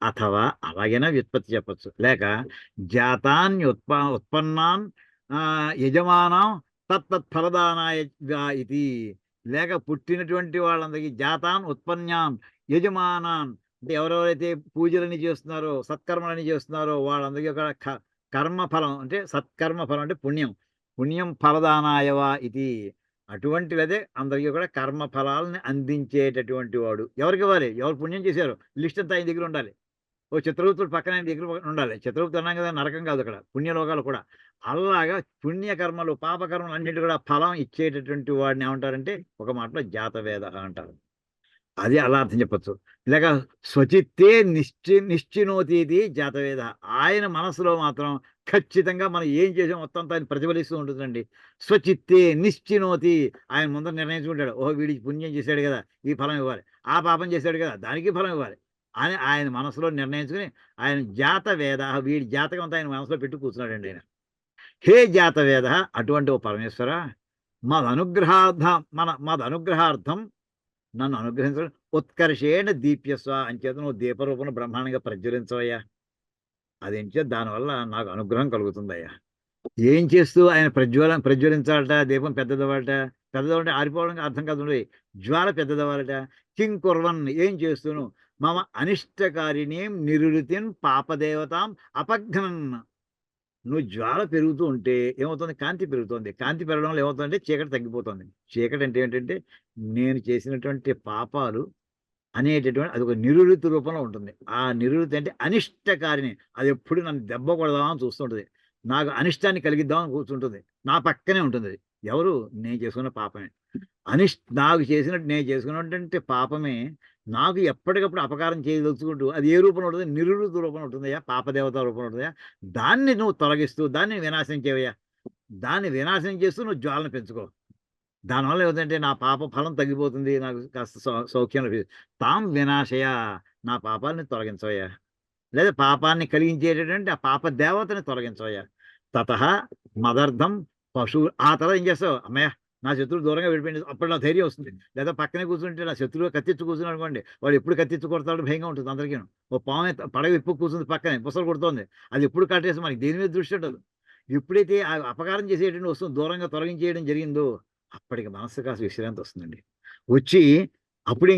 A: అథవా అలాగైనా వ్యుత్పత్తి చెప్పచ్చు. లేక ఉత్పన్నాన్ యజమానం తత్తత్ ఫలదానాయ ఇది. లేక పుట్టినటువంటి వాళ్ళందరికీ జాతాన్ ఉత్పన్నాన్ యజమానాన్ అంటే ఎవరెవరైతే పూజలని చేస్తున్నారో, సత్కర్మలని చేస్తున్నారో వాళ్ళందరికీ ఒక కర్మఫలం అంటే సత్కర్మ ఫలం అంటే పుణ్యం ఫలదానాయవా ఇది. అటువంటివి అదే అందరికీ కూడా కర్మ ఫలాలని అందించేటటువంటి వాడు. ఎవరికి వారే ఎవరు పుణ్యం చేశారో లిస్ట్ అంతా ఆయన దగ్గర ఉండాలి. ఓ చిత్రగుప్తుడు పక్కన ఆయన దగ్గర ఉండాలి. చిత్రగుప్తుడు అన్నాం కదా, నరకం కాదు అక్కడ, పుణ్యలోకాలు కూడా. అలాగా పుణ్యకర్మలు పాపకర్మలు అన్నింటి కూడా ఫలం ఇచ్చేటటువంటి వాడిని ఏమంటారంటే ఒక మాటలో జాతవేద అంటారు. అది అలా అర్థం చెప్పచ్చు. ఇలాగ స్వచిత్తే నిశ్చినోతీతి జాతవేద. ఆయన మనసులో మాత్రం ఖచ్చితంగా మనం ఏం చేసాం మొత్తం అంతా ఆయన ప్రతిఫలిస్తూ ఉంటుందండి. స్వచిత్తే నిశ్చినోతి. ఆయన ముందర నిర్ణయించుకుంటాడు, ఓహో వీడికి పుణ్యం చేశాడు కదా ఈ ఫలం ఇవ్వాలి, ఆ పాపం చేశాడు కదా దానికి ఫలం ఇవ్వాలి అని ఆయన మనసులో నిర్ణయించుకుని ఆయన జాతవేద, వీడి జాతకం అంతా ఆయన మనసులో పెట్టి కూర్చున్నాడండి ఆయన. హే జాతవేద, అటువంటి ఓ పరమేశ్వర, మదనుగ్రహార్థం నన్ను అనుగ్రహించడం ఉత్కర్షేణ దీప్యస్వ. అంచేత నువ్వు దీపరూపంలో బ్రహ్మాండంగా ప్రజ్వలించవయ్యా. అదేంటో దానివల్ల నాకు అనుగ్రహం కలుగుతుందయ్యా. ఏం చేస్తూ ఆయన ప్రజ్వలించాలట, దీపం పెద్దదవ్వాలట. పెద్దదవ్వాలంటే ఆరిపోవడానికి అర్థం కాదు, జ్వాల పెద్దదవ్వాలట. కిం కుర్వన్ ఏం చేస్తూను మమ అనిష్టకారిణీం నిరుతిన్ పాపదేవతాం అపఘ్నన్. నువ్వు జ్వాల పెరుగుతూ ఉంటే ఏమవుతుంది? కాంతి పెరుగుతుంది. కాంతి పెరగడం వల్ల ఏమవుతుందంటే చీకటి తగ్గిపోతుంది. చీకటి అంటే ఏంటంటే నేను చేసినటువంటి పాపాలు అనేటటువంటి అది ఒక నిరుతి రూపంలో ఉంటుంది. ఆ నిరుతి అంటే అనిష్టకారిని. అది ఎప్పుడు నన్ను దెబ్బ కొడదామని చూస్తుంటుంది, నాకు అనిష్టాన్ని కలిగిద్దామని కూర్చుంటుంది. నా పక్కనే ఉంటుంది. ఎవరు? నేను చేసుకున్న పాపమే. నాకు నేను చేసుకున్నటువంటి పాపమే నాకు ఎప్పటికప్పుడు అపకారం చేయదలుచుకుంటూ అది ఏ రూపంలో ఉంటుంది? నిరుతి రూపంలో ఉంటుందయ్యా, పాపదేవత రూపంలో ఉంటుందయ్యా. దాన్ని నువ్వు తొలగిస్తూ దాన్ని వినాశనం చేయవయ్యా. దాన్ని వినాశనం చేస్తూ నువ్వు జ్వాలను పెంచుకో. దానివల్ల ఏమిటంటే నా పాప ఫలం తగ్గిపోతుంది, నాకు కాస్త సౌఖ్యం తాం వినాశయ, నా పాపాలని తొలగించవయ్యా. లేదా పాపాన్ని కలిగించేటటువంటి ఆ పాప దేవతని తొలగించవయ్యా. తతః మదర్థం పశువు. ఆ తర్వాత ఏం చేస్తావు? అమ్మయ్య నా శత్రువు దూరంగా వెళ్ళిపోయింది, అప్పుడు నా ధైర్యం వస్తుంది. లేదా పక్కనే కూర్చుంటే నా శత్రువు కత్తిచ్చు కూర్చుని అనుకోండి, వాడు ఎప్పుడు కత్తిచ్చు కొడతాడు భయంగా ఉంటుంది అందరికీ. ఓ పాము పడవ ఎప్పుడు కూర్చుంది పక్కనే బుసలు కొడుతోంది, అది ఎప్పుడు కట్టేసి మనకి దేని మీద దృష్టి ఉండదు. ఎప్పుడైతే ఆ అపకారం చేసేటువంటి వస్తువు దూరంగా తొలగించేయడం జరిగిందో అప్పటికి మనస్సు కాస్త విశ్రాంతి వస్తుందండి. వచ్చి అప్పుడు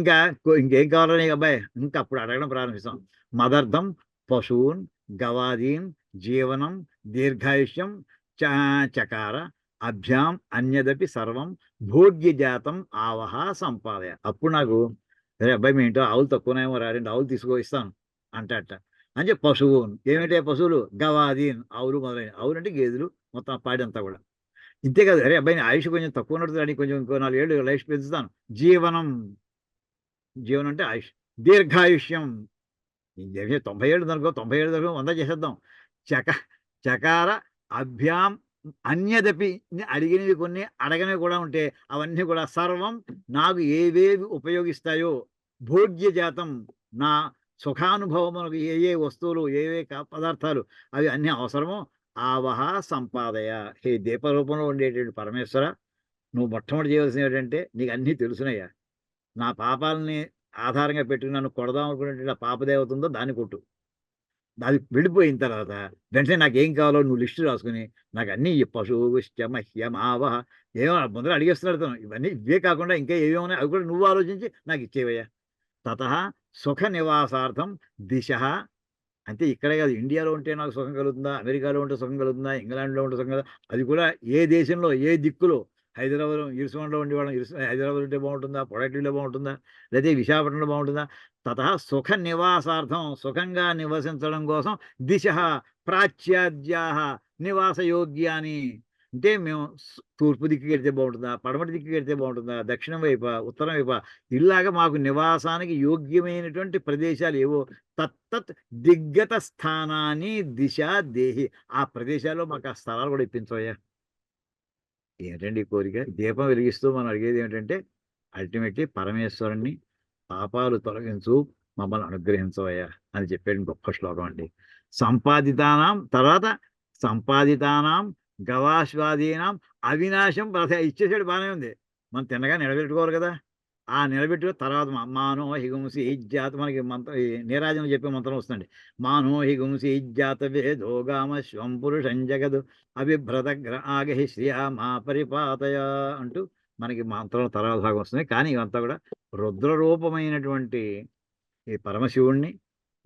A: ఇంకేం కావాలని అబ్బాయి ఇంకా అప్పుడు అడగడం ప్రారంభిస్తాం. మదర్థం పశూన్ గవాదీన్ జీవనం దీర్ఘాయుష్యం చకార అభ్యాం అన్యదపి సర్వం భోగ్యజాతం ఆవహ సంపాదయ. అప్పుడు నాకు సరే అబ్బాయి మీ ఇంట్లో ఆవులు తక్కువనేమో, రెండు ఆవులు ఇస్తాను అంటట అని చెప్పి పశువు. ఏమిటే పశువులు? గవాదీన్ ఆవులు మొదలైన. ఆవులు అంటే గేదెలు మొత్తం పాడంతా కూడా. ఇంతే కాదు, అరే అబ్బాయి ఆయుష్ కొంచెం తక్కువ ఉన్నట్టు కొంచెం ఇంకో 4 ఏళ్ళు లైఫ్ పెంచుతాను. జీవనం అంటే ఆయుష్. దీర్ఘాయుష్యం 90 ఏళ్ళు దొరకవు, 90 ఏళ్ళు దొరకవు, 100 చేసేద్దాం. చకార అభ్యాం అన్యదపి. అడిగినవి కొన్ని అడగనివి కూడా ఉంటే అవన్నీ కూడా సర్వం నాకు ఏవేవి ఉపయోగిస్తాయో భోగ్యజాతం, నా సుఖానుభవములకు ఏ వస్తువులు ఏవే పదార్థాలు అవి అన్నీ అవసరమో ఆవహ సంపాదయ. హే దీపరూపంలో ఉండేటువంటి పరమేశ్వర, నువ్వు మొట్టమొదటి చేయవలసిన ఏంటంటే నీకు అన్నీ తెలుసునయ్యా. నా పాపాలని ఆధారంగా పెట్టుకుని నన్ను కొడదాం అనుకునేటువంటి ఆ పాపదేవత ఉందో దాన్ని కొట్టు. అది వెళ్ళిపోయిన తర్వాత వెంటనే నాకేం కావాలో నువ్వు లిస్టు రాసుకుని నాకు అన్నీ పశువుశ్చమహ్యమావహ ఏమో ముందర అడిగేస్తున్నాడు తను. ఇవన్నీ ఇవే కాకుండా ఇంకా ఏమేమో అవి కూడా నువ్వు ఆలోచించి నాకు ఇచ్చేవయ్యా. తతః సుఖ నివాసార్థం దిశ. అంటే ఇక్కడే కాదు, ఇండియాలో ఉంటే నాకు సుఖం కలుగుతుందా, అమెరికాలో ఉంటే సుఖం కలుగుతుందా, ఇంగ్లాండ్లో ఉంటే సుఖం కలుగుతుందా, అది కూడా ఏ దేశంలో ఏ దిక్కులో. హైదరాబాద్ ఇరుసుమండలో ఉండేవాళ్ళం, హైదరాబాద్ ఉంటే బాగుంటుందా, పొడటిలో బాగుంటుందా, లేదా విశాఖపట్నంలో బాగుంటుందా. తతః సుఖ నివాసార్థం, సుఖంగా నివసించడం కోసం దిశ ప్రాచ్యాద్యా నివాసయోగ్యాని. అంటే మేము తూర్పు దిక్కుకి వెళ్తే బాగుంటుందా, పడమటి దిక్కుకి వెళ్తే బాగుంటుందా, దక్షిణం వైపా, ఉత్తరం వైపా, ఇలాగా మాకు నివాసానికి యోగ్యమైనటువంటి ప్రదేశాలు ఏవో తత్తత్ దిగ్గత స్థానాన్ని దిశ దేహి. ఆ ప్రదేశాల్లో మాకు ఆ స్థలాలు కూడా ఇప్పించవయ్యా. ఏంటండి ఈ కోరిక? దీపం వెలిగిస్తూ మనం అడిగేది ఏమిటంటే అల్టిమేట్లీ పరమేశ్వరుణ్ణి, పాపాలు తొలగించు, మమ్మల్ని అనుగ్రహించవయ్యా అని చెప్పేది గొప్ప శ్లోకం అండి. సంపాదితానాం తర్వాత సంపాదితానాం గవాశ్వాదీనాం అవినాశం ప్రథ ఇచ్చేసాడు, బాగానే ఉంది. మనం తిన్నగా నిలబెట్టుకోవాలి కదా. ఆ నిలబెట్టు తర్వాత మానో హిగుంసి ఇజ్జాత, మనకి మంత్రం ఈ నీరాజనం చెప్పే మంత్రం వస్తుంది. మానో హిగుంసి ఇజ్జాత వేదోగామ శ్వం పురుషం జగదు అభిభ్రతగ్ర ఆగహి శ్రియా మా పరిపాతయ అంటూ మనకి మంత్రం తర్వాత భాగం వస్తుంది. కానీ ఇవంతా కూడా రుద్రరూపమైనటువంటి ఈ పరమశివుణ్ణి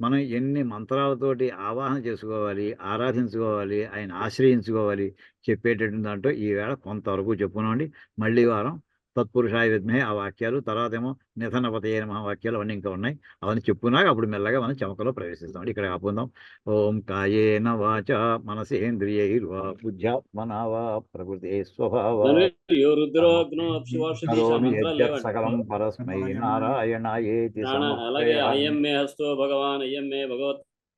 A: మనం ఎన్ని మంత్రాలతోటి ఆవాహన చేసుకోవాలి, ఆరాధించుకోవాలి, ఆయన ఆశ్రయించుకోవాలి చెప్పేటటువంటి దాంట్లో ఈవేళ కొంతవరకు చెప్పుకున్నామండి. మళ్ళీ వారం తత్పురుషాయ విద్మహే ఆ వాక్యాలు, తర్వాత ఏమో నిధనపతయే నమః వాక్యాలు అవన్నీ ఇంకా ఉన్నాయి. అవన్నీ చెప్పుకున్నాక అప్పుడు మెల్లగా మనం చమకలో ప్రవేశిస్తాం. ఇక్కడ ఆపుకుందాం. ఓం కాయేన వాచా మనసేంద్రియైర్వా బుద్ధ్యాత్మనా వా ప్రకృతే స్వభావాత్
C: యో రుద్రోగ్నో అప్శివాష
A: కరోమి
C: మంత్రాలు
A: యజ్జత్
C: లేవండి.
A: సకలం పరస్మై నారాయణాయేతి
C: అలాగే
A: సమర్పయామి.
C: అయం మే హస్తో భగవాన్ అయం మే భగవత్